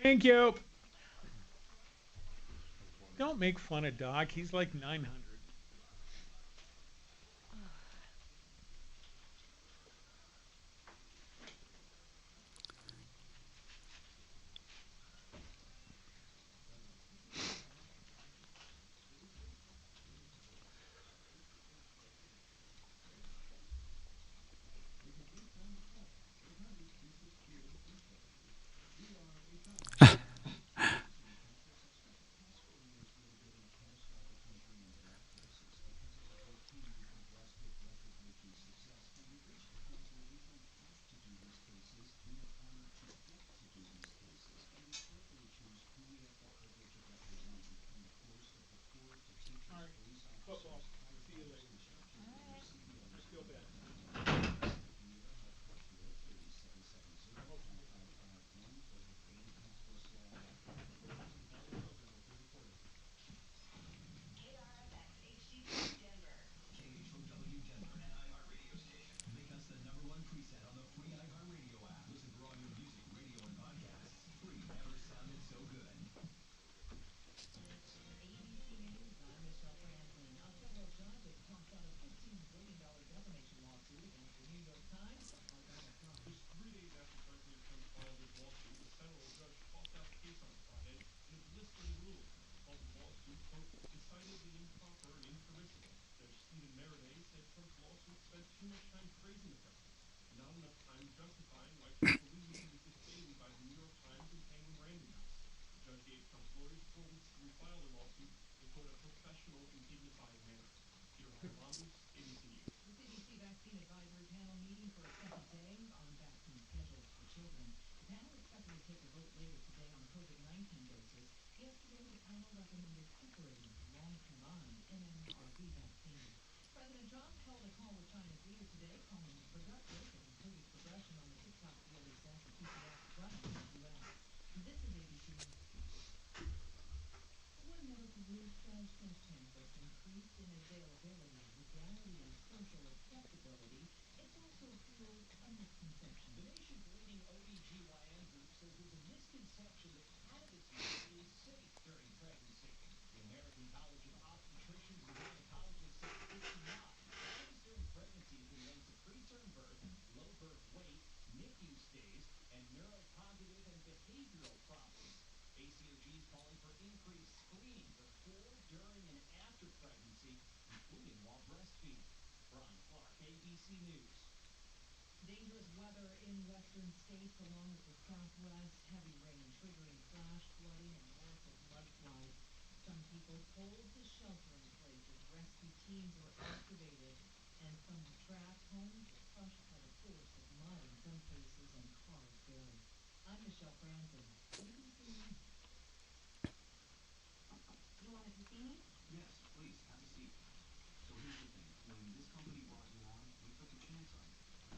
Thank you. Don't make fun of Doc. He's like 900.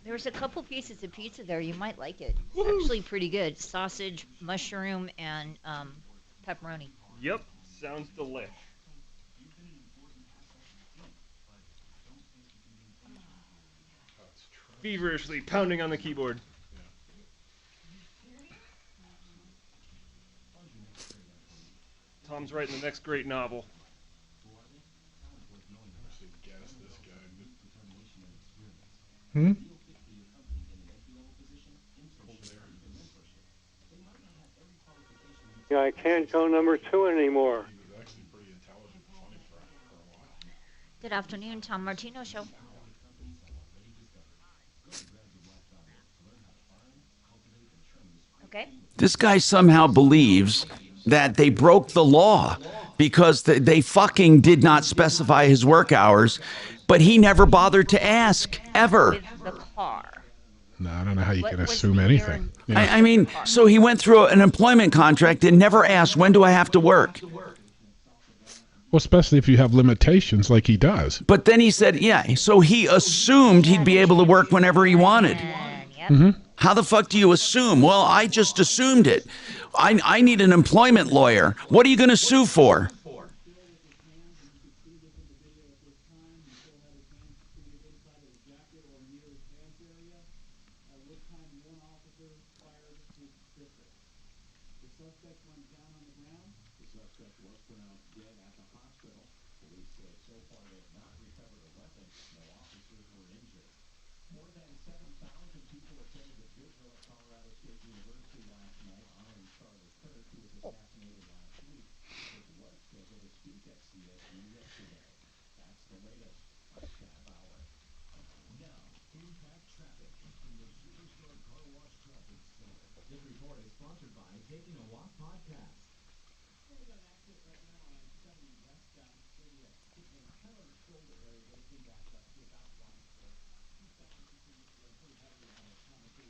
There's a couple pieces of pizza there. You might like it. It's actually pretty good. Sausage, mushroom, and pepperoni. Yep, sounds delish. Feverishly pounding on the keyboard. Tom's writing the next great novel. Hmm? Yeah, I can't go number 2 anymore. Good afternoon, Tom Martino Show. Okay. This guy somehow believes that they broke the law because they fucking did not specify his work hours, but he never bothered to ask, ever. With the car. No, I don't know how you can assume anything. Yeah. I mean, so he went through an employment contract and never asked, when do I have to work? Well, especially if you have limitations like he does. But then he said, yeah, so he assumed he'd be able to work whenever he wanted. How the fuck do you assume? Well, I just assumed it. I need an employment lawyer. What are you going to sue for?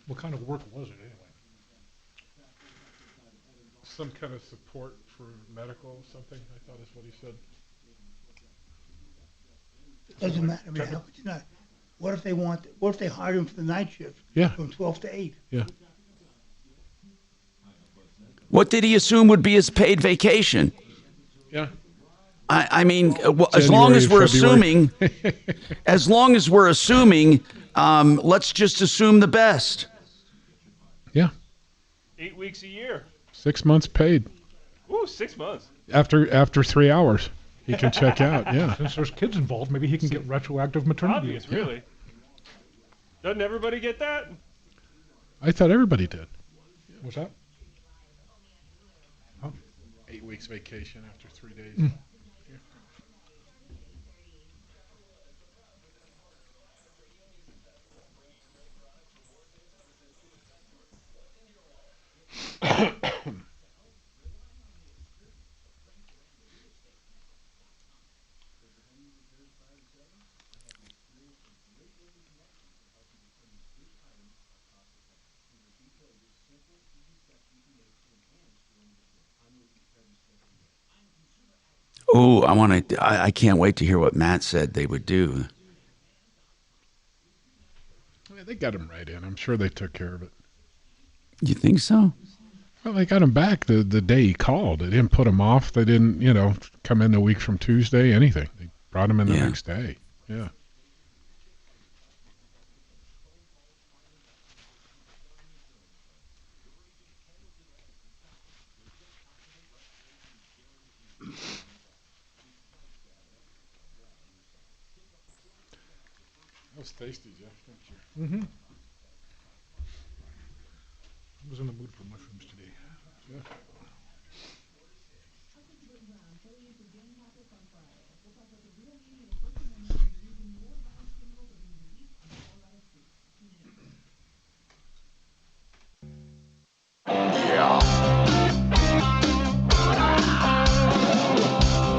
What kind of work was it anyway? Some kind of support for medical or something, I thought is what he said. Doesn't matter. I mean, how could you not? What if they hired him for the night shift? Yeah. From 12 to 8. Yeah. What did he assume would be his paid vacation? Yeah. I mean, as long as we're assuming, let's just assume the best. Yeah. 8 weeks a year. 6 months paid. Ooh, 6 months. After 3 hours, he can check out. Yeah. Since there's kids involved, maybe he can get retroactive maternity. Obvious, really. Doesn't everybody get that? I thought everybody did. What's that? 8 weeks vacation after 3 days. Mm. Oh, I can't wait to hear what Matt said they would do. Yeah, they got him right in. I'm sure they took care of it. You think so? Well, they got him back the day he called. They didn't put him off. They didn't, come in a week from Tuesday, anything. They brought him in the next day. Yeah. That was tasty, Jeff. Thank you. Mm-hmm. I was in the mood for mushrooms today. Yeah.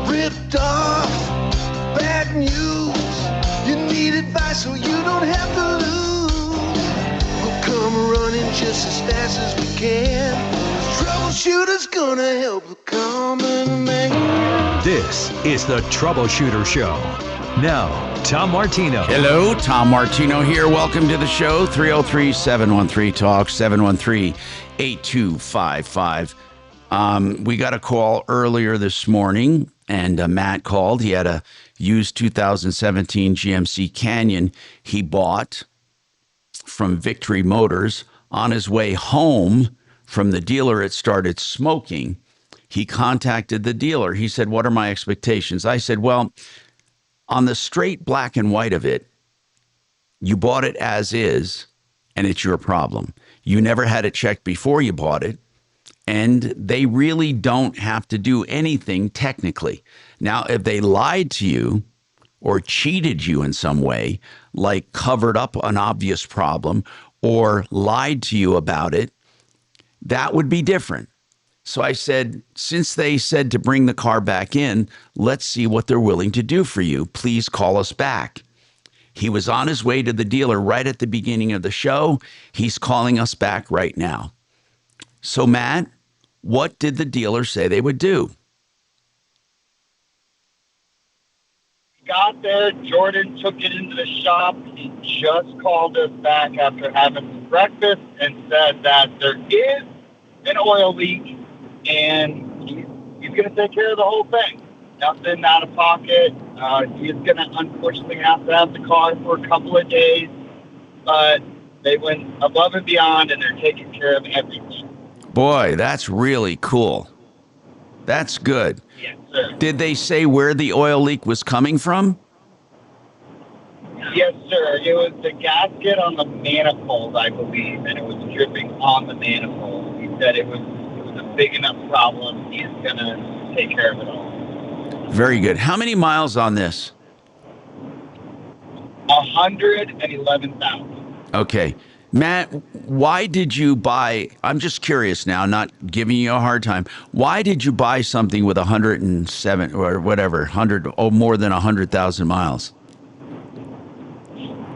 Ripped off, bad news. You need advice so you don't have to lose. We'll come running just as fast as we can. Troubleshooter's gonna help the common man. This is the Troubleshooter Show. Now, Tom Martino. Hello, Tom Martino here. Welcome to the show. 303-713-TALK, 713-8255. We got a call earlier this morning, and Matt called. He had a used 2017 GMC Canyon he bought from Victory Motors. On his way home from the dealer, it started smoking. He contacted the dealer. He said, "What are my expectations?" I said, "Well, on the straight black and white of it, you bought it as is, and it's your problem. You never had it checked before you bought it, and they really don't have to do anything technically. Now, if they lied to you or cheated you in some way, like covered up an obvious problem or lied to you about it, that would be different." So I said, since they said to bring the car back in, let's see what they're willing to do for you. Please call us back. He was on his way to the dealer right at the beginning of the show. He's calling us back right now. So, Matt, what did the dealer say they would do? got there. Jordan took it into the shop. He just called us back after having some breakfast and said that there is an oil leak, and he's going to take care of the whole thing. Nothing out of pocket. He's going to unfortunately have to have the car for a couple of days, but they went above and beyond, and they're taking care of everything. Boy, that's really cool. That's good. Yes, sir. Did they say where the oil leak was coming from? Yes, sir. It was the gasket on the manifold, I believe, and it was dripping on the manifold. He said it was a big enough problem. He's going to take care of it all. Very good. How many miles on this? 111,000. Okay. Matt, why did you buy, I'm just curious now, not giving you a hard time. Why did you buy something with 107 or whatever, 100 or more than 100,000 miles?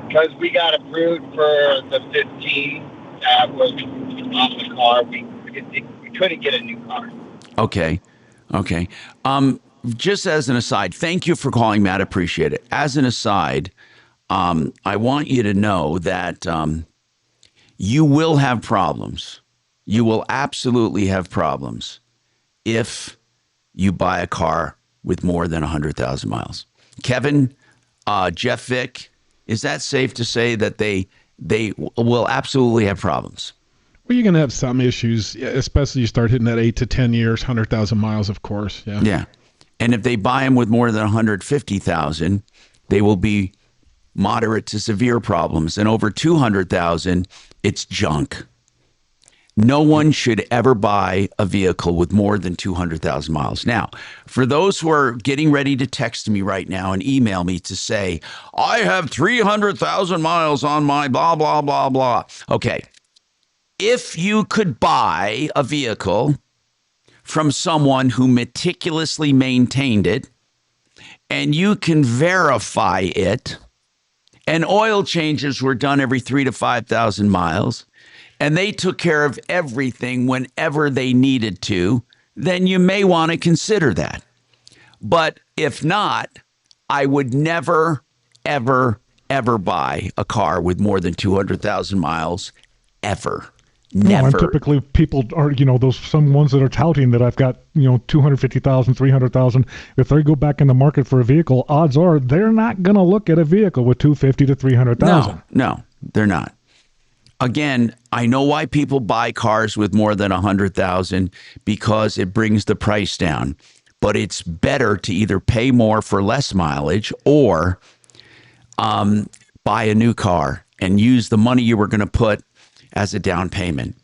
Because we got approved for the 15 that was on the car. We couldn't get a new car. Okay. Okay. Just as an aside, thank you for calling, Matt. Appreciate it. As an aside, I want you to know that you will have problems. You will absolutely have problems if you buy a car with more than 100,000 miles. Kevin, Jeff Vick, is that safe to say that they will absolutely have problems? Well, you're going to have some issues, especially you start hitting that 8 to 10 years, 100,000 miles, of course. Yeah. Yeah. And if they buy them with more than 150,000, they will be moderate to severe problems. And over 200,000, it's junk. No one should ever buy a vehicle with more than 200,000 miles. Now, for those who are getting ready to text me right now and email me to say, I have 300,000 miles on my blah, blah, blah, blah. Okay. If you could buy a vehicle from someone who meticulously maintained it, and you can verify it, and oil changes were done every 3,000 to 5,000 miles, and they took care of everything whenever they needed to, then you may want to consider that. But if not, I would never, ever, ever buy a car with more than 200,000 miles, ever. Never. No, and typically people are, those some ones that are touting that I've got, 250,000, 300,000. If they go back in the market for a vehicle, odds are they're not going to look at a vehicle with 250 to 300,000. No, they're not. Again, I know why people buy cars with more than 100,000 because it brings the price down. But it's better to either pay more for less mileage or buy a new car and use the money you were going to put as a down payment.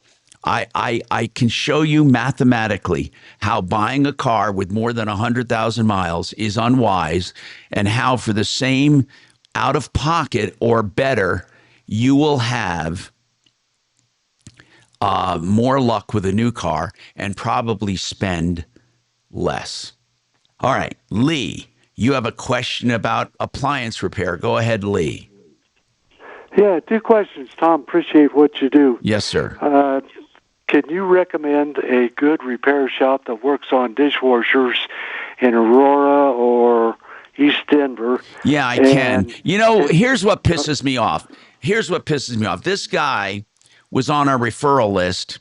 I can show you mathematically how buying a car with more than 100,000 miles is unwise, and how for the same out of pocket or better, you will have more luck with a new car and probably spend less. All right, Lee, you have a question about appliance repair. Go ahead, Lee. Yeah, 2 questions, Tom. Appreciate what you do. Yes, sir. Can you recommend a good repair shop that works on dishwashers in Aurora or East Denver? Yeah, I can. Here's what pisses me off. This guy was on our referral list,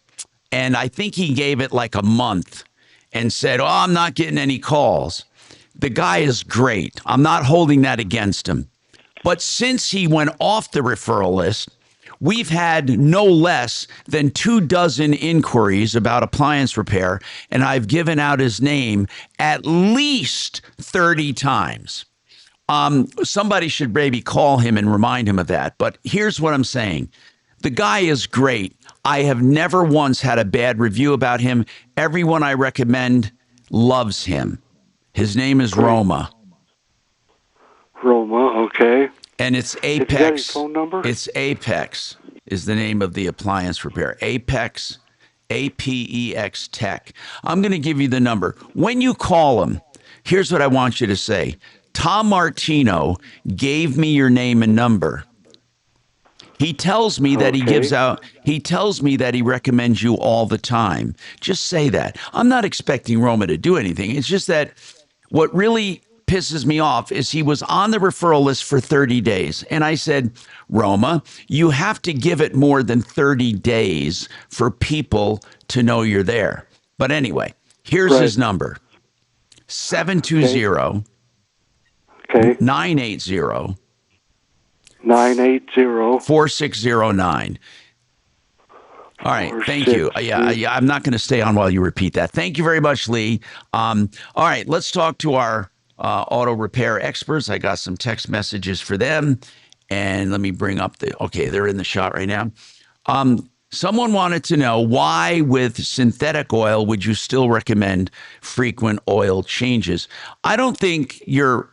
and I think he gave it like a month and said, I'm not getting any calls. The guy is great. I'm not holding that against him. But since he went off the referral list, we've had no less than 24 inquiries about appliance repair, and I've given out his name at least 30 times. Somebody should maybe call him and remind him of that. But here's what I'm saying. The guy is great. I have never once had a bad review about him. Everyone I recommend loves him. His name is Roma. Roma, okay. And it's Apex. Have you got his phone number? It's Apex is the name of the appliance repair. Apex, APEX Tech. I'm going to give you the number. When you call him, here's what I want you to say. Tom Martino gave me your name and number. He tells me that he tells me that he recommends you all the time. Just say that. I'm not expecting Roma to do anything. It's just that what really pisses me off is he was on the referral list for 30 days. And I said, Roma, you have to give it more than 30 days for people to know you're there. But anyway, here's his number. 720 980 4609. All right, thank you. Yeah, I'm not going to stay on while you repeat that. Thank you very much, Lee. All right, let's talk to our auto repair experts. I got some text messages for them, and let me bring up okay, they're in the shot right now. Someone wanted to know why with synthetic oil would you still recommend frequent oil changes? I don't think you're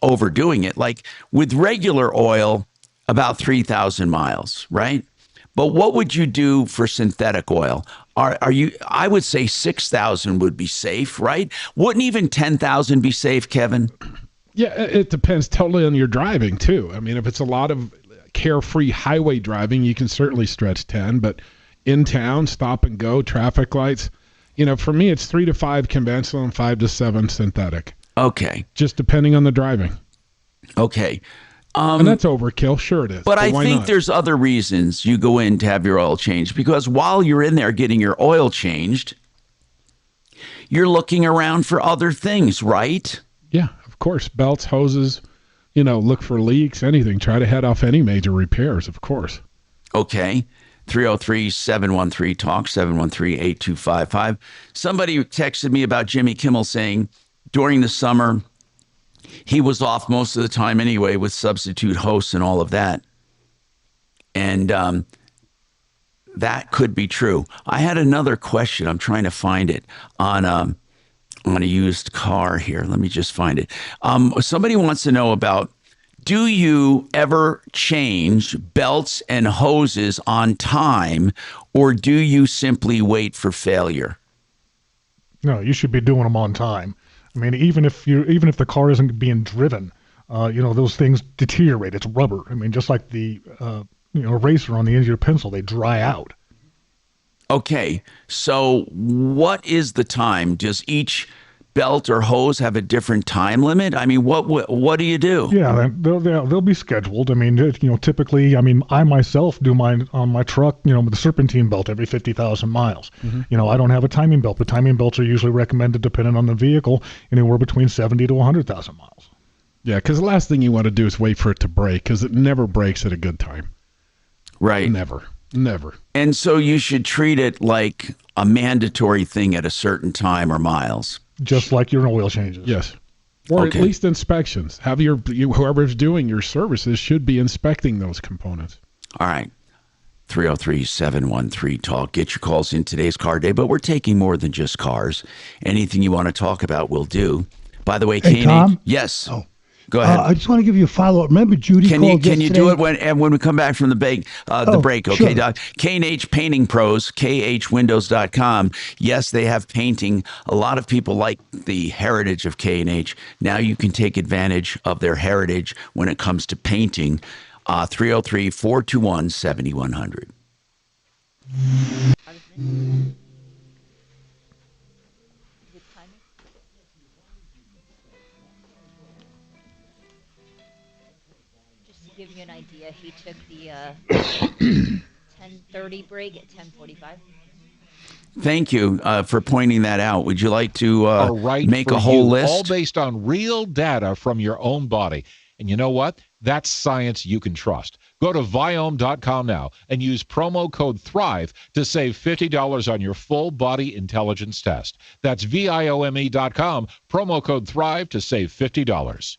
overdoing it. Like with regular oil, about 3,000 miles, right? But what would you do for synthetic oil? Are you? I would say 6,000 would be safe, right? Wouldn't even 10,000 be safe, Kevin? Yeah, it depends totally on your driving too. I mean, if it's a lot of carefree highway driving, you can certainly stretch 10. But in town, stop and go, traffic lights. For me, it's 3 to 5 conventional and 5 to 7 synthetic. Okay. Just depending on the driving. Okay. And that's overkill. Sure it is. But I think there's other reasons you go in to have your oil changed, because while you're in there getting your oil changed, you're looking around for other things, right? Yeah, of course. Belts, hoses, look for leaks, anything. Try to head off any major repairs, of course. Okay. 303-713-TALK, 713-8255. Somebody texted me about Jimmy Kimmel saying during the summer, he was off most of the time anyway with substitute hosts and all of that. And that could be true. I had another question. I'm trying to find it on a used car here. Let me just find it. Somebody wants to know about, do you ever change belts and hoses on time, or do you simply wait for failure? No, you should be doing them on time. I mean, even if the car isn't being driven, those things deteriorate. It's rubber. I mean, just like the eraser on the end of your pencil, they dry out. Okay, so what is the time? Does each belt or hose have a different time limit? I mean, what do you do? Yeah, they'll be scheduled. I mean, typically, I myself do mine on my truck, with the serpentine belt every 50,000 miles. Mm-hmm. I don't have a timing belt. The timing belts are usually recommended, depending on the vehicle, anywhere between 70 to 100,000 miles. Yeah, because the last thing you want to do is wait for it to break, because it never breaks at a good time. Right. Never. And so you should treat it like a mandatory thing at a certain time or miles. Just like your oil changes. Yes. Or at least inspections. Have whoever's doing your services should be inspecting those components. All right. 303-713-TALK. Get your calls in today's car day, but we're taking more than just cars. Anything you want to talk about, we'll do. By the way, hey, Tom? Yes. Oh. Go ahead. I just want to give you a follow-up. Remember, Judy called yesterday? Can you do it when we come back from the break? Okay, sure. Doc. K&H Painting Pros, khwindows.com. Yes, they have painting. A lot of people like the heritage of K&H. Now you can take advantage of their heritage when it comes to painting. 303-421-7100. Give you an idea, he took the 10:30 break at 10:45. Thank you for pointing that out. Would you like to make a whole list? All based on real data from your own body. And you know what? That's science you can trust. Go to Viome.com now and use promo code THRIVE to save $50 on your full body intelligence test. That's Viome.com, promo code THRIVE to save $50.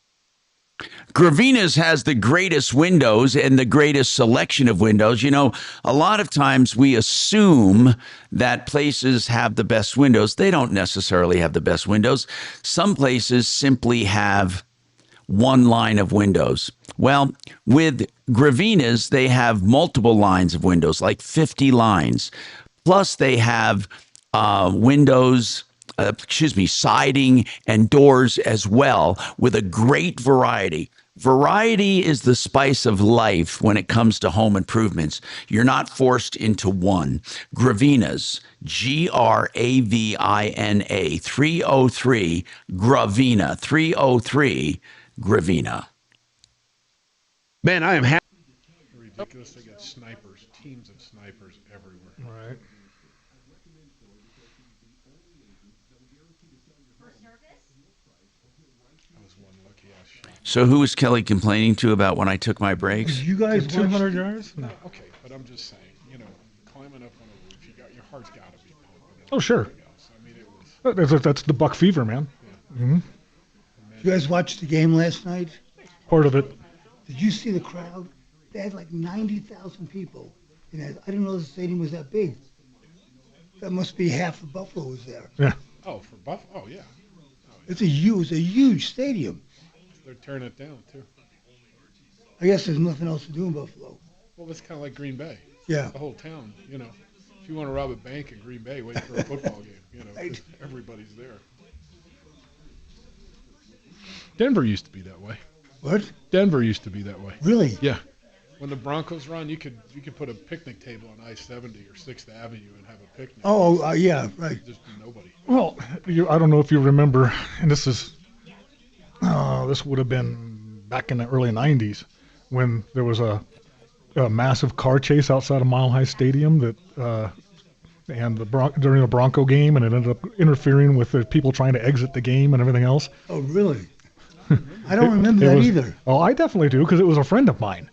Gravina's has the greatest windows and the greatest selection of windows. A lot of times we assume that places have the best windows. They don't necessarily have the best windows. Some places simply have one line of windows. Well, with Gravina's, they have multiple lines of windows, like 50 lines. Plus, they have siding and doors as well, with a great variety. Variety is the spice of life when it comes to home improvements. You're not forced into one. Gravina's, Gravina, 303, Gravina, 303, Gravina. Man, I am happy. Ridiculous. They got snipers, teams of snipers everywhere. Right. That was one lucky ass shot. So who was Kelly complaining to about when I took my breaks? You guys 200 yards? No, okay, but I'm just saying, climbing up on a roof, your heart's got to be pumping. Oh, sure. I mean, it was. That's the Buck fever, man. Yeah. Mm-hmm. You guys watch the game last night? Part of it. Did you see the crowd? They had like 90,000 people. And I didn't know the stadium was that big. That must be half of Buffalo was there. Yeah. Oh, for Buffalo? Oh, yeah. It's a huge stadium. They're tearing it down, too. I guess there's nothing else to do in Buffalo. Well, it's kind of like Green Bay. Yeah. The whole town, If you want to rob a bank in Green Bay, wait for a football game, 'cause everybody's there. Denver used to be that way. What? Denver used to be that way. Really? Yeah. When the Broncos run, you could put a picnic table on I-70 or 6th Avenue and have a picnic. Oh, yeah, right. Just nobody. Well, I don't know if you remember, and this would have been back in the early 90s when there was a massive car chase outside of Mile High Stadium and during a Bronco game, and it ended up interfering with the people trying to exit the game and everything else. Oh, really? I don't remember that either. Oh, I definitely do, because it was a friend of mine.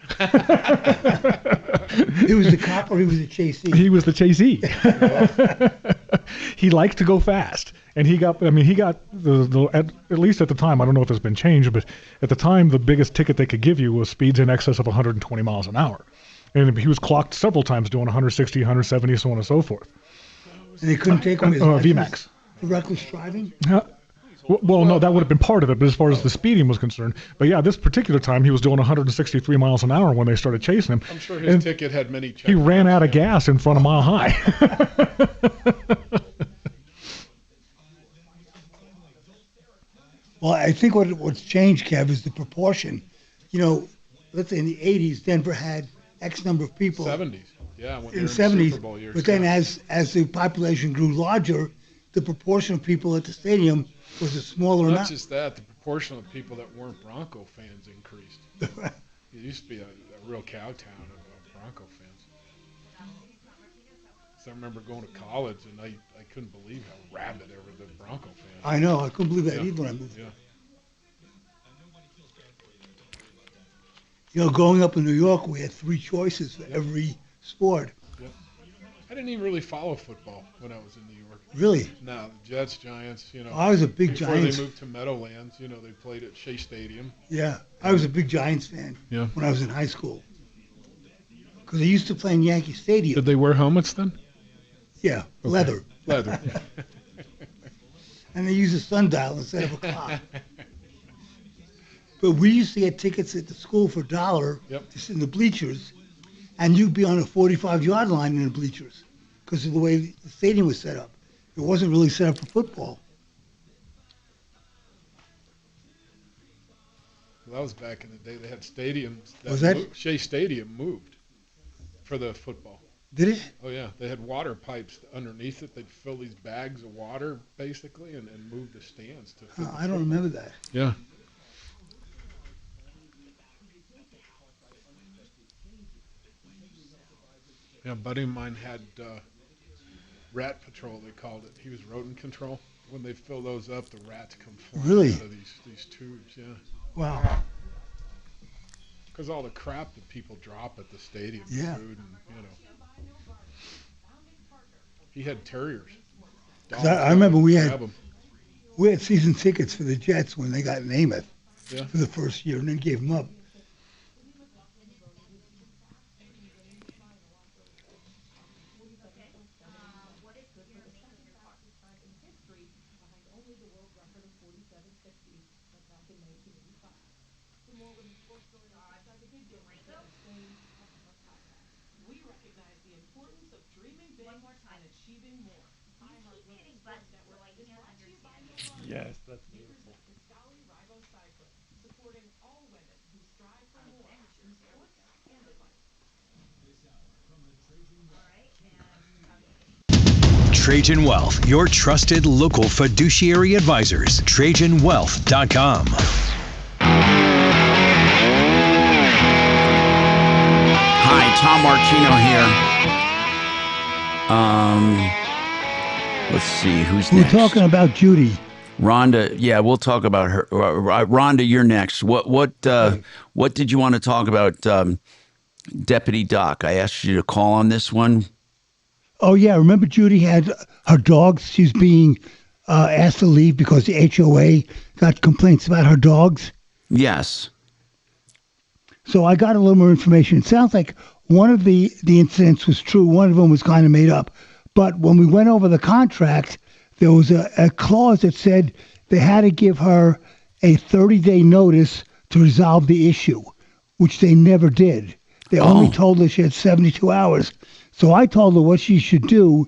He was the cop or he was the chasee? He was the chasee. He liked to go fast. And he got at least at the time, I don't know if it's been changed, but at the time, the biggest ticket they could give you was speeds in excess of 120 miles an hour. And he was clocked several times doing 160, 170, so on and so forth. And they couldn't take him his VMAX. For reckless driving? Well, no, that would have been part of it, but as far as the speeding was concerned. But yeah, this particular time, he was doing 163 miles an hour when they started chasing him. I'm sure his ticket had many checks. He ran out of gas in front of Mile High. Well, I think what's changed, Kev, is the proportion. Let's say in the 80s, Denver had X number of people. 70s, yeah. In the 70s, but then as the population grew larger, the proportion of people at the stadium was a smaller amount. Not just that, the proportion of people that weren't Bronco fans increased. It used to be a real cow town of Bronco fans. So I remember going to college, and I couldn't believe how rabid the Bronco fans. I know, I couldn't believe that either when I moved. Yeah. Growing up in New York, we had 3 choices for every sport. Yeah. I didn't even really follow football when I was in New York. Really? No, the Jets, Giants, I was a big before Giants. they moved to Meadowlands, they played at Shea Stadium. Yeah, I was a big Giants fan when I was in high school. Because they used to play in Yankee Stadium. Did they wear helmets then? Yeah, Okay. leather. Leather. And they used a sundial instead of a clock. But we used to get tickets at the school for $1 to sit in the bleachers, and you'd be on a 45-yard line in the bleachers because of the way the stadium was set up. It wasn't really set up for football. Well, that was back in the day. They had stadiums. Was that? Shea Stadium moved for the football. Did it? Oh, yeah. They had water pipes underneath it. They'd fill these bags of water, basically, and move the stands to fit the I don't remember that. Yeah. Yeah, a buddy of mine had rat patrol, they called it. He was rodent control. When they fill those up, the rats come flying Really? out of these tubes, yeah. Wow. Because all the crap that people drop at the stadium, Yeah. food and, He had terriers. 'Cause I remember we Grab had 'em. season tickets for the Jets when they got Namath Yeah. for the first year and then gave them up. Yes, that's beautiful. Trajan Wealth, your trusted local fiduciary advisors. TrajanWealth.com. Hi, Tom Martino here. Let's see, who's next? We're talking about Judy. Rhonda, yeah, we'll talk about her. Rhonda, you're next. What did you want to talk about, Deputy Doc? I asked you to call on this one. Oh, yeah. Remember Judy had her dogs? She's being asked to leave because the HOA got complaints about her dogs? Yes. So I got a little more information. It sounds like one of the incidents was true. One of them was kind of made up. But when we went over the contract, there was a clause that said they had to give her a 30-day notice to resolve the issue, which they never did. They only told her she had 72 hours. So I told her what she should do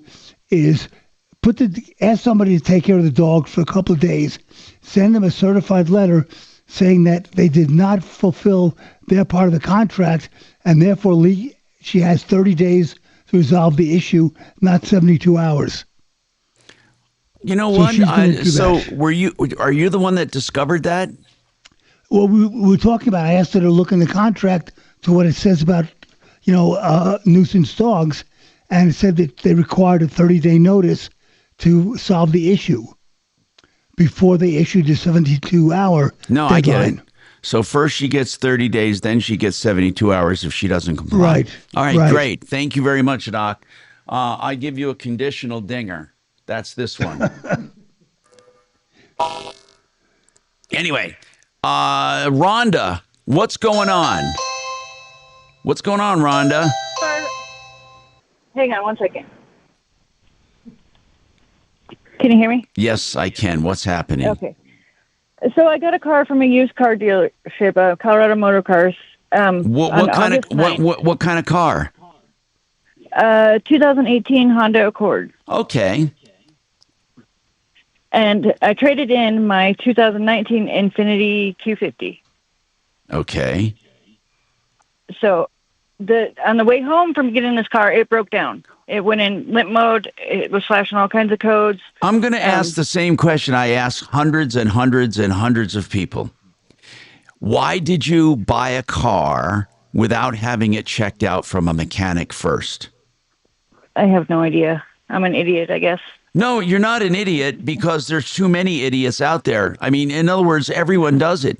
is ask somebody to take care of the dog for a couple of days, send them a certified letter saying that they did not fulfill their part of the contract, and therefore she has 30 days to resolve the issue, not 72 hours. You know So what? she's gonna do that. Are you the one that discovered that? Well, we were talking about, I asked her to look in the contract to what it says about, nuisance dogs, and it said that they required a 30-day notice to solve the issue before they issued the 72-hour No, deadline. I get it. So first she gets 30 days, then she gets 72 hours if she doesn't comply. Right. All right, Right. great. Thank you very much, Doc. I give you a conditional dinger. That's this one. Anyway, Rhonda, what's going on? What's going on, Rhonda? Hang on one second. Can you hear me? Yes, I can. What's happening? Okay. So I got a car from a used car dealership, Colorado Motor Cars. What kind of car? 2018 Honda Accord. Okay. And I traded in my 2019 Infiniti Q50. Okay. So on the way home from getting this car, it broke down. It went in limp mode. It was flashing all kinds of codes. I'm going to ask the same question I ask hundreds and hundreds and hundreds of people. Why did you buy a car without having it checked out from a mechanic first? I have no idea. I'm an idiot, I guess. No, you're not an idiot because there's too many idiots out there. I mean, in other words, everyone does it.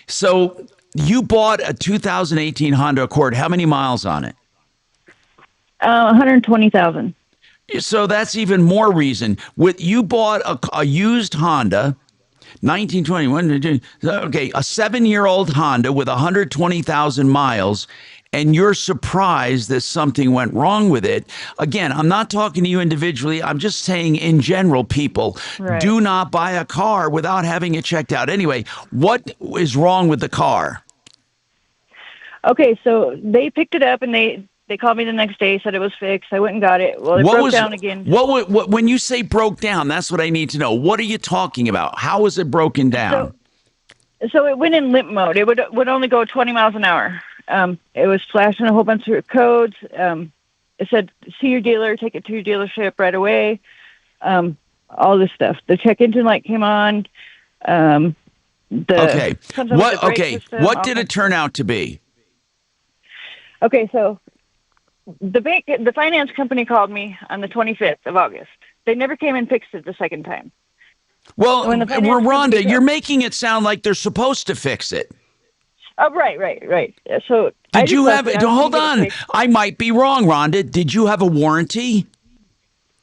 So you bought a 2018 Honda Accord. How many miles on it? 120,000. So that's even more reason. You bought a used Honda, 1921. Okay, a 7-year-old Honda with 120,000 miles, and you're surprised that something went wrong with it. Again, I'm not talking to you individually. I'm just saying in general, people do not buy a car without having it checked out. Anyway, what is wrong with the car? Okay, so they picked it up and they called me the next day, said it was fixed. I went and got it. Well, it broke down again. What when you say broke down, that's what I need to know. What are you talking about? How is it broken down? So it went in limp mode. It would only go 20 miles an hour. It was flashing a whole bunch of codes. It said, see your dealer, take it to your dealership right away. All this stuff. The check engine light came on. Okay. What did it turn out to be? Okay, so the finance company called me on the 25th of August. They never came and fixed it the second time. Well, Rhonda, you're making it sound like they're supposed to fix it. Oh, right. So did you have? Hold on, I might be wrong, Rhonda. Did you have a warranty?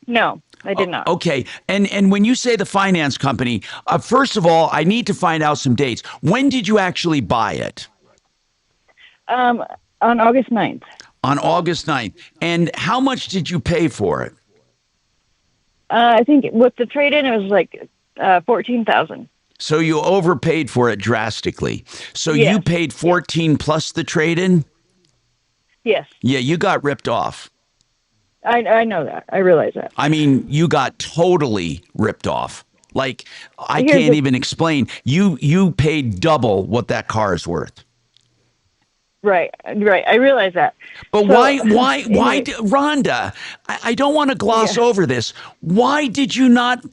No, I did not. Okay, and when you say the finance company, first of all, I need to find out some dates. When did you actually buy it? On August 9th. On August 9th. And how much did you pay for it? I think with the trade-in, it was like $14,000. So you overpaid for it drastically. So you paid $14,000 plus the trade-in? Yes. Yeah, you got ripped off. I know that. I realize that. I mean, you got totally ripped off. Like, I can't even explain. You paid double what that car is worth. Right. I realize that. But So, why, anyway. Rhonda? I don't want to gloss over this. Why did you not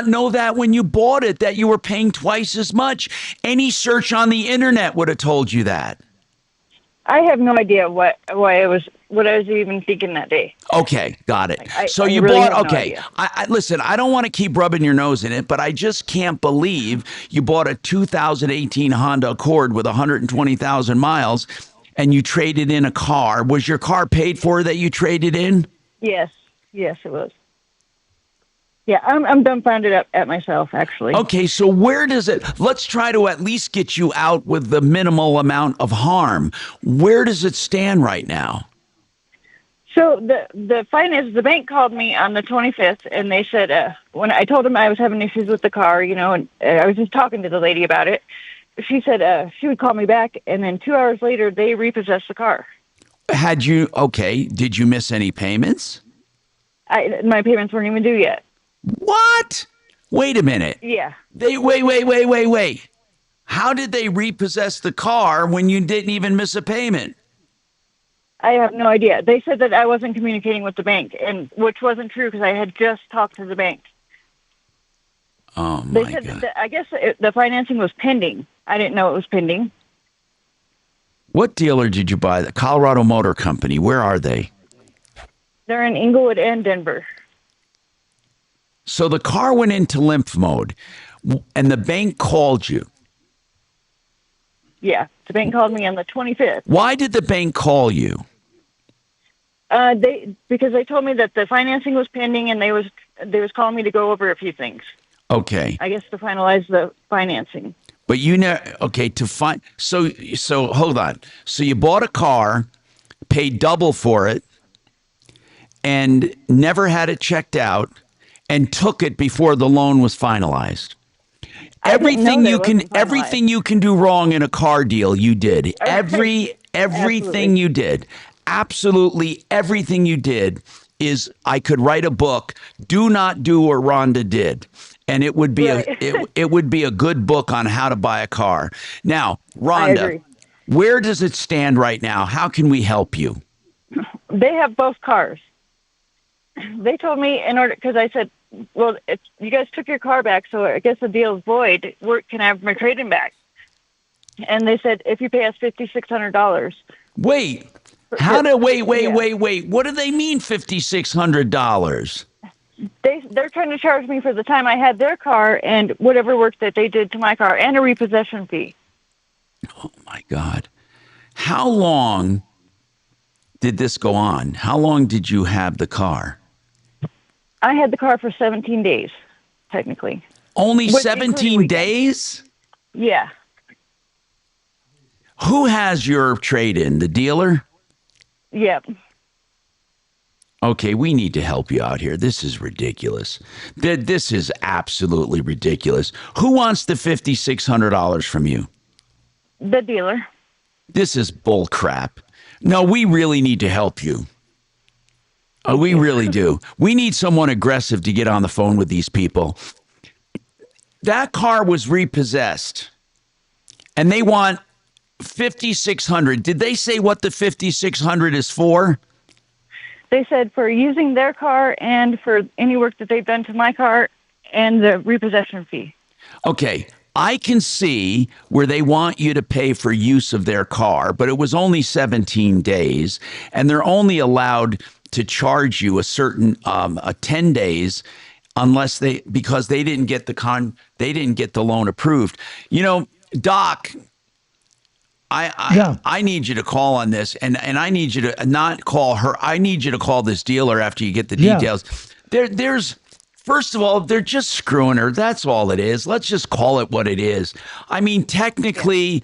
know that when you bought it that you were paying twice as much? Any search on the internet would have told you that. I have no idea what I was even thinking that day. Okay, got it. So I you really bought, have no okay. idea. I listen, I don't want to keep rubbing your nose in it, but I just can't believe you bought a 2018 Honda Accord with 120,000 miles and you traded in a car. Was your car paid for that you traded in? Yes, it was. Yeah, I'm dumbfounded at myself, actually. Okay, so where does it, let's try to at least get you out with the minimal amount of harm. Where does it stand right now? So the bank called me on the 25th, and they said, when I told them I was having issues with the car, and I was just talking to the lady about it, she said she would call me back, and then 2 hours later, they repossessed the car. Did you miss any payments? My payments weren't even due yet. What? Wait a minute. Yeah. Wait. How did they repossess the car when you didn't even miss a payment? I have no idea. They said that I wasn't communicating with the bank, and which wasn't true because I had just talked to the bank. Oh, my God. They said that I guess the financing was pending. I didn't know it was pending. What dealer did you buy? The Colorado Motor Company. Where are they? They're in Inglewood and Denver. So the car went into limp mode, and the bank called you. Yeah, the bank called me on the 25th. Why did the bank call you? Because they told me that the financing was pending, and they was calling me to go over a few things. Okay. I guess to finalize the financing. But so hold on. So you bought a car, paid double for it, and never had it checked out, and took it before the loan was finalized. Everything you can do wrong in a car deal, you did. Everything you did. Absolutely everything you did is, I could write a book, Do Not Do What Rhonda Did. And it would be it would be a good book on how to buy a car. Now, Rhonda, where does it stand right now? How can we help you? They have both cars. They told me because I said, well, if you guys took your car back, so I guess the deal is void. Can I have my trade-in back? And they said, if you pay us $5,600. Wait. Wait. What do they mean $5,600? They're trying to charge me for the time I had their car and whatever work that they did to my car and a repossession fee. Oh, my God. How long did this go on? How long did you have the car? I had the car for 17 days, technically. Only 17 days? Yeah. Who has your trade-in? The dealer? Yep. Okay, we need to help you out here. This is ridiculous. This is absolutely ridiculous. Who wants the $5,600 from you? The dealer. This is bull crap. No, we really need to help you. We really do. We need someone aggressive to get on the phone with these people. That car was repossessed, and they want $5,600. Did they say what the $5,600 is for? They said for using their car and for any work that they've done to my car and the repossession fee. Okay. I can see where they want you to pay for use of their car, but it was only 17 days, and they're only allowed to charge you a certain 10 days because they didn't get the loan approved. Doc, I need you to call on this, and I need you to not call her. I need you to call this dealer after you get the details. There's first of all, they're just screwing her. That's all it is. Let's just call it what it is. I mean, technically,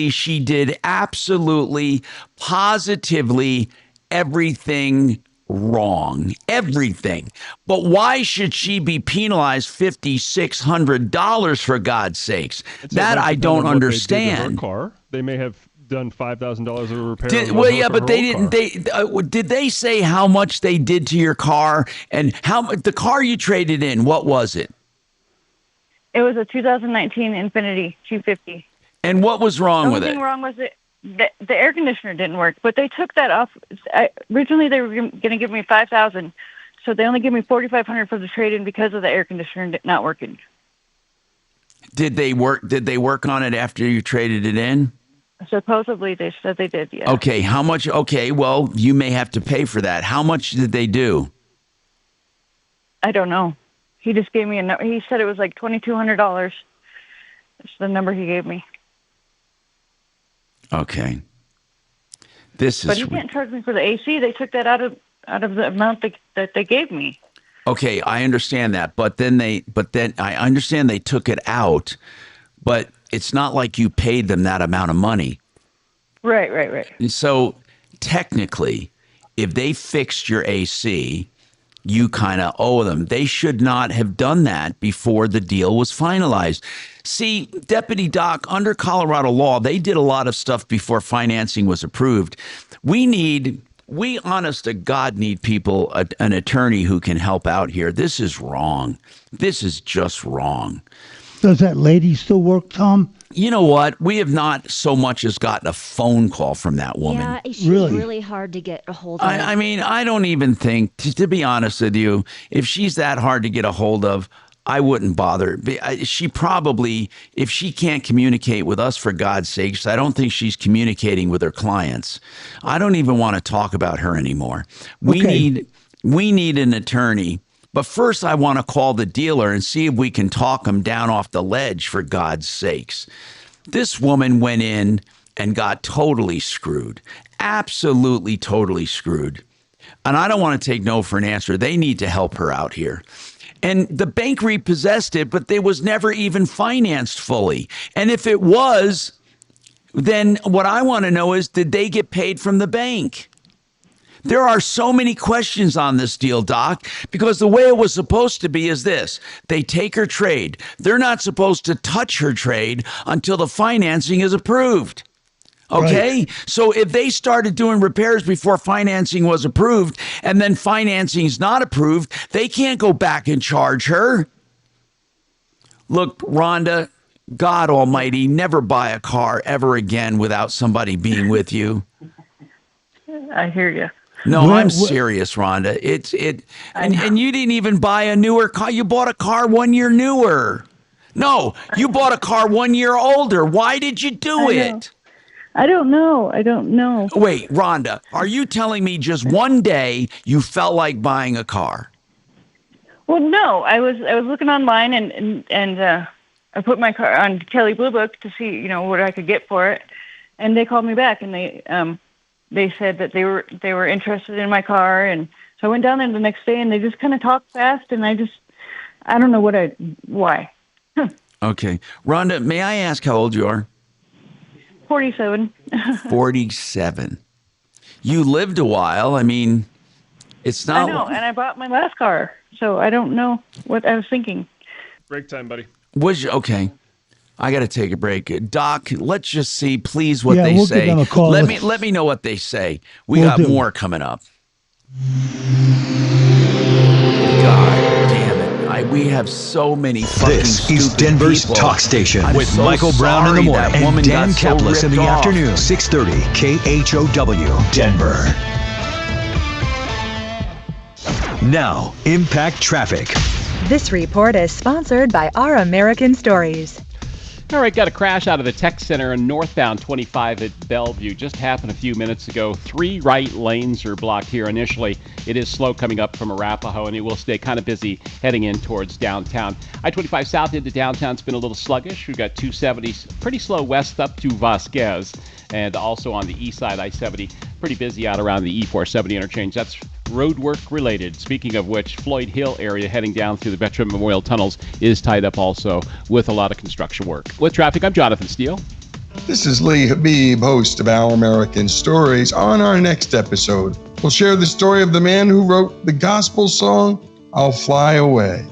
she did absolutely, positively everything wrong. Everything. But why should she be penalized $5,600 for God's sakes? That I don't understand. They may have done $5,000 of repair. But they didn't. Did they say how much they did to your car and how the car you traded in? What was it? It was a 2019 Infiniti 250. And what was wrong with it? The only thing wrong was the air conditioner didn't work, but they took that off. Originally, they were going to give me $5,000, so they only gave me $4,500 for the trade-in because of the air conditioner not working. Did they work on it after you traded it in? Supposedly, they said they did. Yeah. Okay, how much? Okay, well, you may have to pay for that. How much did they do? I don't know. He just gave me a number. He said it was like $2,200. That's the number he gave me. Okay. But he can't charge me for the AC. They took that out of the amount that they gave me. Okay, I understand that, but then I understand they took it out, but it's not like you paid them that amount of money. Right. And so technically, if they fixed your AC, you kind of owe them. They should not have done that before the deal was finalized. See, Deputy Doc, under Colorado law, they did a lot of stuff before financing was approved. We honest to God need people, an attorney who can help out here. This is wrong. This is just wrong. Does that lady still work, Tom? You know what? We have not so much as gotten a phone call from that woman. Yeah, she's really hard to get a hold of. I mean, I don't even think, to be honest with you, if she's that hard to get a hold of, I wouldn't bother. She probably, if she can't communicate with us, for God's sakes, I don't think she's communicating with her clients. I don't even want to talk about her anymore. We need an attorney. But first, I want to call the dealer and see if we can talk him down off the ledge, for God's sakes. This woman went in and got totally screwed. Absolutely totally screwed. And I don't want to take no for an answer. They need to help her out here. And the bank repossessed it, but it was never even financed fully. And if it was, then what I want to know is, did they get paid from the bank? There are so many questions on this deal, Doc, because the way it was supposed to be is this. They take her trade. They're not supposed to touch her trade until the financing is approved. Okay? Right. So if they started doing repairs before financing was approved and then financing is not approved, they can't go back and charge her. Look, Rhonda, God Almighty, never buy a car ever again without somebody being with you. I hear you. No, I'm serious, Rhonda. And you didn't even buy a newer car. You bought a car 1 year newer. No, you bought a car 1 year older. Why did you do it? I don't know. Wait, Rhonda, are you telling me just one day you felt like buying a car? Well, no. I was looking online and I put my car on Kelley Blue Book to see what I could get for it, and they called me back and they said that they were interested in my car, and so I went down there the next day and they just kind of talked fast, and I don't know why. Okay, Rhonda, may I ask how old you are? 47. 47. You lived a while. I mean, it's not. I know, and I bought my last car, so I don't know what I was thinking. Break time, buddy. Okay. I got to take a break. Doc, let's just see, please, what they we'll say. Give them a call. Let me know what they say. We'll got more coming up. God damn it. We have so many fucking This is Denver's people. talk station I'm with so Michael Brown in the morning and Dan so Kaplis in the ripped off. afternoon. 630 KHOW, Denver. Now, Impact Traffic. This report is sponsored by Our American Stories. All right, got a crash out of the tech center in northbound 25 at Bellevue. Just happened a few minutes ago. 3 right lanes are blocked here initially. It is slow coming up from Arapahoe, and it will stay kind of busy heading in towards downtown. I-25 south into downtown's been a little sluggish. We've got 270s pretty slow west up to Vasquez, and also on the east side, I-70 pretty busy out around the E-470 interchange. That's road work related. Speaking of which, Floyd Hill area heading down through the Veteran Memorial Tunnels is tied up also with a lot of construction work. With traffic, I'm Jonathan Steele. This is Lee Habib, host of Our American Stories. On our next episode, we'll share the story of the man who wrote the gospel song, I'll Fly Away.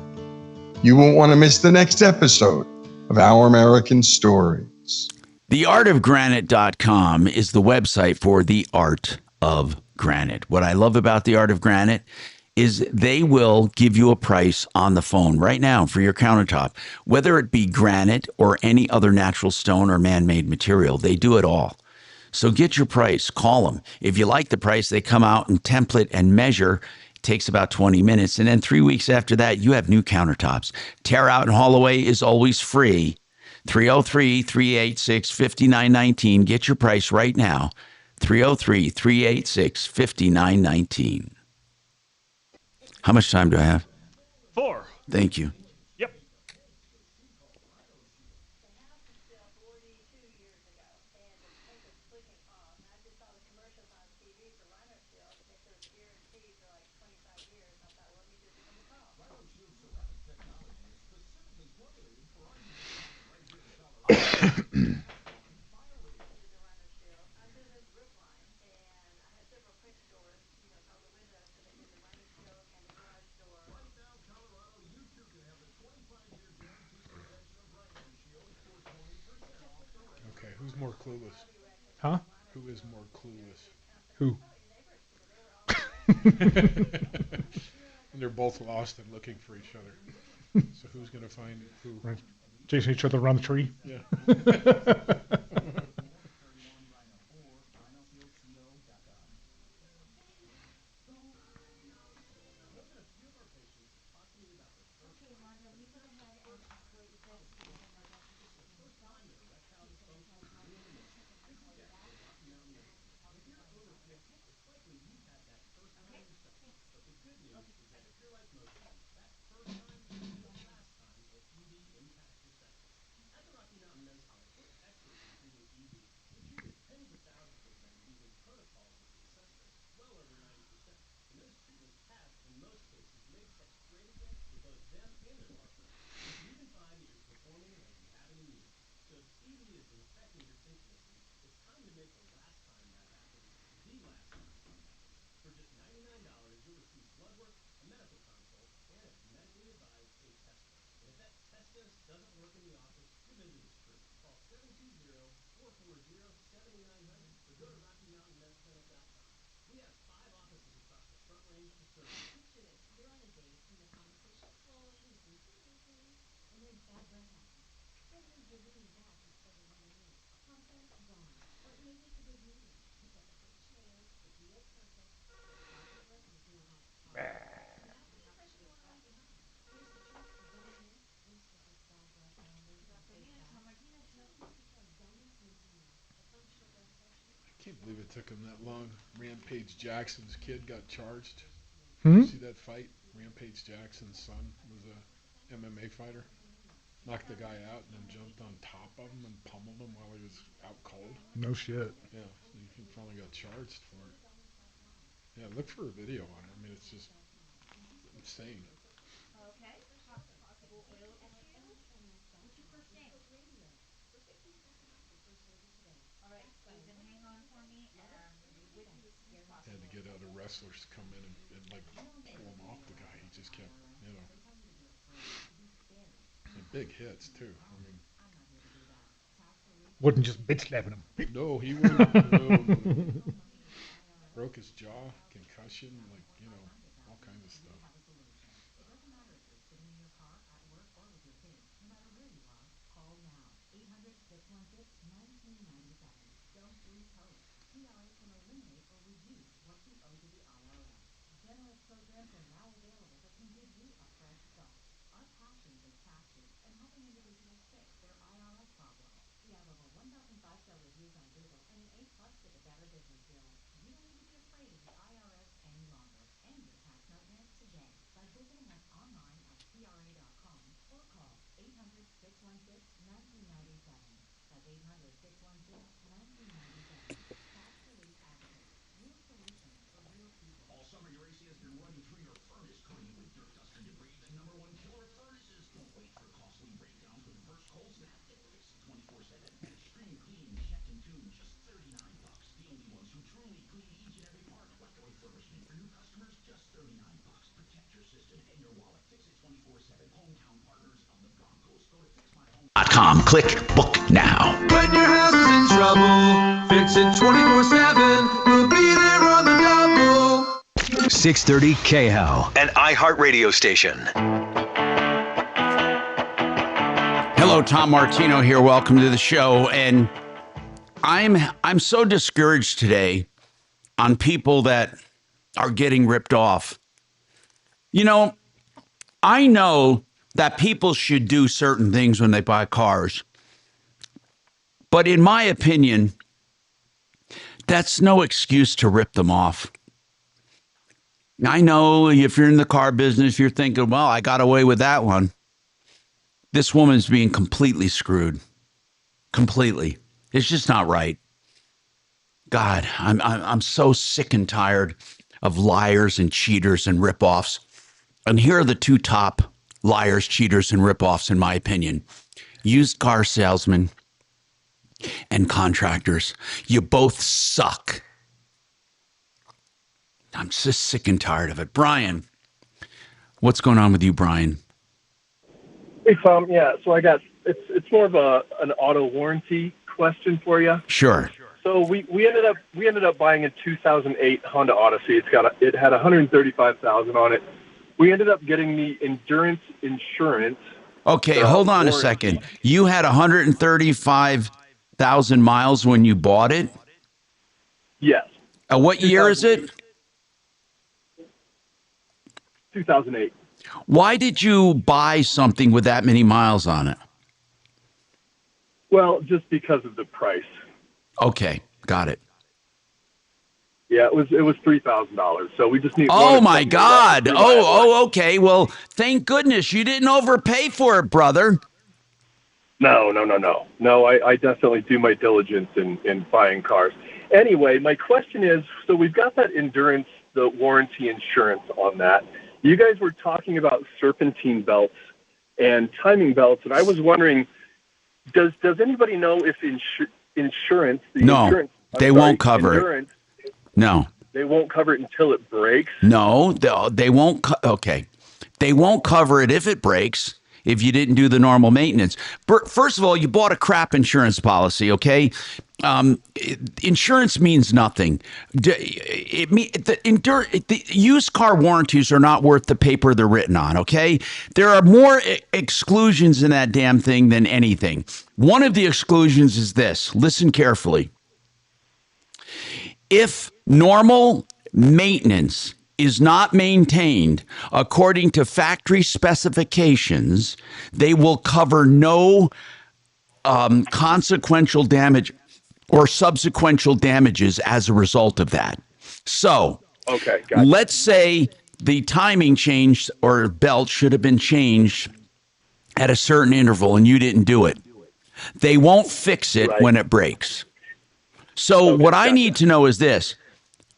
You won't want to miss the next episode of Our American Stories. TheArtofGranite.com is the website for The Art of Granite. What I love about The Art of Granite is they will give you a price on the phone right now for your countertop, whether it be granite or any other natural stone or man-made material. They do it all. So get your price. Call them. If you like the price, they come out and template and measure. It takes about 20 minutes. And then 3 weeks after that, you have new countertops. Tear out and haul away is always free. 303-386-5919. Get your price right now. 303-386-5919. How much time do I have? 4. Thank you. Yep. Okay, who's more clueless? Huh? Who is more clueless? Who? And they're both lost and looking for each other. So who's going to find who? Right. Chasing each other around the tree. Yeah. I can't believe it took him that long. Rampage Jackson's kid got charged. Hmm? You see that fight? Rampage Jackson's son was a MMA fighter. Knocked the guy out and then jumped on top of him and pummeled him while he was out cold. No shit. Yeah, so he finally got charged for it. Yeah, look for a video on it. I mean, it's just insane. Okay. Possible oil issue. What's your first name? All right, so you can hang on for me, and we'll be with you as soon as possible. Had to get other wrestlers to come in and like pull him off the guy. He just kept, and big hits too. I mean, Wasn't just bitch slapping him. no, he wouldn't. No. Broke his jaw, concussion, like all kinds of stuff. Click book now. When your house is in trouble, fix it 24/7. We'll be there on the double. 630 KHAL, an iHeart radio station. Hello, Tom Martino here. Welcome to the show. And I'm so discouraged today on people that are getting ripped off. You know, I know that people should do certain things when they buy cars. But in my opinion, that's no excuse to rip them off. I know if you're in the car business, you're thinking, well, I got away with that one. This woman's being completely screwed. Completely. It's just not right. God, I'm so sick and tired of liars and cheaters and ripoffs. And here are the two top liars, cheaters, and ripoffs, in my opinion. Used car salesmen and contractors. You both suck. I'm just sick and tired of it. Brian, what's going on with you, Brian? Hey, Tom. Yeah, so I got it's more of an auto warranty question for you. Sure. So we ended up buying a 2008 Honda Odyssey. It had 135,000 on it. We ended up getting the endurance insurance. Okay, hold on a second. You had 135,000 miles when you bought it? Yes. What year is it? 2008. Why did you buy something with that many miles on it? Well, just because of the price. Okay, got it. Yeah, it was $3,000. So we just need. Oh my God! Okay. Well, thank goodness you didn't overpay for it, brother. No. I definitely do my diligence in buying cars. Anyway, my question is: so we've got that endurance, the warranty insurance on that. You guys were talking about serpentine belts and timing belts, and I was wondering, does anybody know if insurance? No, they won't cover it. No. They won't cover it until it breaks? No, they won't. Okay. They won't cover it if it breaks, if you didn't do the normal maintenance. First of all, you bought a crap insurance policy, okay? Insurance means nothing. The used car warranties are not worth the paper they're written on, okay? There are more exclusions in that damn thing than anything. One of the exclusions is this. Listen carefully. If normal maintenance is not maintained according to factory specifications, they will cover no consequential damage or subsequential damages as a result of that. So, okay, gotcha. Let's say the timing change or belt should have been changed at a certain interval and you didn't do it. They won't fix it when it breaks. So what I need to know is this,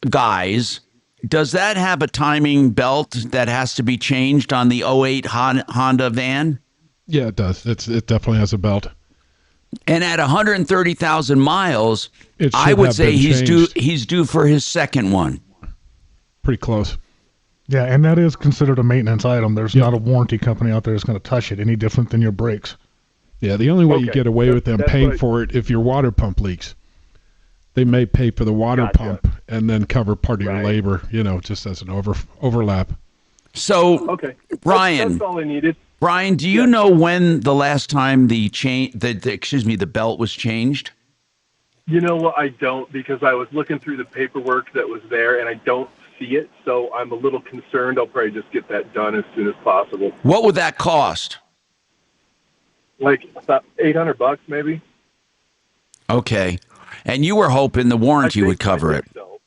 guys, does that have a timing belt that has to be changed on the 08 Honda van? Yeah, it does. It definitely has a belt. And at 130,000 miles, I would say he's due for his second one. Pretty close. Yeah, and that is considered a maintenance item. There's not a warranty company out there that's going to touch it any different than your brakes. Yeah, the only way you get away with them paying for it if your water pump leaks. They may pay for the water pump and then cover part of your labor, just as an overlap. So, Brian, that's all I needed. Brian, do you know when the last time the belt was changed? You know what? I don't, because I was looking through the paperwork that was there and I don't see it. So I'm a little concerned. I'll probably just get that done as soon as possible. What would that cost? Like about $800 maybe. Okay. And you were hoping the warranty would cover it. So.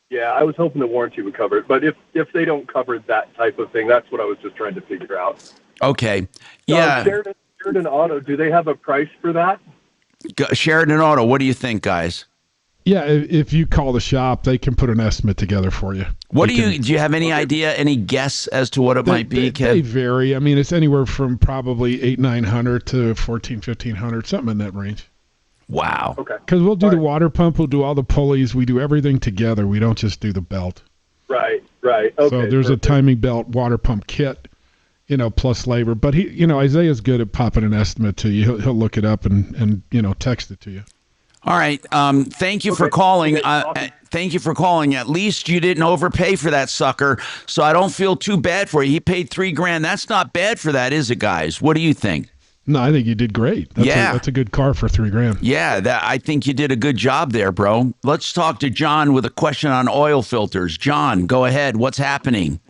Yeah, I was hoping the warranty would cover it. But if they don't cover that type of thing, that's what I was just trying to figure out. Okay. Yeah. Sheridan Auto, do they have a price for that? Sheridan Auto, what do you think, guys? Yeah, if you call the shop, they can put an estimate together for you. Do you have any idea, any guess as to what it might be, Kev? They vary. I mean, it's anywhere from probably $800-900 to $1,400-1,500, something in that range. Wow. Okay. Because we'll do the water pump, we'll do all the pulleys, we do everything together. We don't just do the belt. Right. Okay. So there's a timing belt water pump kit, plus labor. But Isaiah's good at popping an estimate to you. He'll look it up and text it to you. All right. Thank you for calling. Thank you for calling. At least you didn't overpay for that sucker, so I don't feel too bad for you. He paid $3,000. That's not bad for that, is it, guys? What do you think? No, I think you did great. That's a good car for $3,000. Yeah, I think you did a good job there, bro. Let's talk to John with a question on oil filters. John, go ahead. What's happening?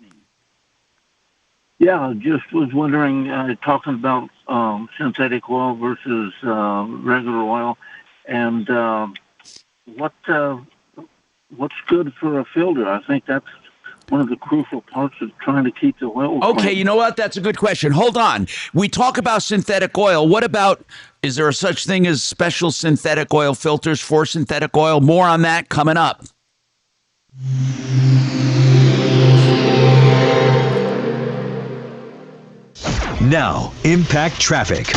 Yeah, just was wondering, talking about synthetic oil versus regular oil, and what's good for a filter? I think that's one of the crucial parts of trying to keep the oil Okay, clean. you know what? That's a good question. Hold on. We talk about synthetic oil. What about, is there a such thing as special synthetic oil filters for synthetic oil? More on that coming up. Now, Impact Traffic.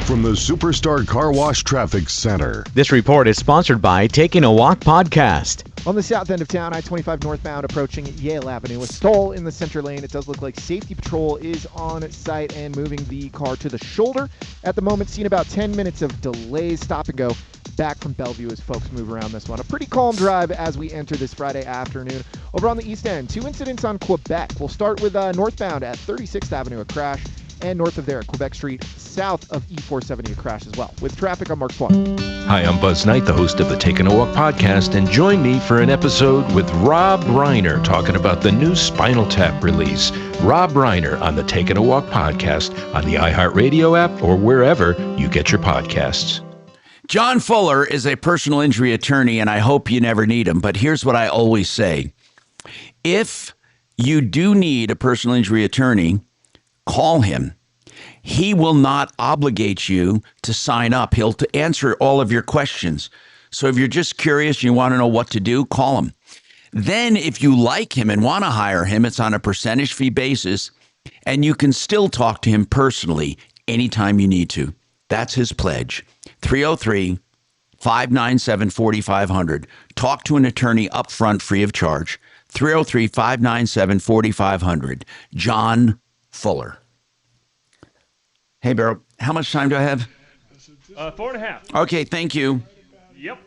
From the Superstar Car Wash Traffic Center. This report is sponsored by Taking a Walk Podcast. On the south end of town, I-25 northbound approaching Yale Avenue. A stall in the center lane. It does look like Safety Patrol is on site and moving the car to the shoulder. At the moment, seen about 10 minutes of delays. Stop and go back from Bellevue as folks move around this one. A pretty calm drive as we enter this Friday afternoon. Over on the east end, 2 incidents on Quebec. We'll start with northbound at 36th Avenue, a crash. And north of there, Quebec Street, south of E470, a crash as well. With traffic, I'm Mark Swan. Hi, I'm Buzz Knight, the host of the Taking a Walk podcast, and join me for an episode with Rob Reiner talking about the new Spinal Tap release. Rob Reiner on the Taking a Walk podcast on the iHeartRadio app or wherever you get your podcasts. John Fuller is a personal injury attorney, and I hope you never need him. But here's what I always say. If you do need a personal injury attorney, call him. He will not obligate you to sign up. He'll answer all of your questions. So if you're just curious and you want to know what to do, call him. Then if you like him and want to hire him, it's on a percentage fee basis, and you can still talk to him personally anytime you need to. That's his pledge. 303-597-4500. Talk to an attorney up front free of charge. 303-597-4500. John Fuller. Hey, Barrow, how much time do I have? 4.5. Okay, thank you. Yep.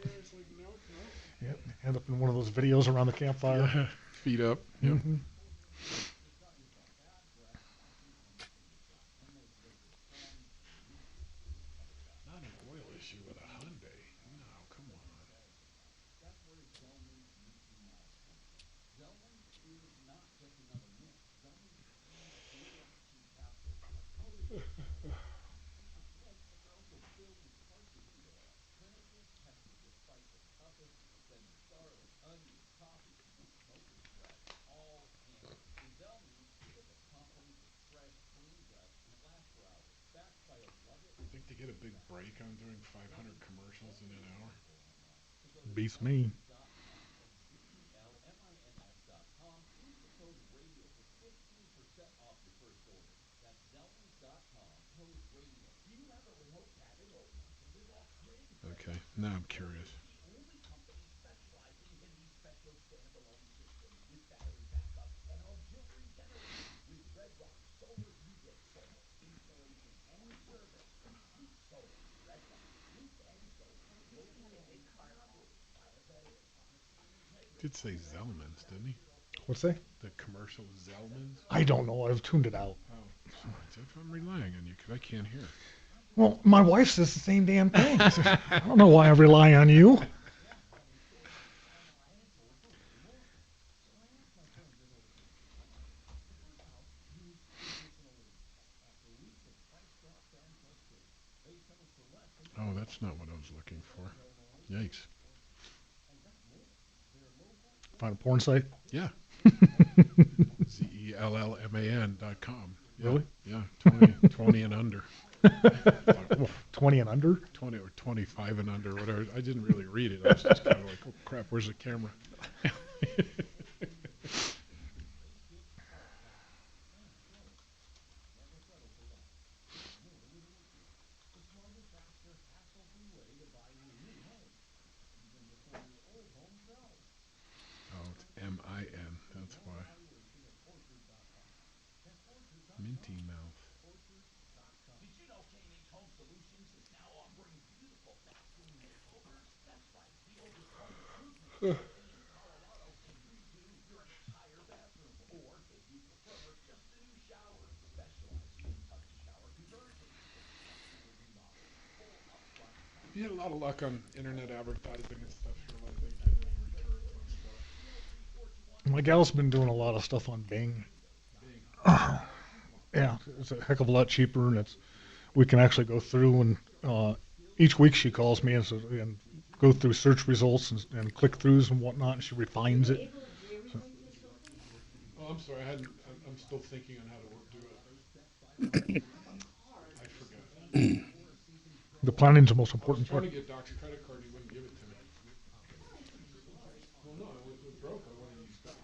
End up in one of those videos around the campfire. Yeah. Feet up. Yep. Mm-hmm. Not an oil issue with a Hyundai. No, come on. Think they get a big break on doing 500 commercials in an hour? Beats me. Okay, now I'm curious. Did say Zellman's, didn't he? What's that? The commercial Zellman's? I don't know. I've tuned it out. Oh, sorry. If I'm relying on you, because I can't hear. Well, my wife says the same damn thing. I don't know why I rely on you. Oh, that's not what I was looking for. Yikes. Find a porn site? Yeah. ZELLMAN.com. Yeah. Really? Yeah. 20 and under. 20 and under? 20 or 25 and under, whatever. I didn't really read it. I was just kind of like, oh, crap, where's the camera? Oh, it's M-I-N. That's why. Minty mouth. You had a lot of luck on internet advertising and stuff. Like they generally return stuff. My gal's been doing a lot of stuff on Bing. Yeah, it's a heck of a lot cheaper, and we can actually go through and each week she calls me and go through search results and click-throughs and whatnot, and she refines it. So. Oh, I'm sorry. I'm still thinking on how to do it. I forgot. The planning's the most important part. I was trying to get Doc's credit card, and he wouldn't give it to me. Well, no, it was broke. I wanted to use Doc's.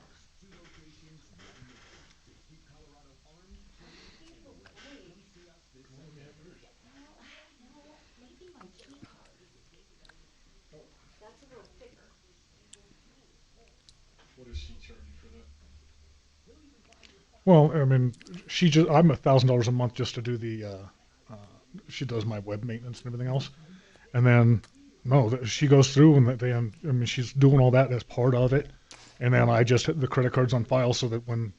What does she charge you for that? Well, I mean, I'm $1,000 a month just to do the. She does my web maintenance and everything else, and then she goes through and she's doing all that as part of it, and then I just hit the credit cards on file so that when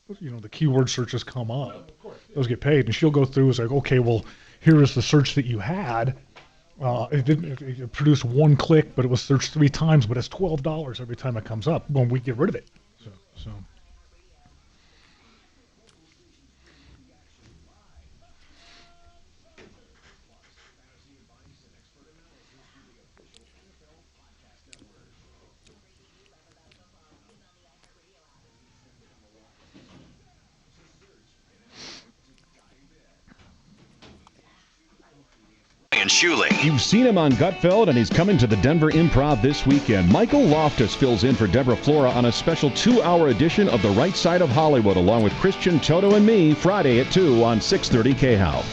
the keyword searches come up, those get paid, and she'll go through and say, okay, well, here is the search that you had. It produced one click, but it was searched 3 times, but it's $12 every time it comes up when we get rid of it. So. You've seen him on Gutfeld, and he's coming to the Denver Improv this weekend. Michael Loftus fills in for Deborah Flora on a special 2-hour edition of The Right Side of Hollywood, along with Christian, Toto, and me, Friday at 2 on 630 KHOW.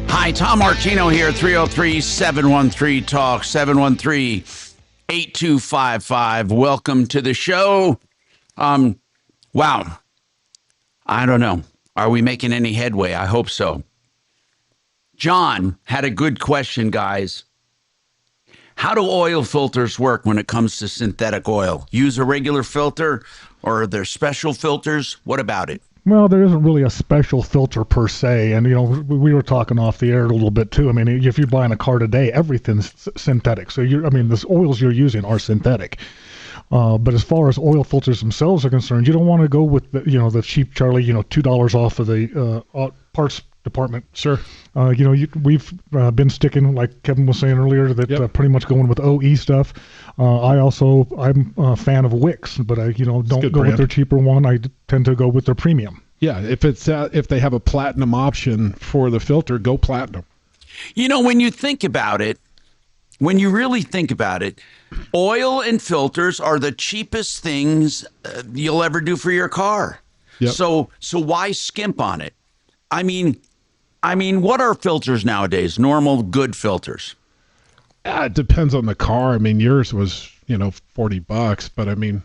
Hi, Tom Martino here, 303-713-TALK, 713-8255. Welcome to the show. Wow. I don't know. Are we making any headway? I hope so. John had a good question, guys. How do oil filters work when it comes to synthetic oil? Use a regular filter, or are there special filters? What about it? Well, there isn't really a special filter per se, and we were talking off the air a little bit too. I mean, if you're buying a car today, everything's synthetic. So the oils you're using are synthetic. But as far as oil filters themselves are concerned, you don't want to go with the cheap Charlie, $2 off of the parts department. Sure. We've been sticking, like Kevin was saying earlier, that pretty much going with OE stuff. I'm a fan of Wix, but I don't go brand. with their cheaper one. I tend to go with their premium. Yeah, if they have a platinum option for the filter, go platinum. When you think about it, when you really think about it, oil and filters are the cheapest things you'll ever do for your car. Yep. So why skimp on it? I mean, what are filters nowadays? Normal, good filters. It depends on the car. I mean, yours was, $40, but I mean,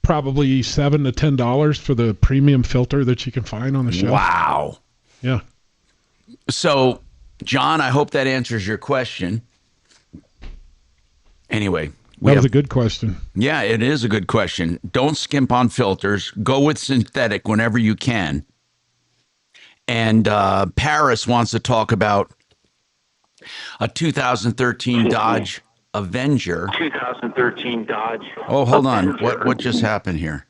probably $7 to $10 for the premium filter that you can find on the shelf. Wow. Yeah. So, John, I hope that answers your question. Anyway. That was a good question. Yeah, it is a good question. Don't skimp on filters. Go with synthetic whenever you can. And Paris wants to talk about a 2013 Dodge Avenger. 2013 Dodge. Oh, hold on. What just happened here?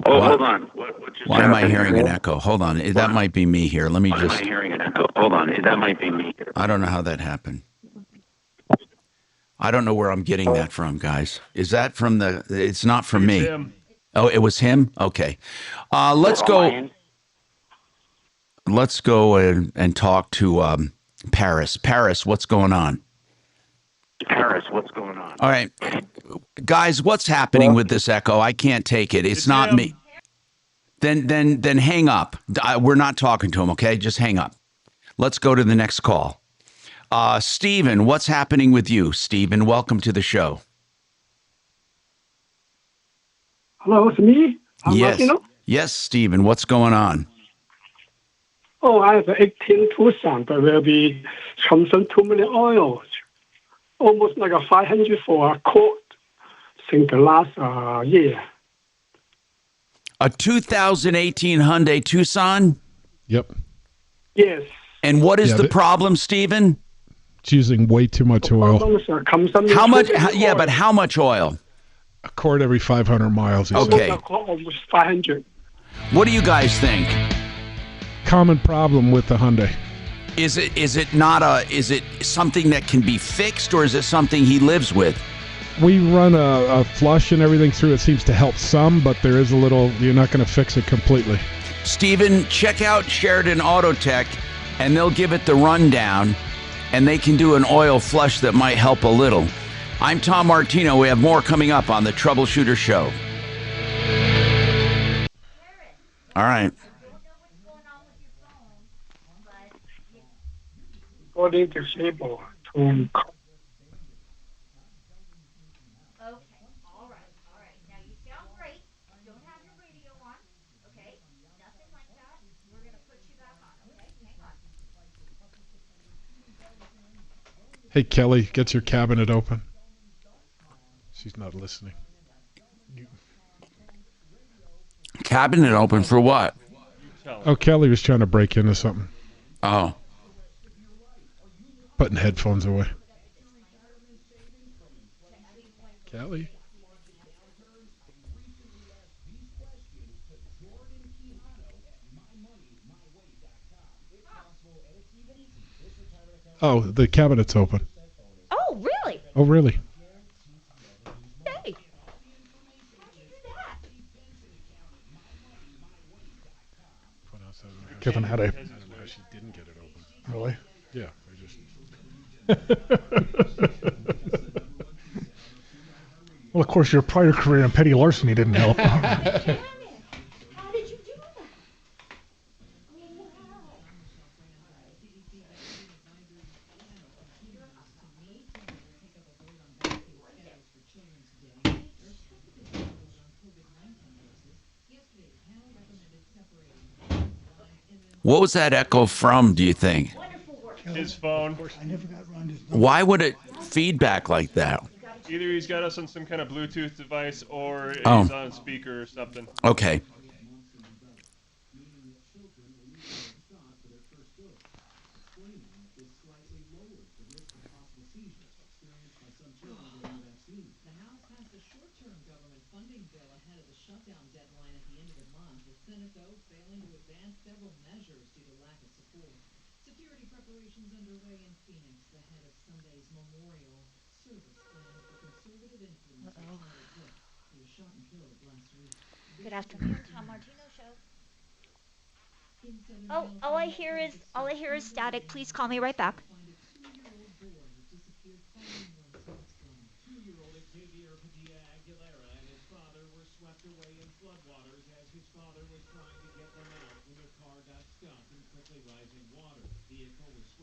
Hold on. What just Why am I hearing an echo? Hold on. That might be me here. Let me Why am I hearing an echo? Hold on. That might be me here. I don't know how that happened. I don't know where I'm getting that from, guys. Is that from it's not from me. Him. Oh, it was him? Okay. Let's go and talk to Paris. Paris, what's going on? Paris, what's going on? All right. Guys, what's happening with this echo? I can't take it. It's not him. me. Then hang up. We're not talking to him, okay? Just hang up. Let's go to the next call. Stephen, what's happening with you? Stephen, welcome to the show. Hello, it's me. Yes. Martino. Yes, Stephen, what's going on? Oh, I have 18 Tucson, but will be consume too many oil. Almost like a 500 for a quart since the last year. A 2018 Hyundai Tucson? Yep. Yes. And what is the problem, Stephen? It's using way too much oil. How much? But how much oil? A quart every 500 miles. Okay. Almost 500. What do you guys think? Common problem with the Hyundai. Is it something that can be fixed, or is it something he lives with? We run a flush and everything through. It seems to help some, but there is a little. You're not going to fix it completely. Stephen, check out Sheridan Auto Tech, and they'll give it the rundown, and they can do an oil flush that might help a little. I'm Tom Martino. We have more coming up on the Troubleshooter Show. All right. According to Sable, to Hey, Kelly, get your cabinet open. She's not listening. Cabinet open for what? Oh, Kelly was trying to break into something. Oh. Putting headphones away. Kelly? Oh, the cabinet's open. Oh, really? Oh, really? Hey. Kevin had a. I don't know how she didn't get it open. Really? Yeah. Well, of course, your prior career in petty larceny didn't help. What was that echo from, do you think? His phone. Why would it feedback like that? Either he's got us on some kind of Bluetooth device or he's Oh. on speaker or something. Okay. Good afternoon, Tom Martino Show. Oh, all I hear is static. Please call me right back.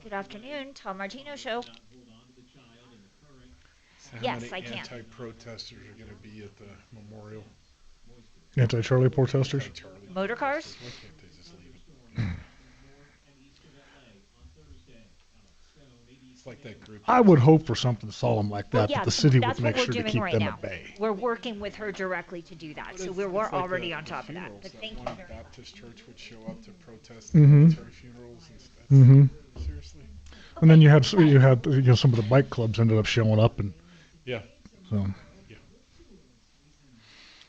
Good afternoon, Tom Martino Show. Yes, I can. Anti-protesters are going to be at the memorial. Anti-Charlie protesters? Motor cars? Why can't they just leave it? It's like that group. I would hope for something solemn like that, Yeah, that the city that's would make what sure we're to doing keep right them now. at bay. We're working with her directly to do that, so we're already on top of that. But thank you very much. Baptist church would show up to protest Mhm. military funerals and stuff. Seriously. And then you had some of the bike clubs ended up showing up, and Yeah. so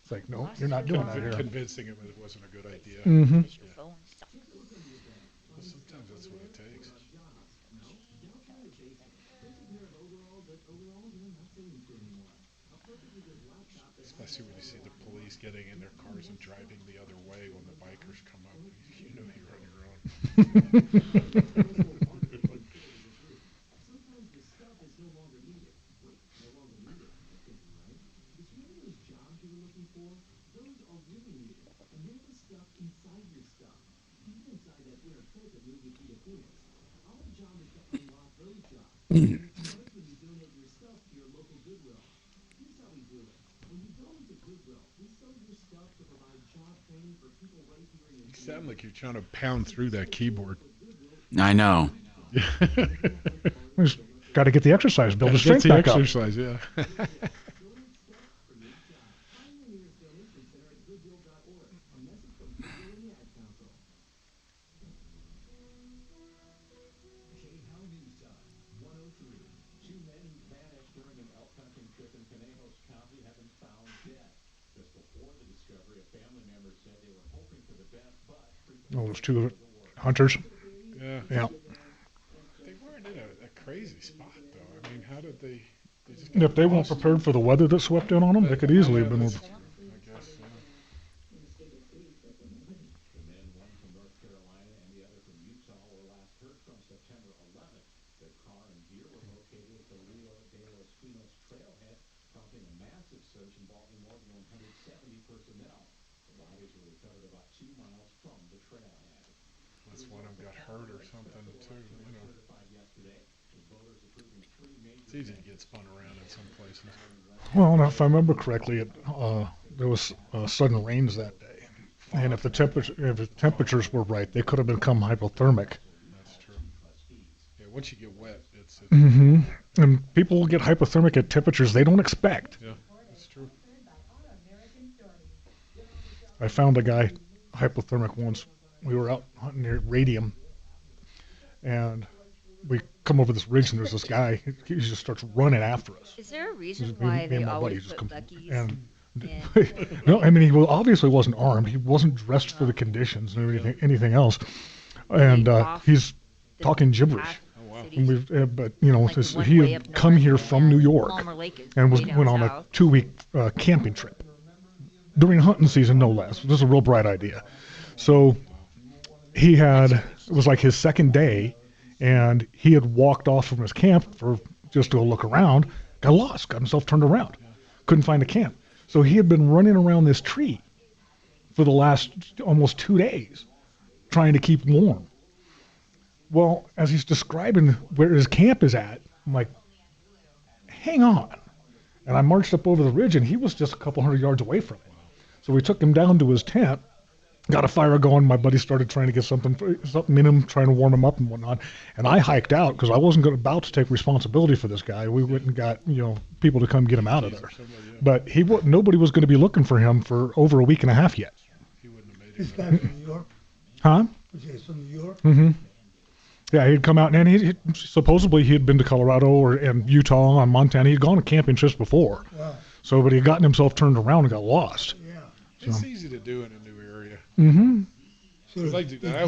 it's like, no, you're not doing that here. Convincing him it wasn't a good idea. Mhm. Well, sometimes that's what it takes. Especially when you see the police getting in their cars and driving the other way when the bikers come up. You know you're on your own. You sound like you're trying to pound through that keyboard. I know. Just got to get the exercise, build the Gotta get strength the back exercise, yeah. Oh, those two hunters. Yeah. Yeah. They weren't in a crazy spot, though. I mean, how did they just If they weren't prepared for the weather that swept in on them, they could easily have been. I guess, yeah. That's one of them got hurt or something, too, you know. It's easy to get spun around in some places. Well, now, if I remember correctly, there was sudden rains that day, and if the temperatures were right, they could have become hypothermic. That's true. Yeah, once you get wet, it's Mm-hmm. And people will get hypothermic at temperatures they don't expect. Yeah, that's true. I found a guy hypothermic once. We were out hunting near Radium, and we come over this ridge, and there's this guy. He just starts running after us. Is there a reason Me why and they my buddy always just put come- Buc-ee's and- in? No, I mean, he obviously wasn't armed. He wasn't dressed for the conditions and anything else. And he's talking gibberish. And but, you know, he had come here from New York and went on a 2-week camping trip. During hunting season, no less. This is a real bright idea. So it was like his second day, and he had walked off from his camp for just to go look around, got lost, got himself turned around, couldn't find a camp. So he had been running around this tree for the last almost 2 days, trying to keep warm. Well, as he's describing where his camp is at, I'm like, hang on. And I marched up over the ridge, and he was just a couple hundred yards away from it. So we took him down to his tent, got a fire going. My buddy started trying to get something in him, trying to warm him up and whatnot. And I hiked out because I wasn't about to take responsibility for this guy. We went and got, people to come get him out of there. But nobody was going to be looking for him for over a week and a half yet. This guy from New York? Huh? Was he from New York? Mm-hmm. Yeah, he'd come out, and he supposedly he had been to Colorado and Utah and Montana. He'd gone to camping trips before. Wow. So, but he'd gotten himself turned around and got lost. Yeah. It's easy to do in a new area. Mm-hmm.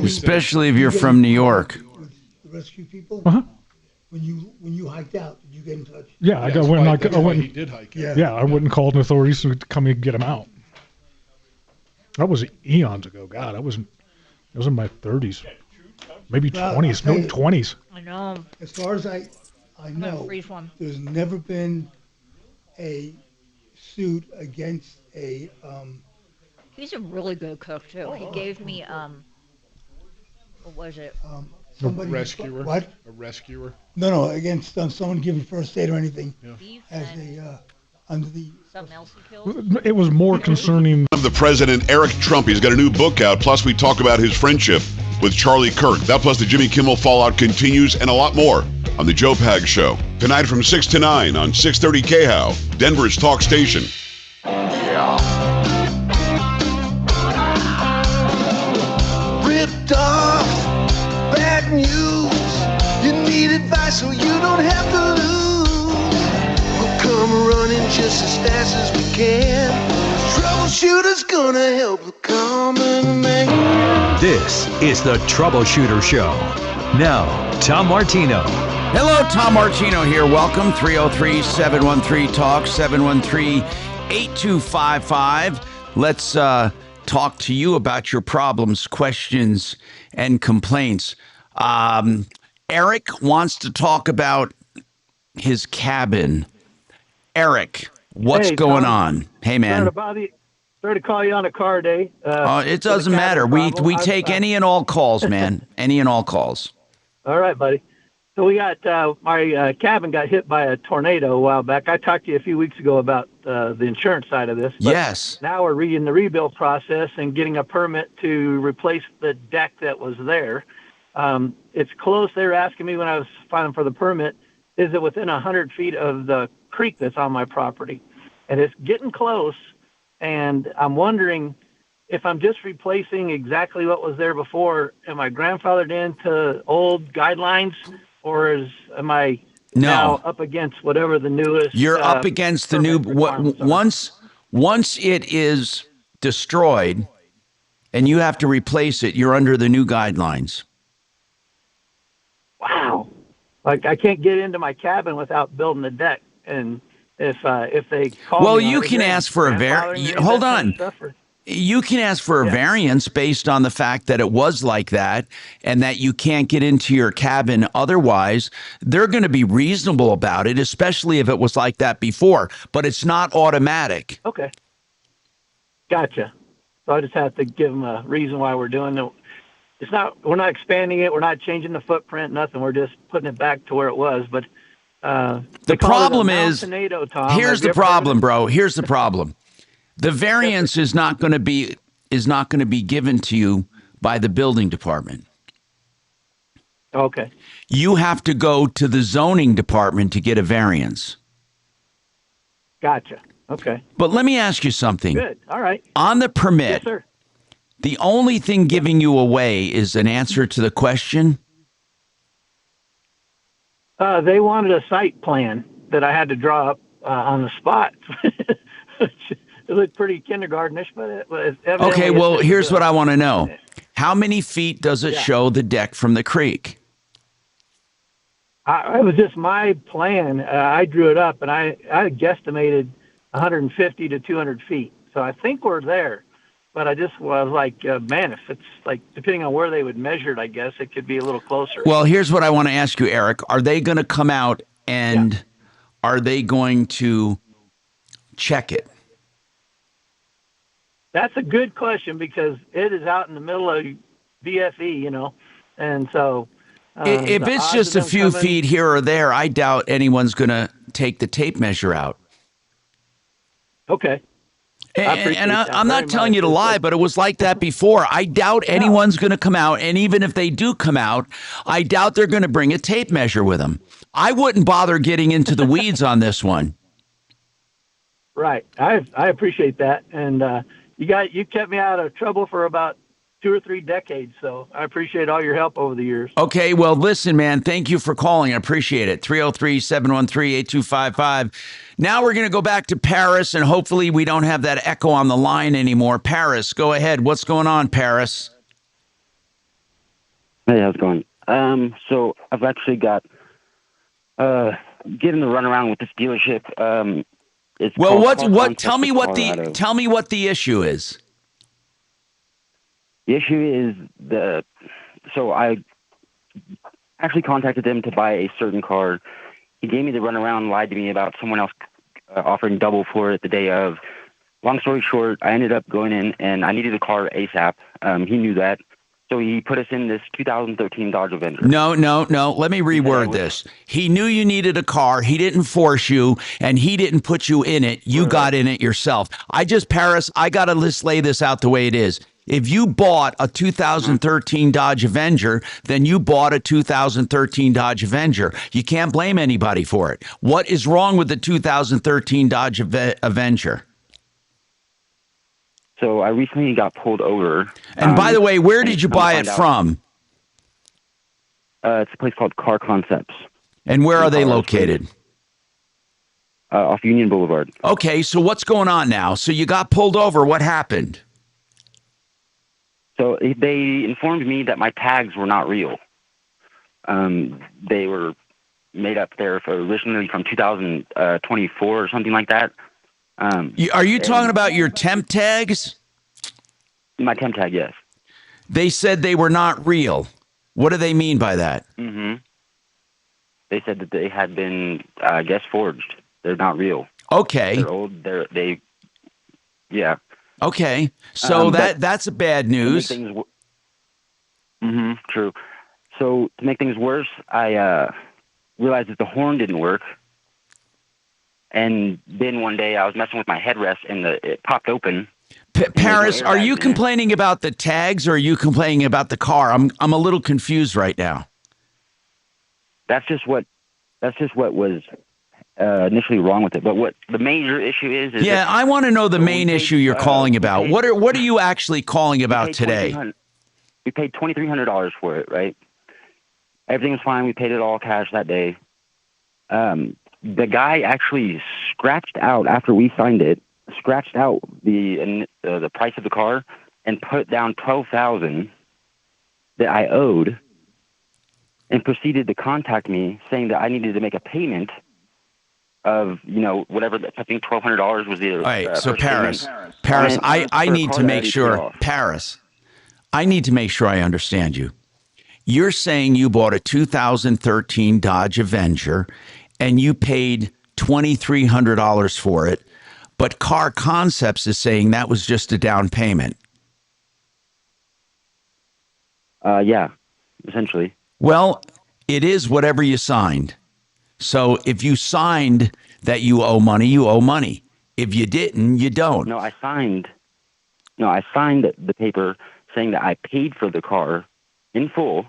Especially if you're from New York. The rescue people? Uh-huh. When you hiked out, did you get in touch? Yeah, I went. He did hike out. Yeah, I went and called the authorities to come and get him out. That was eons ago. God, I was in my 30s, maybe 20s. No, 20s. I know. As far as I know, there's never been a suit against a. He's a really good cook too. He gave me what was it? A rescuer. What? A rescuer. No, against someone giving first aid or anything. Beef as a under the. Something else he killed. It was more concerning. Of the president, Eric Trump. He's got a new book out. Plus, we talk about his friendship with Charlie Kirk. That plus the Jimmy Kimmel fallout continues, and a lot more on the Joe Pag Show tonight from 6 to 9 on 630 KHOW, Denver's talk station. Ripped off, bad news. You need advice so you don't have to lose. We'll come running just as fast as we can. Troubleshooter's gonna help the common man. This is the Troubleshooter Show. Now, Tom Martino. Hello, Tom Martino here. Welcome. 303-713-TALK, 713-8255. Let's talk to you about your problems, questions, and complaints. Eric wants to talk about his cabin. Eric, what's going on? Hey, man. Sorry to call you on a car day. It doesn't matter. We take any and all calls, man. Any and all calls. All right, buddy. So we got my cabin got hit by a tornado a while back. I talked to you a few weeks ago about the insurance side of this. But yes. Now we're reading the rebuild process and getting a permit to replace the deck that was there. It's close. They were asking me when I was filing for the permit, is it within 100 feet of the creek that's on my property? And it's getting close. And I'm wondering if I'm just replacing exactly what was there before, am I grandfathered into old guidelines, or am I now up against whatever the newest? You're up against the new. Once it is destroyed and you have to replace it, you're under the new guidelines. Wow. Like I can't get into my cabin without building a deck. And if they call well, me, you can ask for a variance. Hold on. You can ask for a variance based on the fact that it was like that and that you can't get into your cabin otherwise. They're going to be reasonable about it, especially if it was like that before, but it's not automatic. Okay. Gotcha. So I just have to give them a reason why we're doing it. We're not expanding it. We're not changing the footprint, nothing. We're just putting it back to where it was. But the problem is, Tom. Here's the problem, bro. Here's the problem. The variance is not going to be given to you by the building department. Okay. You have to go to the zoning department to get a variance. Gotcha. Okay. But let me ask you something. Good. All right. On the permit, Yes, sir. the only thing giving you away is an answer to the question. They wanted a site plan that I had to draw up on the spot. It looked pretty kindergartenish, but it okay, well, here's what I want to know. How many feet does it show the deck from the creek? It was just my plan. I drew it up, and I guesstimated 150 to 200 feet. So I think we're there. But I just was like, man, if it's like, depending on where they would measure it, I guess it could be a little closer. Well, here's what I want to ask you, Eric. Are they going to come out and are they going to check it? That's a good question because it is out in the middle of BFE, and so if it's just a few feet here or there, I doubt anyone's going to take the tape measure out. Okay. And I'm not telling you to lie, but it was like that before. I doubt anyone's going to come out, and even if they do come out, I doubt they're going to bring a tape measure with them. I wouldn't bother getting into the weeds on this one. Right. I appreciate that, and you kept me out of trouble for about 2 or 3 decades, so I appreciate all your help over the years. Okay, well, listen, man, thank you for calling. I appreciate it. 303-713-8255. Now we're going to go back to Paris, and hopefully we don't have that echo on the line anymore. Paris, go ahead. What's going on, Paris? Hey, how's it going? So I've actually got getting the runaround with this dealership. Tell me what the issue is. The issue is so I actually contacted them to buy a certain car. He gave me the runaround, lied to me about someone else offering double for it the day of. Long story short, I ended up going in and I needed a car ASAP. He knew that. So he put us in this 2013 Dodge Avenger. No. Let me reword this. He knew you needed a car. He didn't force you, and he didn't put you in it. You got in it yourself. Paris, I got to lay this out the way it is. If you bought a 2013 Dodge Avenger, then you bought a 2013 Dodge Avenger. You can't blame anybody for it. What is wrong with the 2013 Dodge Avenger? So I recently got pulled over. And by the way, where did you buy it from? It's a place called Car Concepts. And where are they located? Off Union Boulevard. Okay, so what's going on now? So you got pulled over. What happened? So they informed me that my tags were not real. They were made up there originally from 2024 or something like that. Are you talking about your temp tags? My temp tag, yes. They said they were not real. What do they mean by that? Mm-hmm. They said that they had been, I guess, forged. They're not real. Okay. They're old. Yeah. Okay. So that's a bad news. True. So to make things worse, I realized that the horn didn't work. And then one day I was messing with my headrest and it popped open. Paris, are you complaining about the tags or are you complaining about the car? I'm a little confused right now. That's just what was initially wrong with it. But what the major issue is I want to know the main issue you're calling about. What are you actually calling about today? We paid $2,300 for it, right? Everything was fine. We paid it all cash that day. The guy actually scratched out after we signed it, scratched out the price of the car and put down $12,000 that I owed, and proceeded to contact me saying that I needed to make a payment of, whatever, I think $1,200 was the. All right, so Paris, I need to make sure, Paris, I need to make sure I understand you. You're saying you bought a 2013 Dodge Avenger and you paid $2,300 for it, but Car Concepts is saying that was just a down payment. Yeah, essentially. Well, it is whatever you signed. So if you signed that you owe money, you owe money. If you didn't, you don't. No, I signed the paper saying that I paid for the car in full,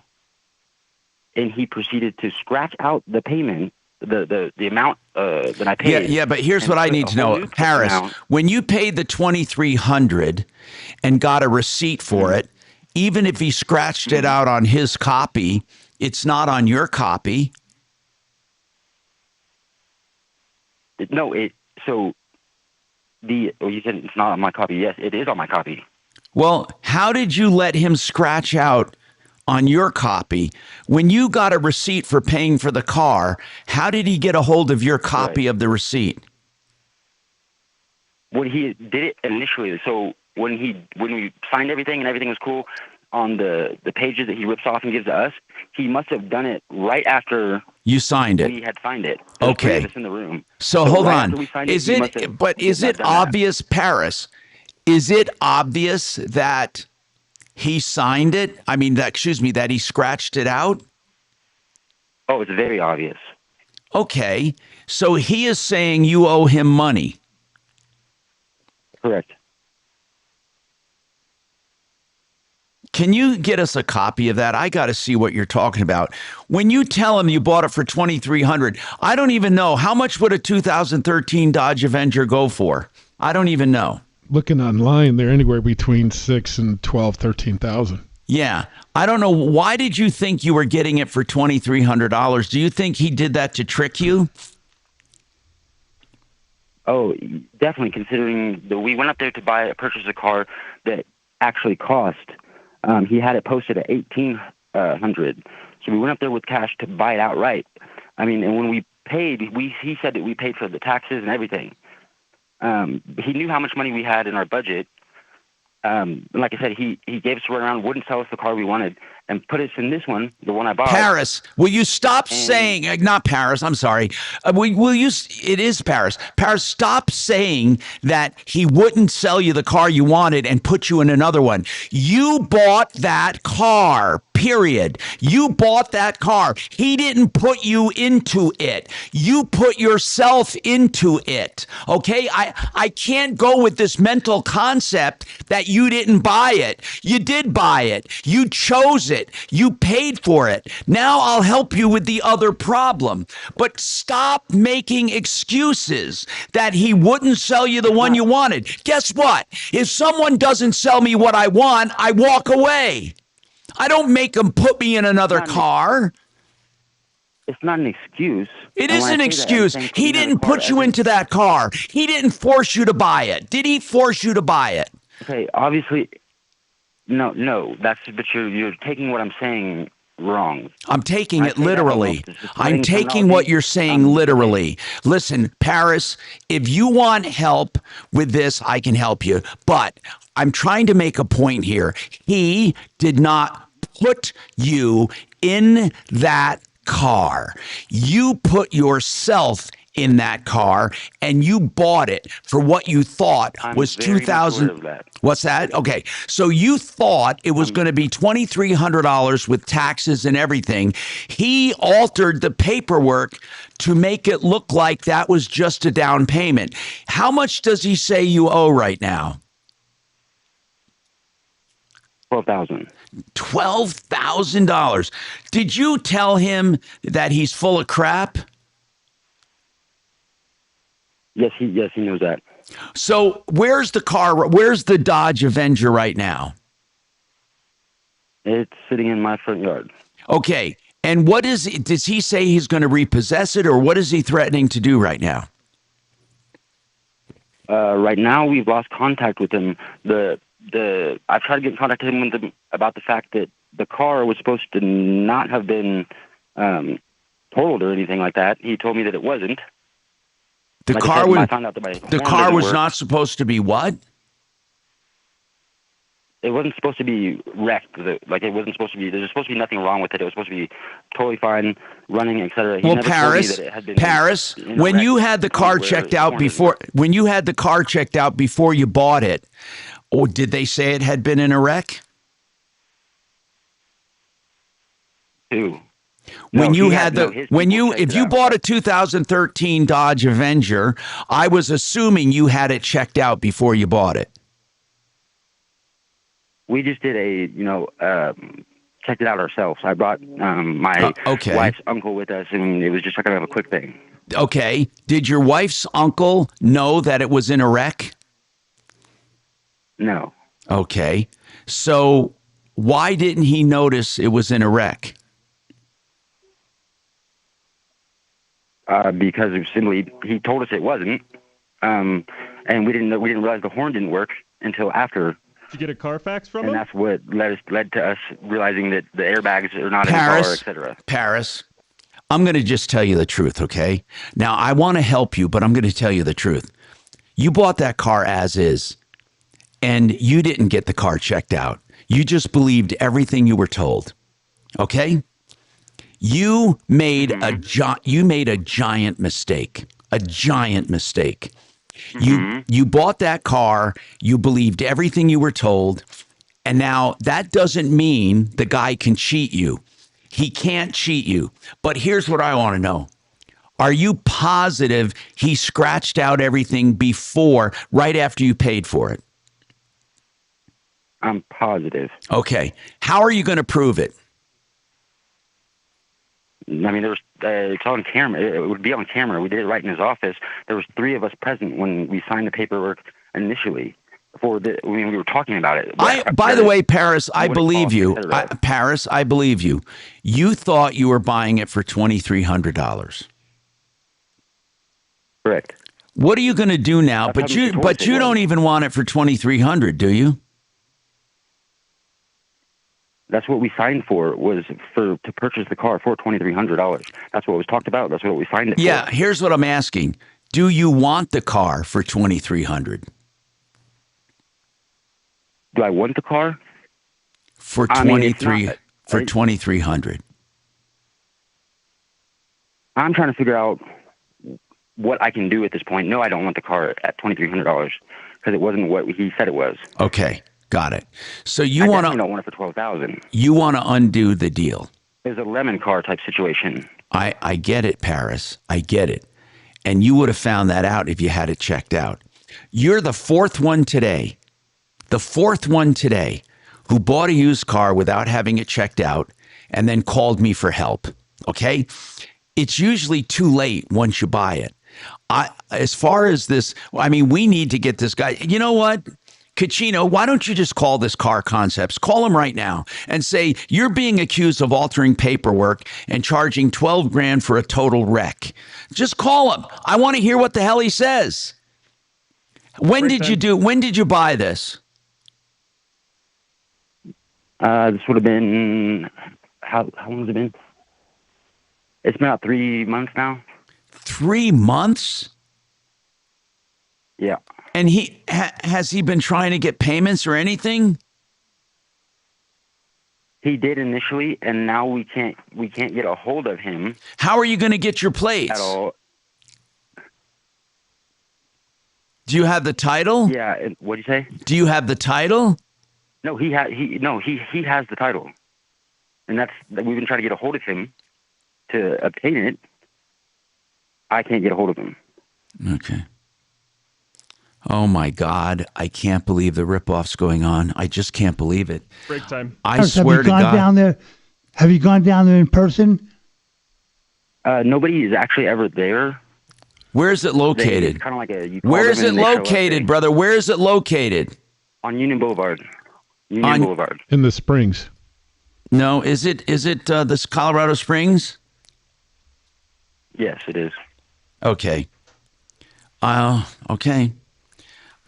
and he proceeded to scratch out the payment, the amount that I paid. Yeah, but here's what I need to know, Harris. When you paid the $2,300 and got a receipt for it, even if he scratched it out on his copy, it's not on your copy. No, you said it's not on my copy. Yes, it is on my copy. Well, how did you let him scratch out on your copy? When you got a receipt for paying for the car, how did he get a hold of your copy of the receipt? Well, he did it initially. So when we signed everything and everything was cool, on the pages that he rips off and gives to us, he must have done it right after you signed it. We had signed it. Okay. Three of us in the room. So hold on. Is it obvious, Paris? Is it obvious that he signed it? I mean, that he scratched it out? Oh, it's very obvious. Okay. So he is saying you owe him money. Correct. Can you get us a copy of that? I got to see what you're talking about. When you tell him you bought it for $2,300, I don't even know. How much would a 2013 Dodge Avenger go for? I don't even know. Looking online, they're anywhere between $6,000 and $12,000, $13,000. Yeah. I don't know. Why did you think you were getting it for $2,300? Do you think he did that to trick you? Oh, definitely, considering that we went up there to purchase a car that actually cost. He had it posted at $1,800, so we went up there with cash to buy it outright. I mean, and when we paid, he said that we paid for the taxes and everything. He knew how much money we had in our budget. Like I said, he gave us a runaround, wouldn't sell us the car we wanted, and put us in this one, the one I bought. Paris, will you stop saying, not Paris, I'm sorry. Will you, it is Paris. Paris, stop saying that he wouldn't sell you the car you wanted and put you in another one. You bought that car, period. You bought that car. He didn't put you into it. You put yourself into it. Okay? I can't go with this mental concept that you didn't buy it. You did buy it. You chose it. You paid for it. Now I'll help you with the other problem. But stop making excuses that he wouldn't sell you the one you wanted. Guess what? If someone doesn't sell me what I want, I walk away. I don't make them put me in another car. It's not an excuse. It is an excuse. He didn't put you into that car. He didn't force you to buy it. Did he force you to buy it? Okay, obviously, no. But you're taking what I'm saying wrong. I'm taking it literally. I'm taking what you're saying literally. Listen, Paris, if you want help with this, I can help you. But I'm trying to make a point here. He did not put you in that car. You put yourself in that car and you bought it for what you thought was $2,000. What's that? Okay. So you thought it was going to be $2,300 with taxes and everything. He altered the paperwork to make it look like that was just a down payment. How much does he say you owe right now? $12,000. $12,000. Did you tell him that he's full of crap? Yes, he knows that. So where's the car? Where's the Dodge Avenger right now? It's sitting in my front yard. Okay. And what is it? Does he say he's going to repossess it, or what is he threatening to do right now? Right now, we've lost contact with him. I've tried to get in contact with him about the fact that the car was supposed to not have been totaled or anything like that. He told me that it wasn't. The Like car I said, was I found out that my the horn car didn't was work. not supposed to be what? It wasn't supposed to be wrecked. Like it wasn't supposed to be. There's supposed to be nothing wrong with it. It was supposed to be totally fine, running, etc. He Well, never Paris, told me that it had been Paris, in a when wreck you had the car where checked the out horn didn't before, work. when you had the car checked out before you bought it, or did they say it had been in a wreck? Who? When No, you he had no, the his when people you checked if it you out. bought a 2013 Dodge Avenger, I was assuming you had it checked out before you bought it. We just did checked it out ourselves. I brought my okay. wife's uncle with us, and it was just kind of a quick thing. Okay. Did your wife's uncle know that it was in a wreck? No. Okay. So why didn't he notice it was in a wreck? Because it was simply he told us it wasn't, and we didn't realize the horn didn't work until after. Did you get a Carfax from and him? that's what led to us realizing that the airbags are not in the car, etc. Paris, I'm going to just tell you the truth, okay? Now, I want to help you, but I'm going to tell you the truth. You bought that car as is, and you didn't get the car checked out. You just believed everything you were told, okay? You made a giant mistake, a giant mistake. You bought that car, you believed everything you were told, and now that doesn't mean the guy can cheat you. He can't cheat you. But here's what I want to know. Are you positive he scratched out everything before, right after you paid for it? I'm positive. Okay. How are you going to prove it? I mean, it's on camera. It would be on camera. We did it right in his office. There was 3 of us present when we signed the paperwork initially. When we were talking about it. By the way, Paris, I believe you. Paris, I believe you. You thought you were buying it for $2,300. Correct. What are you going to do now? But you don't even want it for $2,300, do you? That's what we signed for, was to purchase the car for $2,300. That's what was talked about. That's what we signed it for. Yeah, here's what I'm asking. Do you want the car for $2,300? Do I want the car? For $2,300. I'm trying to figure out what I can do at this point. No, I don't want the car at $2,300 because it wasn't what he said it was. Okay. Got it. So I don't want it for $12,000. You want to undo the deal. It was a lemon car type situation. I get it, Paris. I get it. And you would have found that out if you had it checked out. You're the fourth one today who bought a used car without having it checked out and then called me for help. Okay? It's usually too late once you buy it. As far as this, I mean, we need to get this guy. You know what? Kachino, why don't you just call this Car Concepts? Call him right now and say, you're being accused of altering paperwork and charging $12,000 for a total wreck. Just call him. I want to hear what the hell he says. When did you buy this? This would have been, how long has it been? It's been about 3 months now. 3 months? Yeah. And has he been trying to get payments or anything? He did initially, and now we can't get a hold of him. How are you going to get your plates? At all. Do you have the title? Yeah. What did you say? Do you have the title? No, he has the title, and we've been trying to get a hold of him to obtain it. I can't get a hold of him. Okay. Oh my God! I can't believe the ripoff's going on. I just can't believe it. Break time. I swear to God. Have you gone down there in person? Nobody is actually ever there. Where is it located? Kind of like Where is it located, brother? Where is it located? On Union Boulevard. Boulevard. In the Springs. No, is it this Colorado Springs? Yes, it is. Okay. Okay.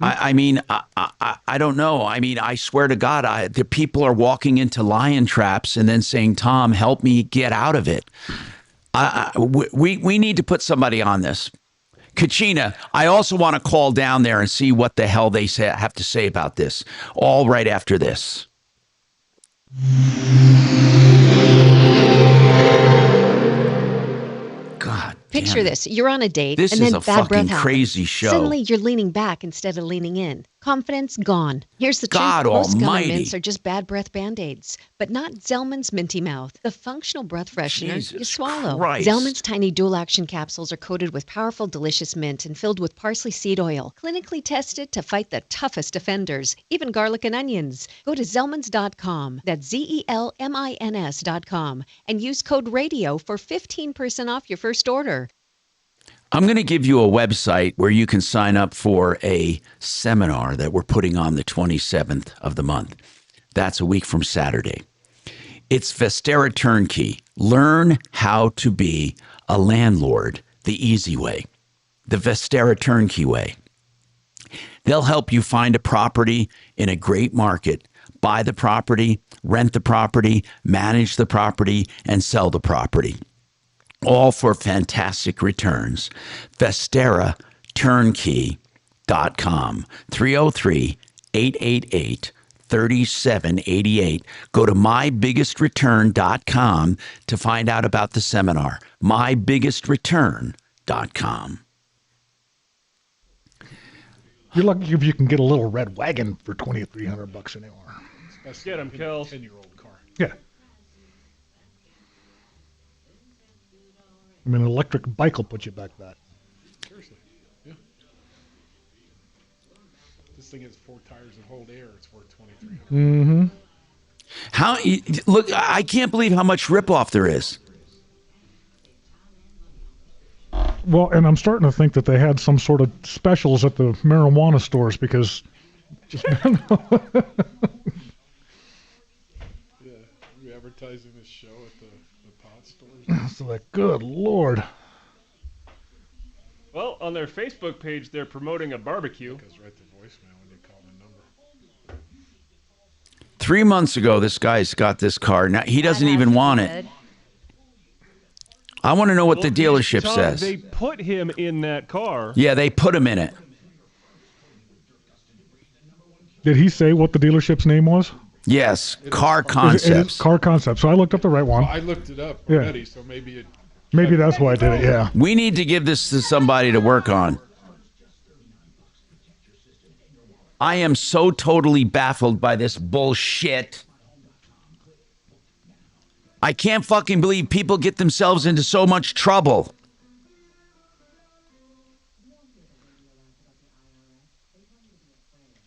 I mean, I don't know. I mean, I swear to God, the people are walking into lion traps and then saying, "Tom, help me get out of it." We need to put somebody on this. Kachina, I also want to call down there and see what the hell they have to say about this. All right after this. God. Picture this. You're on a date, This and is then a bad breath fucking crazy happens. show. Suddenly, you're leaning back instead of leaning in. Confidence gone. Here's the God truth. Most gum and almighty. mints are just bad breath Band-Aids, but not Zellman's Minty Mouth, the functional breath freshener you Jesus swallow. Christ. Zellman's tiny dual-action capsules are coated with powerful, delicious mint and filled with parsley seed oil, clinically tested to fight the toughest offenders, even garlic and onions. Go to Zellmans.com, that's Zellmins.com, and use code RADIO for 15% off your first order. I'm going to give you a website where you can sign up for a seminar that we're putting on the 27th of the month. That's a week from Saturday. It's Vestera Turnkey. Learn how to be a landlord the easy way, the Vestera Turnkey way. They'll help you find a property in a great market, buy the property, rent the property, manage the property, and sell the property. All for fantastic returns. VesteraTurnkey.com. 303-888-3788. Go to mybiggestrureturn.com to find out about the seminar. Mybiggestrureturn.com. You're lucky if you can get a little red wagon for $2,300 an hour. Let's get him, Kels. 10-year-old car. Yeah. I mean, an electric bike will put you back that. Seriously. Yeah. This thing has 4 tires that hold air. It's worth $2,300. Mm-hmm. Look, I can't believe how much ripoff there is. Well, and I'm starting to think that they had some sort of specials at the marijuana stores because just Yeah, we advertising this show at the pot stores. it's like, good Lord. Well, on their Facebook page, they're promoting a barbecue. It goes right to voicemail when you call the number. 3 months ago, this guy's got this car. Now, he doesn't even want it. I want to know what the dealership Tom, says. They put him in that car. Yeah, they put him in it. Did he say what the dealership's name was? Yes, Car It Concepts. is Car Concepts. So I looked up the right one. Well, I looked it up Yeah. already, so maybe it... Maybe that's why I did it, yeah. We need to give this to somebody to work on. I am so totally baffled by this bullshit. I can't fucking believe people get themselves into so much trouble.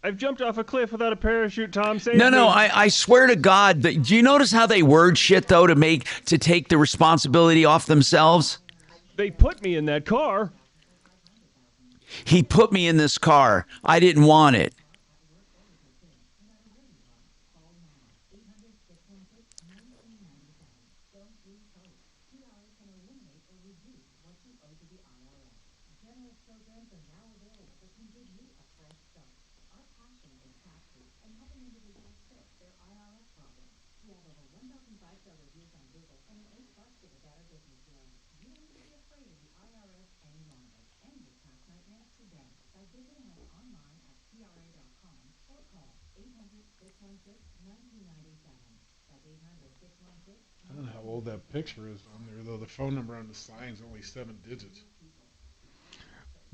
I've jumped off a cliff without a parachute, Tom. Save No, me. I swear to God. Do you notice how they word shit, though, to take the responsibility off themselves? They put me in that car. He put me in this car. I didn't want it. I don't know how old that picture is on there, though. The phone number on the sign's only 7 digits.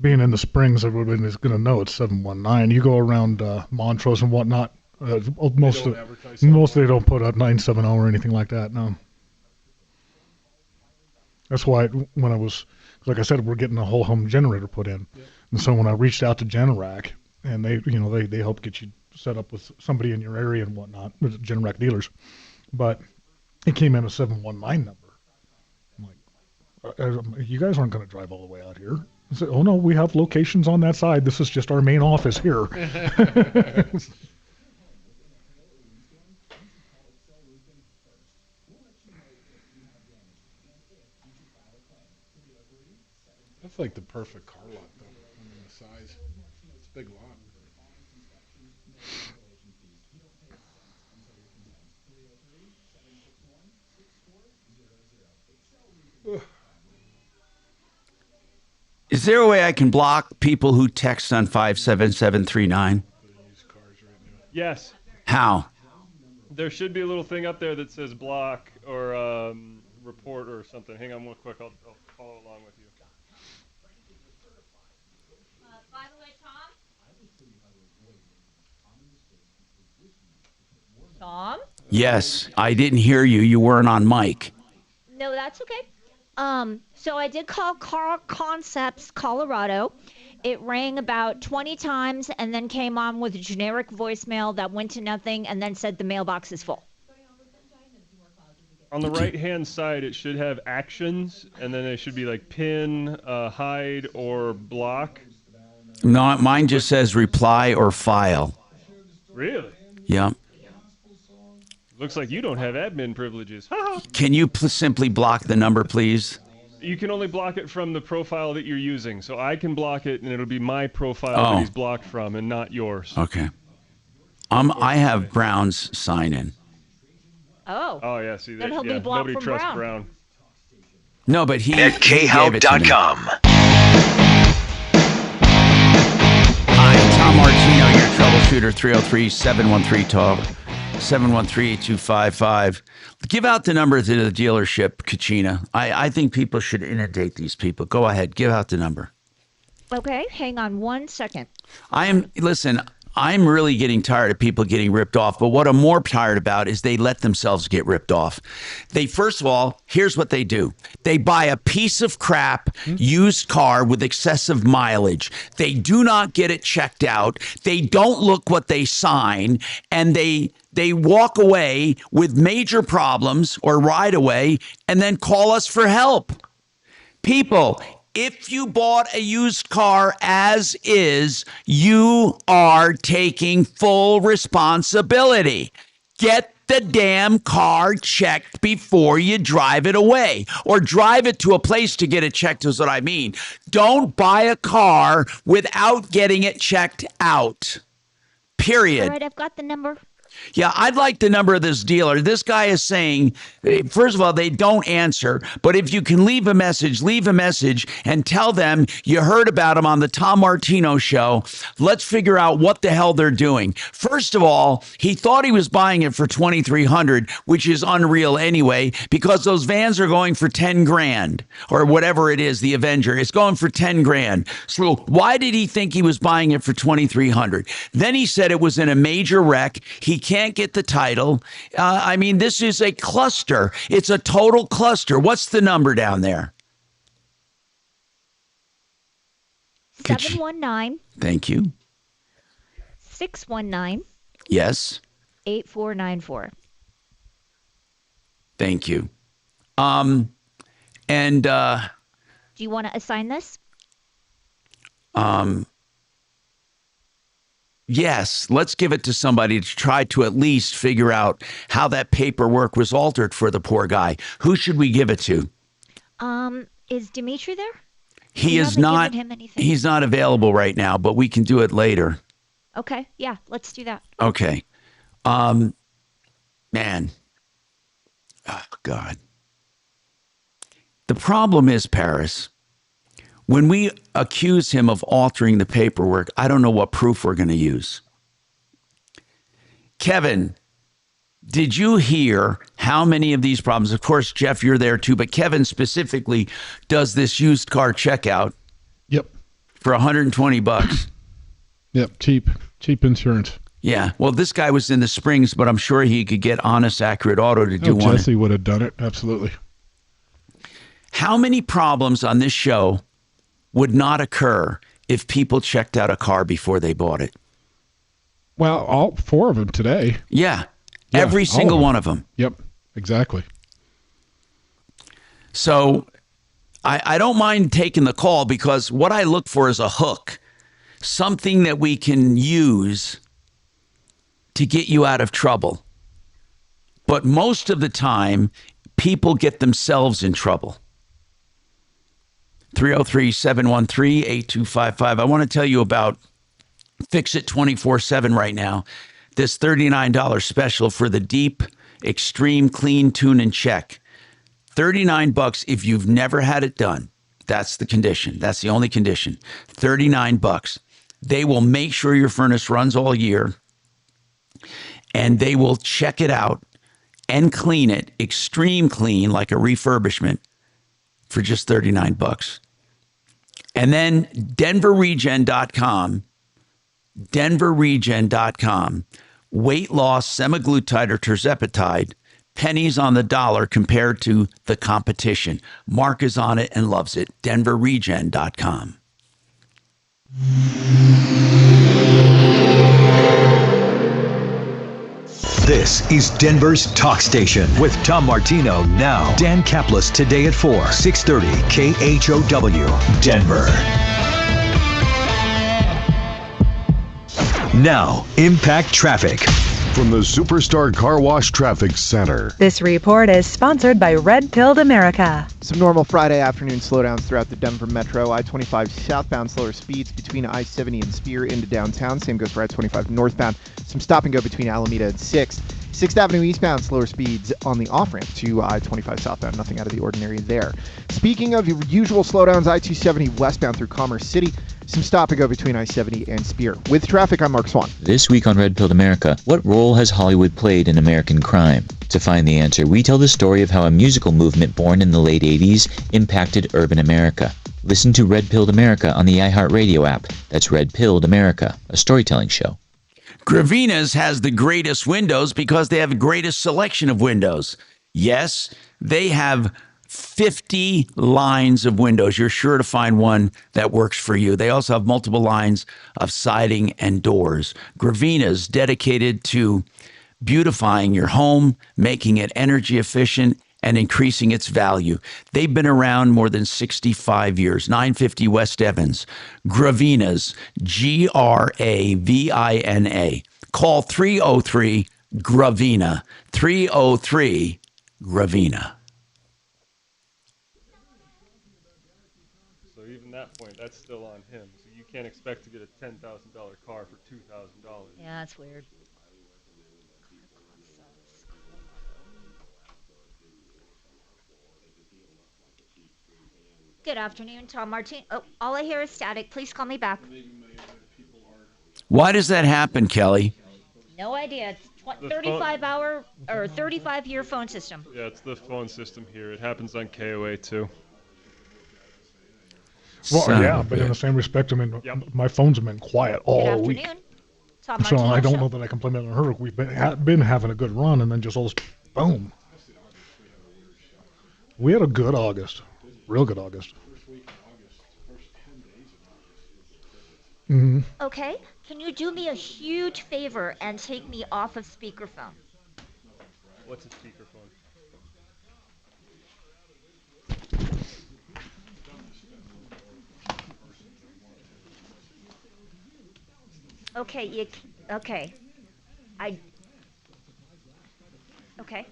Being in the Springs, everybody is going to know it's 719. You go around Montrose and whatnot, most they don't put up 970 or anything like that, no. That's why when I was, like I said, we're getting a whole home generator put in. Yep. And so when I reached out to Generac, and they help get you set up with somebody in your area and whatnot, Generac dealers, but it came in a 719 number. I'm like, you guys aren't going to drive all the way out here. I said, oh no, we have locations on that side. This is just our main office here. That's like the perfect car lot, though. I mean, the size. It's a big lot. Is there a way I can block people who text on 57739? Yes. How? There should be a little thing up there that says block or report or something. Hang on one quick. I'll follow along with you. By the way, Tom? Yes, I didn't hear you. You weren't on mic. No, that's okay. So I did call Car Concepts Colorado. It rang about 20 times and then came on with a generic voicemail that went to nothing and then said the mailbox is full. On the right-hand side, it should have actions, and then it should be like pin, hide, or block. No, mine just says reply or file. Really? Yep. Looks like you don't have admin privileges. Can you simply block the number, please? You can only block it from the profile that you're using. So I can block it, and it'll be my profile that he's blocked from, and not yours. Okay. I have Brown's sign in. Oh. Oh, yeah. See, Then he'll be blocked nobody from trusts Brown. Brown. No, but he At khout.com. Hi, Tom Martino, your troubleshooter, 303-713-TALK, 713-8255. Give out the number to the dealership, Kachina. I think people should inundate these people. Go ahead. Give out the number. Okay, hang on 1 second. Listen, I'm really getting tired of people getting ripped off, but what I'm more tired about is they let themselves get ripped off. First of all, here's what they do. They buy a piece of crap used car with excessive mileage. They do not get it checked out. They don't look what they sign, and they walk away with major problems or ride away and then call us for help. People, if you bought a used car as is, you are taking full responsibility. Get the damn car checked before you drive it away, or drive it to a place to get it checked is what I mean. Don't buy a car without getting it checked out. Period. All right, I've got the number. Yeah, I'd like the number of this dealer. This guy is saying, first of all, they don't answer. But if you can leave a message and tell them you heard about him on the Tom Martino show. Let's figure out what the hell they're doing. First of all, he thought he was buying it for $2,300, which is unreal anyway, because those vans are going for 10 grand or whatever it is. The Avenger is going for 10 grand. So why did he think he was buying it for $2,300? Then he said it was in a major wreck. He can't get the title. This is a cluster. It's a total cluster. What's the number down there? 719. Thank you. 619. Yes. 8494. Thank you. Do you want to assign this? Yes, let's give it to somebody to try to at least figure out how that paperwork was altered for the poor guy. Who should we give it to? Is Dimitri there? He is not. He's not available right now, but we can do it later. Okay, yeah, let's do that. Okay. Man. Oh, God. The problem is, Paris, when we accuse him of altering the paperwork, I don't know what proof we're going to use. Kevin, did you hear how many of these problems? Of course, Jeff, you're there too, but Kevin specifically does this used car checkout. Yep. For $120. Yep, cheap insurance. Yeah, well, this guy was in the Springs, but I'm sure he could get Honest Accurate Auto to do one. Jesse would have done it, absolutely. How many problems on this show would not occur if people checked out a car before they bought it? Well, all 4 of them today. Yeah, every single one of them. Yep, exactly. So I don't mind taking the call, because what I look for is a hook, something that we can use to get you out of trouble. But most of the time, people get themselves in trouble. 303-713-8255. I want to tell you about Fix It 24/7 right now. This $39 special for the deep, extreme clean, tune, and check. $39 if you've never had it done. That's the condition. That's the only condition. $39. They will make sure your furnace runs all year, and they will check it out and clean it, extreme clean, like a refurbishment, for just $39. And then denverregen.com, weight loss, semaglutide, or tirzepatide, pennies on the dollar compared to the competition. Mark is on it and loves it. denverregen.com. This is Denver's Talk Station with Tom Martino now. Dan Kaplis today at 4, 630 KHOW, Denver. Now, Impact Traffic. From the Superstar Car Wash Traffic Center. This report is sponsored by Red Pilled America. Some normal Friday afternoon slowdowns throughout the Denver Metro. I-25 southbound slower speeds between I-70 and Spear into downtown. Same goes for I-25 northbound. Some stop and go between Alameda and 6th. 6th Avenue eastbound slower speeds on the off-ramp to I-25 southbound. Nothing out of the ordinary there. Speaking of your usual slowdowns, I-270 westbound through Commerce City. Some stop and go between I-70 and Spear. With traffic, I'm Mark Swan. This week on Red Pilled America, what role has Hollywood played in American crime? To find the answer, we tell the story of how a musical movement born in the late 80s impacted urban America. Listen to Red Pilled America on the iHeartRadio app. That's Red Pilled America, a storytelling show. Gravina's has the greatest windows because they have the greatest selection of windows. Yes, they have 50 lines of windows. You're sure to find one that works for you. They also have multiple lines of siding and doors. Gravina's dedicated to beautifying your home, making it energy efficient, and increasing its value. They've been around more than 65 years. 950 West Evans. Gravina's, Gravina. Call 303-GRAVINA. 303-GRAVINA. Point, that's still on him. So you can't expect to get a $10,000 car for $2,000. Yeah, that's weird. Good afternoon, Tom Martino. Oh, all I hear is static. Please call me back. Why does that happen, Kelly? No idea. It's 35-year phone system. Yeah, it's the phone system here. It happens on KOA too. Well, yeah, but in the same respect, I mean, my phones have been quiet all week. Tom so I don't Show. know that I can blame it on her. We've been having a good run, and then just all this, boom. We had a good August, real good August. Mm-hmm. Okay, can you do me a huge favor and take me off of speakerphone? What's a speakerphone? Okay, okay. Okay.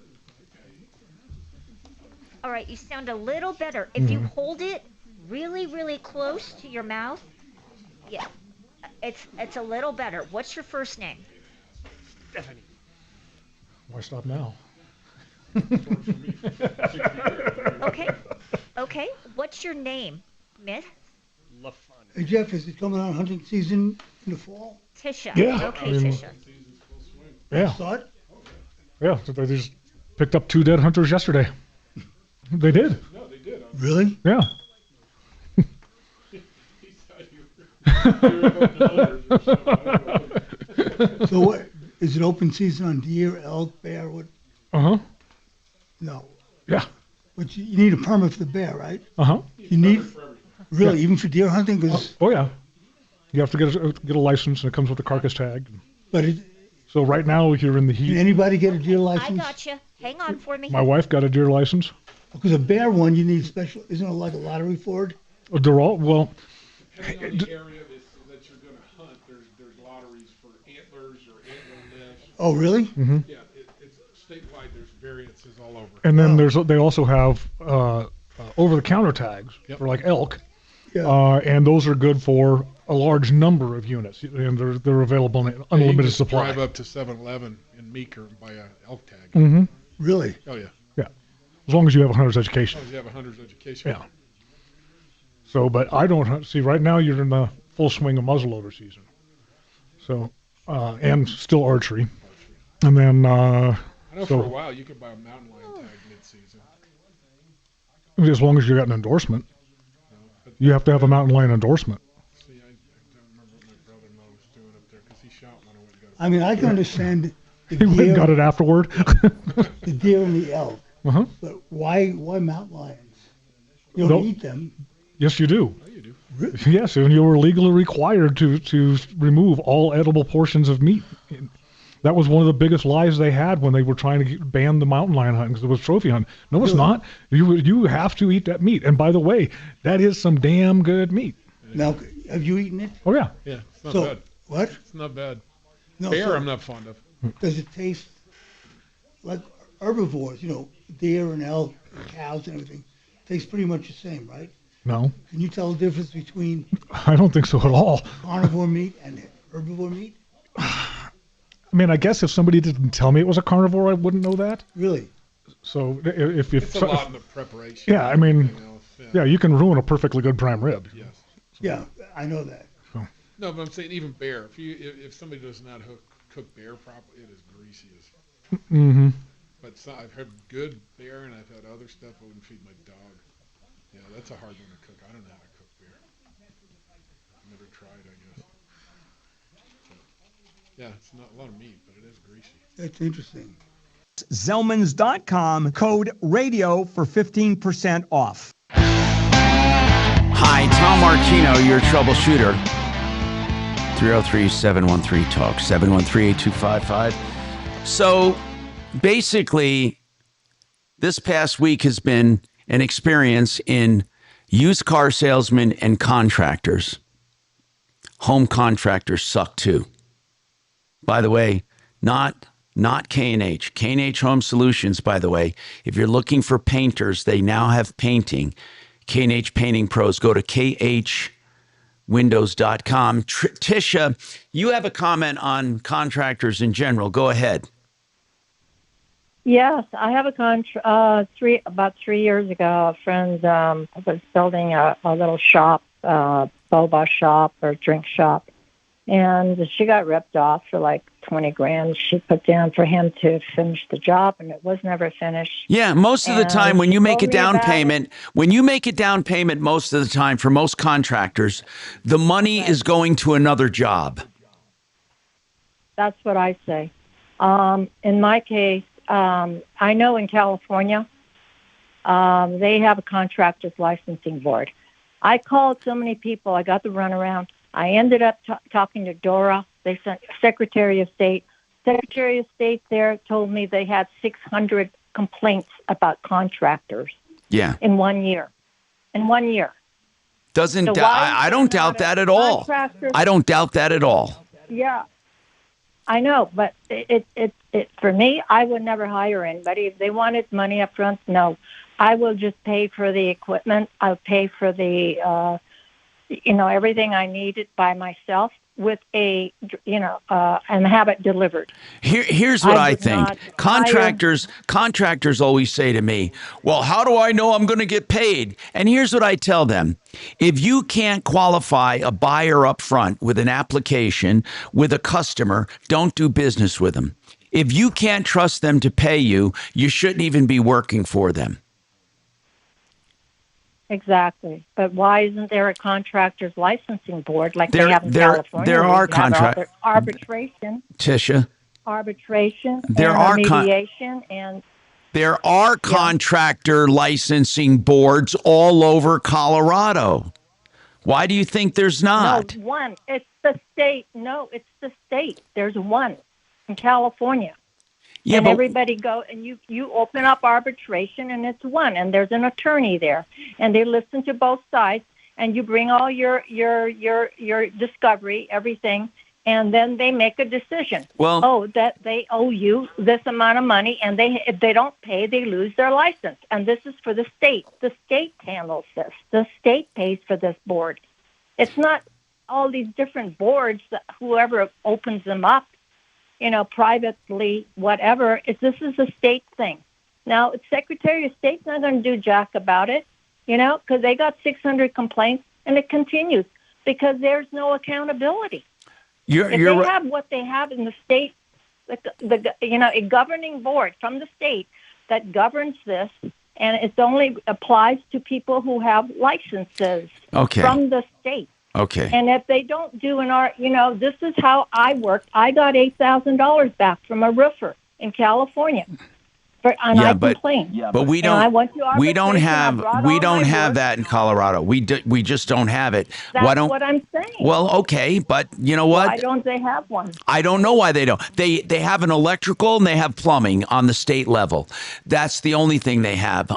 All right, you sound a little better. If you hold it really, really close to your mouth, yeah, it's a little better. What's your first name? Stephanie. Why stop now? Okay. What's your name, Miss? Hey, Jeff, is it coming on hunting season in the fall? Tisha. Yeah. Okay, Tisha. Yeah. Start? Yeah, they just picked up 2 dead hunters yesterday. They did. No, they did. Really? Yeah. So what, is it open season on deer, elk, bear? What? Uh-huh. No. Yeah. But you need a permit for the bear, right? Uh-huh. You need, really, even for deer hunting? Cause, oh, yeah. You have to get a license, and it comes with a carcass tag. But so right now, you're in the heat. Can anybody get a deer license? I gotcha. Hang on for me. My wife got a deer license. Because a bear one, you need special, isn't it like a lottery for it? They're all, well... Depending on the area that you're going to hunt, there's lotteries for antlers or antler lists. Oh, really? Mm-hmm. Yeah, it's statewide. There's variances all over. And then they also have over-the-counter tags for like elk. and those are good for a large number of units, and they're available in unlimited supply. Drive up to 7-Eleven in Meeker and buy an elk tag. Mm-hmm. Really? Oh, yeah. Yeah. As long as you have a hunter's education. As long as you have a hunter's education. Yeah. So, but I don't see right now you're in the full swing of muzzleloader season. So, and still archery. And then, I know for a while you could buy a mountain lion tag mid-season. As long as you got an endorsement. You have to have a mountain lion endorsement. See, I don't remember what my brother-in-law was doing up there because he shot one. I mean, I can understand the He went and got it afterward. the deer and the elk. Uh-huh. But why mountain lions? You don't eat them. Yes, you do. Oh, you do. Yes, and you were legally required to remove all edible portions of meat. That was one of the biggest lies they had when they were trying to ban the mountain lion hunting because it was trophy hunting. No, it's not. You have to eat that meat. And by the way, that is some damn good meat. Now, have you eaten it? Oh, yeah. Yeah, it's not So, bad. what? It's not bad. No, Bear, so- I'm not fond of. Does it taste like herbivores? You know, deer and elk, cows and everything. Tastes pretty much the same, right? No. Can you tell the difference between I don't think so at all. carnivore meat and herbivore meat? I mean, I guess if somebody didn't tell me it was a carnivore, I wouldn't know that. Really? So if It's a lot in the preparation. Yeah, I mean, yeah, you can ruin a perfectly good prime rib. Yes. Yeah, I know that. No, but I'm saying even bear. If somebody does not cook bear properly, it is greasy as. Mm-hmm. But I've had good bear, and I've had other stuff I wouldn't feed my dog. Yeah, that's a hard one to cook. I don't know how to cook bear. I've never tried, I guess. But, yeah, it's not a lot of meat, but it is greasy. That's interesting. Zellmans.com, code radio for 15% off. Hi, Tom Martino, your troubleshooter. 303-713-TALK, 713-8255. So basically, this past week has been an experience in used car salesmen and contractors. Home contractors suck too. By the way, not K&H. K&H Home Solutions, by the way, if you're looking for painters, they now have painting. K&H Painting Pros. Go to khwindows.com. Tisha, you have a comment on contractors in general. Go ahead. Yes, I have a about 3 years ago, a friend was building a little shop, boba shop or drink shop, and she got ripped off for like 20 grand. She put down for him to finish the job, and it was never finished. Yeah, most of the time when you make a down payment, most of the time for most contractors, the money is going to another job. That's what I say. In my case, I know in California, they have a contractor's licensing board. I called so many people. I got the runaround. I ended up talking to Dora. They sent Secretary of State. Secretary of State there told me they had 600 complaints about contractors. Yeah. In 1 year. I don't doubt that at all. I don't doubt that at all. Yeah. I know, but it for me, I would never hire anybody. If they wanted money up front, no. I will just pay for the equipment. I'll pay for the, everything I needed by myself with and have it delivered. Here's what I think. Contractors always say to me, well, how do I know I'm going to get paid? And here's what I tell them. If you can't qualify a buyer up front with an application with a customer, don't do business with them. If you can't trust them to pay you, you shouldn't even be working for them. Exactly. But why isn't there a contractor's licensing board like they have in California? There are contract arbitration. Tisha. Arbitration. There and are mediation and there are contractor licensing boards all over Colorado. Why do you think there's not? No, one. It's the state. No, it's the state. There's one in California. Yeah, and everybody go and you open up arbitration and it's one and there's an attorney there and they listen to both sides and you bring all your discovery, everything, and then they make a decision. Well, that they owe you this amount of money, and if they don't pay, they lose their license. And this is for the state. The state handles this. The state pays for this board. It's not all these different boards that whoever opens them up, privately, whatever. This is a state thing. Now, Secretary of State's not going to do jack about it, because they got 600 complaints, and it continues because there's no accountability. If they have what they have in the state, a governing board from the state that governs this, and it only applies to people who have licenses from the state. Okay. And if they don't do this is how I worked. I got $8,000 back from a roofer in California. I complained. But we don't have that in Colorado. We just don't have it. That's what I'm saying. Well, okay, but you know what? Why don't they have one? I don't know why they don't. They have an electrical and they have plumbing on the state level. That's the only thing they have.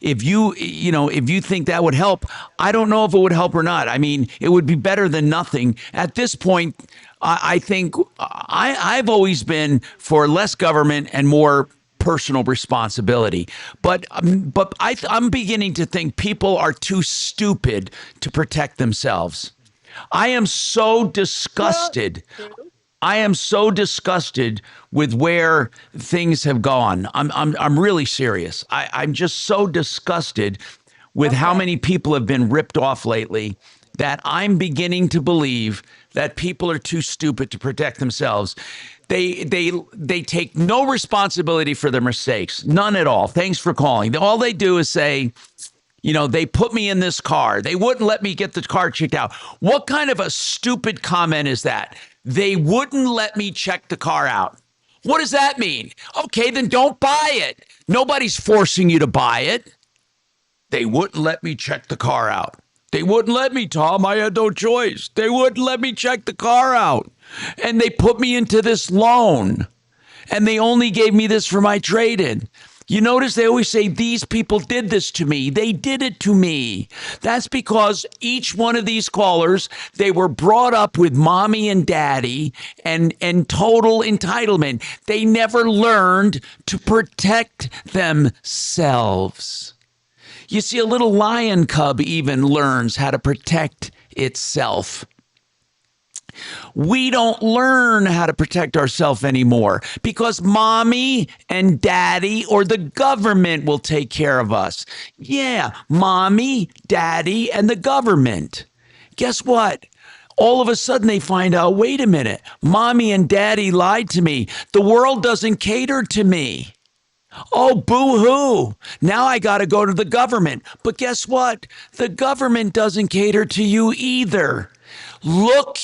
If you think that would help, I don't know if it would help or not. I mean, it would be better than nothing. At this point, I think I've always been for less government and more personal responsibility. But I'm beginning to think people are too stupid to protect themselves. I am so disgusted. I am so disgusted with where things have gone. I'm really serious. I'm just so disgusted with how many people have been ripped off lately that I'm beginning to believe that people are too stupid to protect themselves. They take no responsibility for their mistakes, none at all. Thanks for calling. All they do is say, they put me in this car. They wouldn't let me get the car checked out. What kind of a stupid comment is that? They wouldn't let me check the car out. What does that mean? Okay, then don't buy it. Nobody's forcing you to buy it. They wouldn't let me check the car out. They wouldn't let me, Tom. I had no choice. They wouldn't let me check the car out. And they put me into this loan. And they only gave me this for my trade-in. You notice they always say, these people did this to me. They did it to me. That's because each one of these callers, they were brought up with mommy and daddy and total entitlement. They never learned to protect themselves. You see, a little lion cub even learns how to protect itself. We don't learn how to protect ourselves anymore because mommy and daddy or the government will take care of us. Yeah, mommy, daddy, and the government. Guess what? All of a sudden they find out, wait a minute, mommy and daddy lied to me. The world doesn't cater to me. Oh, boo-hoo. Now I got to go to the government. But guess what? The government doesn't cater to you either. Look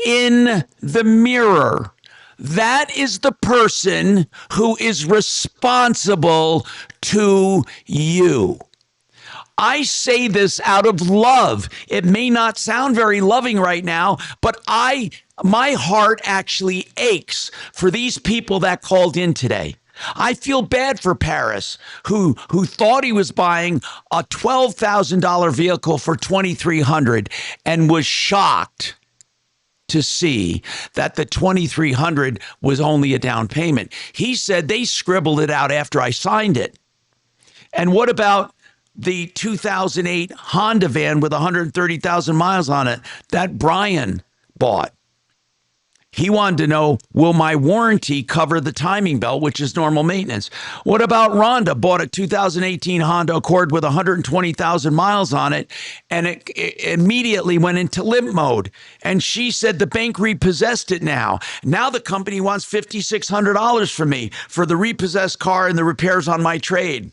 in the mirror. That is the person who is responsible to you. I say this out of love. It may not sound very loving right now, but my heart actually aches for these people that called in today. I feel bad for Paris, who thought he was buying a $12,000 vehicle for $2,300 and was shocked to see that the $2,300 was only a down payment. He said they scribbled it out after I signed it. And what about the 2008 Honda van with 130,000 miles on it that Brian bought? He wanted to know, will my warranty cover the timing belt, which is normal maintenance? What about Rhonda? Bought a 2018 Honda Accord with 120,000 miles on it, and it immediately went into limp mode. And she said the bank repossessed it now. Now the company wants $5,600 from me for the repossessed car and the repairs on my trade.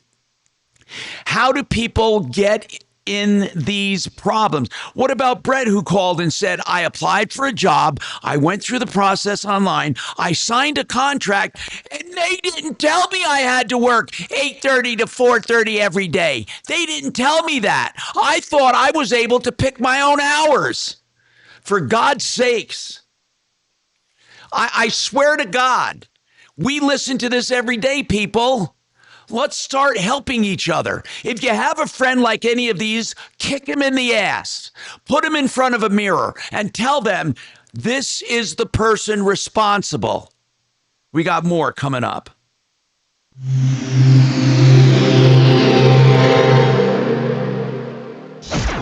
How do people get in these problems? What about Brett, who called and said, I applied for a job. I went through the process online. I signed a contract and they didn't tell me I had to work 8:30 to 4:30 every day. They didn't tell me that. I thought I was able to pick my own hours. For God's sakes. I swear to God, we listen to this every day, people. Let's start helping each other. If you have a friend like any of these, kick him in the ass. Put him in front of a mirror and tell them this is the person responsible. We got more coming up.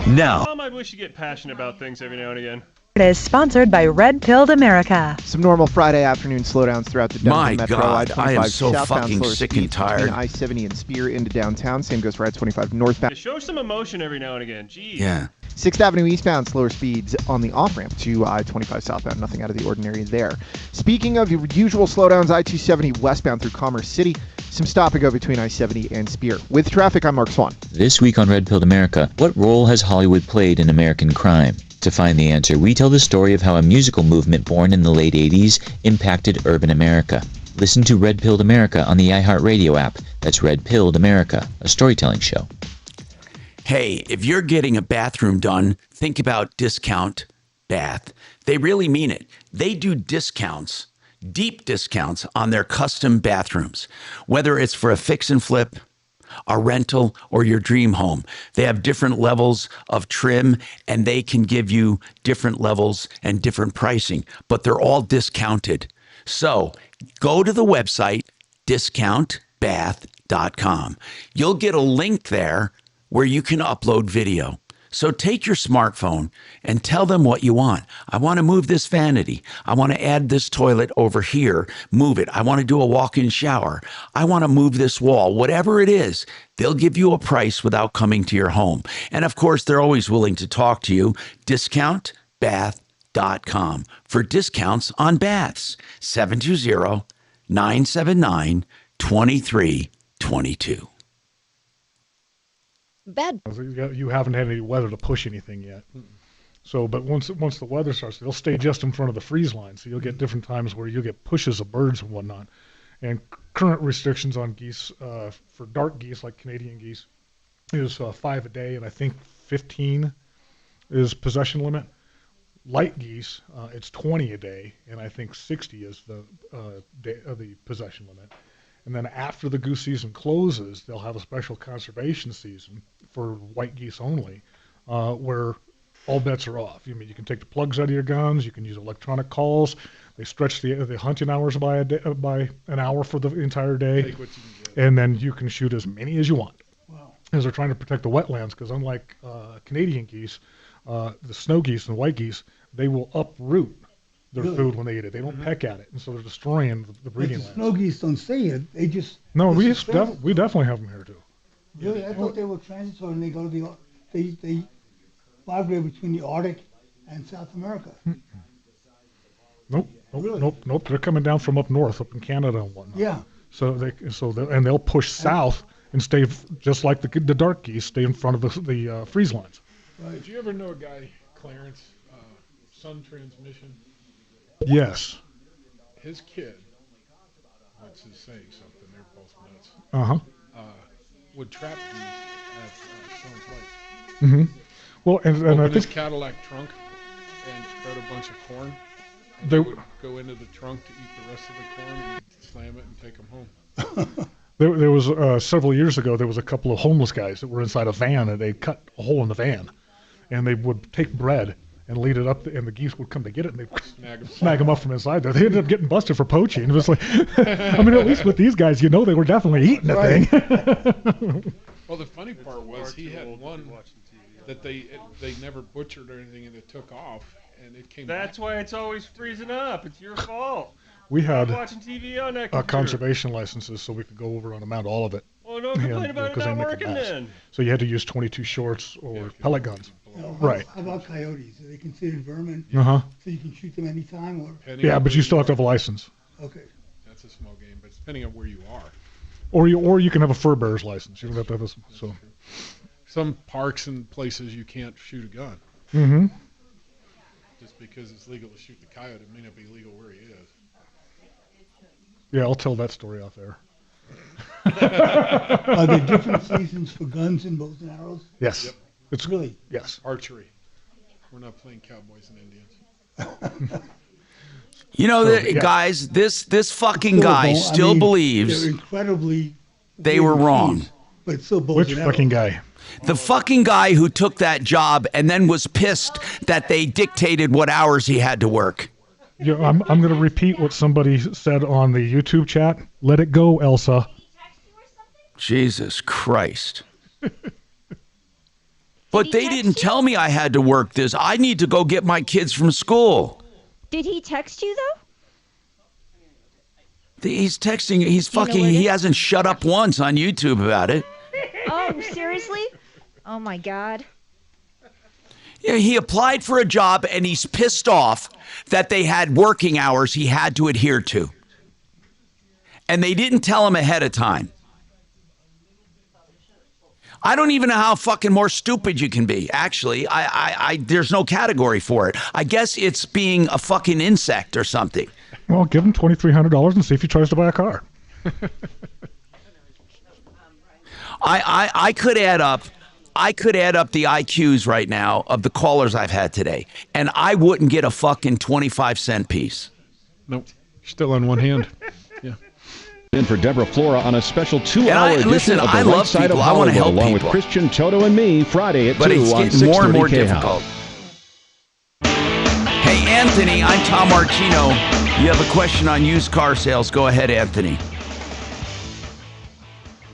Now, I wish you get passionate about things every now and again. It is sponsored by Red Pilled America. Some normal Friday afternoon slowdowns throughout the Denver My Metro. God, I-25 I am so southbound fucking slower sick and speeds tired. between I-70 and Spear into downtown. Same goes for I-25 northbound. Show some emotion every now and again. Jeez. Yeah. 6th Avenue eastbound, slower speeds on the off-ramp to I-25 southbound. Nothing out of the ordinary there. Speaking of your usual slowdowns, I-270 westbound through Commerce City. Some stop and go between I-70 and Spear. With traffic, I'm Mark Swan. This week on Red Pilled America, what role has Hollywood played in American crime? To find the answer, we tell the story of how a musical movement born in the late 80s impacted urban America. Listen to Red Pilled America on the iHeartRadio app. That's Red Pilled America, a storytelling show. Hey, if you're getting a bathroom done, think about Discount Bath. They really mean it. They do discounts, deep discounts on their custom bathrooms, whether it's for a fix and flip, a rental, or your dream home. They have different levels of trim, and they can give you different levels and different pricing, but they're all discounted. So go to the website, discountbath.com. You'll get a link there where you can upload video. So take your smartphone and tell them what you want. I want to move this vanity. I want to add this toilet over here. Move it. I want to do a walk-in shower. I want to move this wall. Whatever it is, they'll give you a price without coming to your home. And of course, they're always willing to talk to you. Discountbath.com for discounts on baths. 720-979-2322. Bad. You haven't had any weather to push anything yet. So, but once the weather starts, they'll stay just in front of the freeze line. So you'll get different times where you'll get pushes of birds and whatnot. And current restrictions on geese for dark geese, like Canadian geese, is 5 a day, and I think 15 is possession limit. Light geese, it's 20 a day, and I think 60 is the possession limit. And then after the goose season closes, they'll have a special conservation season for white geese only, where all bets are off. You can take the plugs out of your guns. You can use electronic calls. They stretch the hunting hours by an hour for the entire day, Take what you can get. and then you can shoot as many as you want. Wow! As they're trying to protect the wetlands, because unlike Canadian geese, the snow geese and white geese, they will uproot their food when they eat it. They don't peck at it, and so they're destroying the breeding But the lands. snow geese don't say it. They just... No, we disappear. definitely have them here too. Really? I thought they were transitory and they go to the... They migrate between the Arctic and South America. Nope. They're coming down from up north, up in Canada and whatnot. Yeah. And they'll push south and stay just like the dark geese, stay in front of the freeze lines. Right. Did you ever know a guy, Clarence, Sun Transmission? Yes. His kid, which is saying something, they're both nuts. Would trap geese at Sun's Lake. Mm-hmm. Well, and Open I his think Cadillac trunk and spread a bunch of corn. And they would go into the trunk to eat the rest of the corn and slam it and take them home. there was several years ago, there was a couple of homeless guys that were inside a van, and they cut a hole in the van, and they would take bread and lead it up, and the geese would come to get it, and they snag them up from inside there. They ended up getting busted for poaching. It was like, I mean, at least with these guys, they were definitely eating the thing. Well, the funny part was he had one that they never butchered or anything, and it took off, and it came That's back. why it's always freezing up. It's your fault. We had Stop watching TV on that computer. conservation licenses, so we could go over on amount all of it. Well, don't complain about it because not they make a working mess. then. So you had to use 22 shorts or pellet guns. Right. How about coyotes? Are they considered vermin? Uh-huh. So you can shoot them anytime? Or... Yeah, but you still have to have a license. Okay. That's a small game, but depending on where you are. Or you can have a fur bearer's license. You don't have to have a... So. Some parks and places you can't shoot a gun. Mm-hmm. Just because it's legal to shoot the coyote, it may not be legal where he is. Yeah, I'll tell that story out there. Are there different seasons for guns and bows and arrows? Yes. Yep. It's really? Yes. Archery. We're not playing cowboys and Indians. Guys, this fucking guy still believes. They're incredibly They were wrong. But it's still Which bullshit. fucking guy? The fucking guy who took that job and then was pissed that they dictated what hours he had to work. Yeah, I'm going to repeat what somebody said on the YouTube chat. Let it go, Elsa. Jesus Christ. But they didn't tell me I had to work this. I need to go get my kids from school. Did he text you though? He's texting. He hasn't shut up once on YouTube about it. Oh, seriously? Oh my God. Yeah, he applied for a job and he's pissed off that they had working hours he had to adhere to. And they didn't tell him ahead of time. I don't even know how fucking more stupid you can be. Actually, I there's no category for it. I guess it's being a fucking insect or something. Well, give him $2,300 and see if he tries to buy a car. I could add up the IQs right now of the callers I've had today, and I wouldn't get a fucking 25-cent piece. Nope. Still on one hand. Yeah. In for Deborah Flora on a special 2-hour edition listen, of I The Right love Side people. of I wanna Hollywood, help along people. with Christian, Toto, and me, Friday at But 2 it's on getting more and 630 more K-House. difficult. Hey, Anthony, I'm Tom Martino. You have a question on used car sales. Go ahead, Anthony.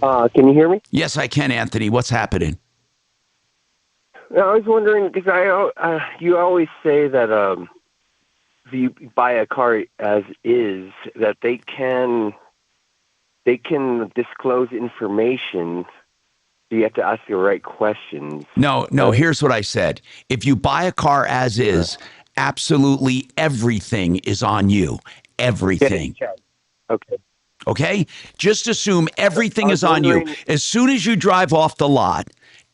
Can you hear me? Yes, I can, Anthony. What's happening? I was wondering because you always say that if you buy a car as is, that they can disclose information. So you have to ask the right questions. No. Here's what I said. If you buy a car as is, absolutely everything is on you. Everything. Okay. Okay? Just assume everything is on you. As soon as you drive off the lot,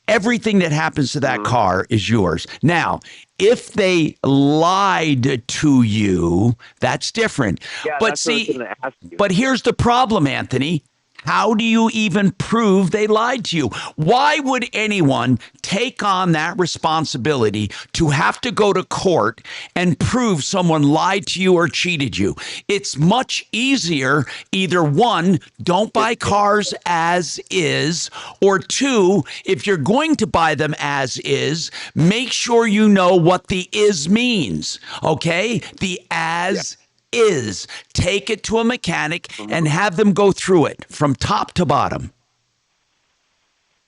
everything that happens to that car is yours. Now, if they lied to you, that's different. Yeah, but that's what I was see, gonna ask you. but here's the problem, Anthony. How do you even prove they lied to you? Why would anyone take on that responsibility to have to go to court and prove someone lied to you or cheated you? It's much easier. Either one, don't buy cars as is, or two, if you're going to buy them as is, make sure you know what the is means. Okay? The as is. Take it to a mechanic and have them go through it from top to bottom.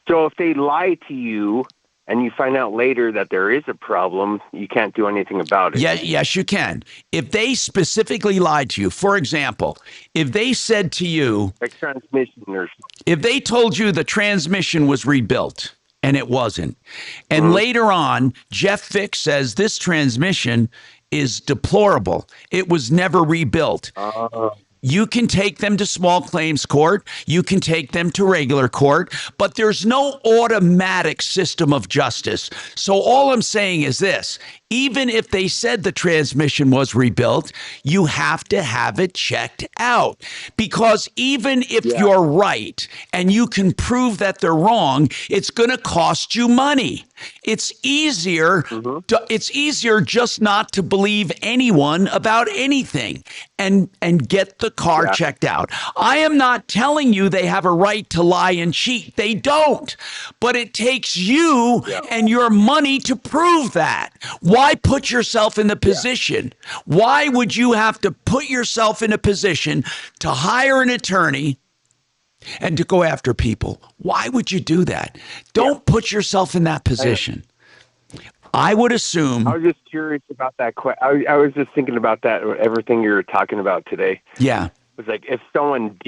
So if they lie to you and you find out later that there is a problem, you can't do anything about it. Yes, you can. If they specifically lied to you, for example, if they said to you, like transmission or if they told you the transmission was rebuilt and it wasn't, and later on, Jeff Vick says this transmission is deplorable. It was never rebuilt. You can take them to small claims court. You can take them to regular court, but there's no automatic system of justice. So all I'm saying is this. Even if they said the transmission was rebuilt, you have to have it checked out. Because even if you're right and you can prove that they're wrong, it's going to cost you money. It's easier just not to believe anyone about anything and get the car checked out. I am not telling you they have a right to lie and cheat. They don't. But it takes you and your money to prove that. Why put yourself in the position? Why would you have to put yourself in a position to hire an attorney and to go after people? Why would you do that? Don't put yourself in that position. I would assume. I was just curious about that. I was just thinking about that, everything you were talking about today. Yeah. It was like, if someone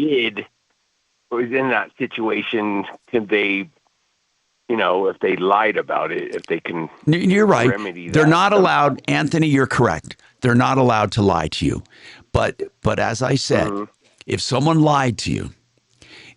was in that situation, can they, if they lied about it, if they can You're right. remedy that? They're not allowed, Anthony, you're correct. They're not allowed to lie to you. But as I said, if someone lied to you,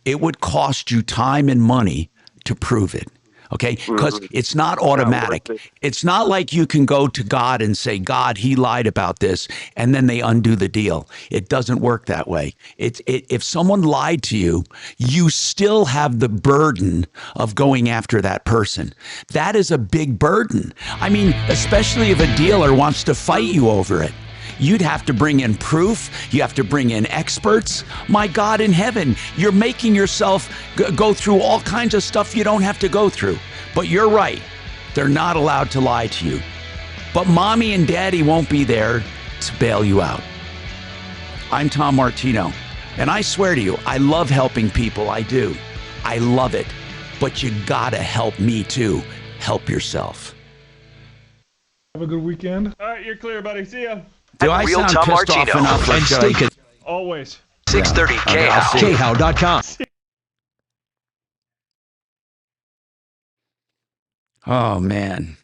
it would cost you time and money to prove it. Okay? Because it's not automatic. It's not like you can go to God and say, God, he lied about this, and then they undo the deal. It doesn't work that way. If someone lied to you, you still have the burden of going after that person. That is a big burden. I mean, especially if a dealer wants to fight you over it. You'd have to bring in proof. You have to bring in experts. My God in heaven, you're making yourself go through all kinds of stuff you don't have to go through. But you're right. They're not allowed to lie to you. But mommy and daddy won't be there to bail you out. I'm Tom Martino, and I swear to you, I love helping people. I do. I love it. But you gotta help me too. Help yourself. Have a good weekend. All right, you're clear, buddy. See ya. Do I sound Tom pissed Martino. off enough? And stay Always. 630 Okay, KHOW.com. Oh, man.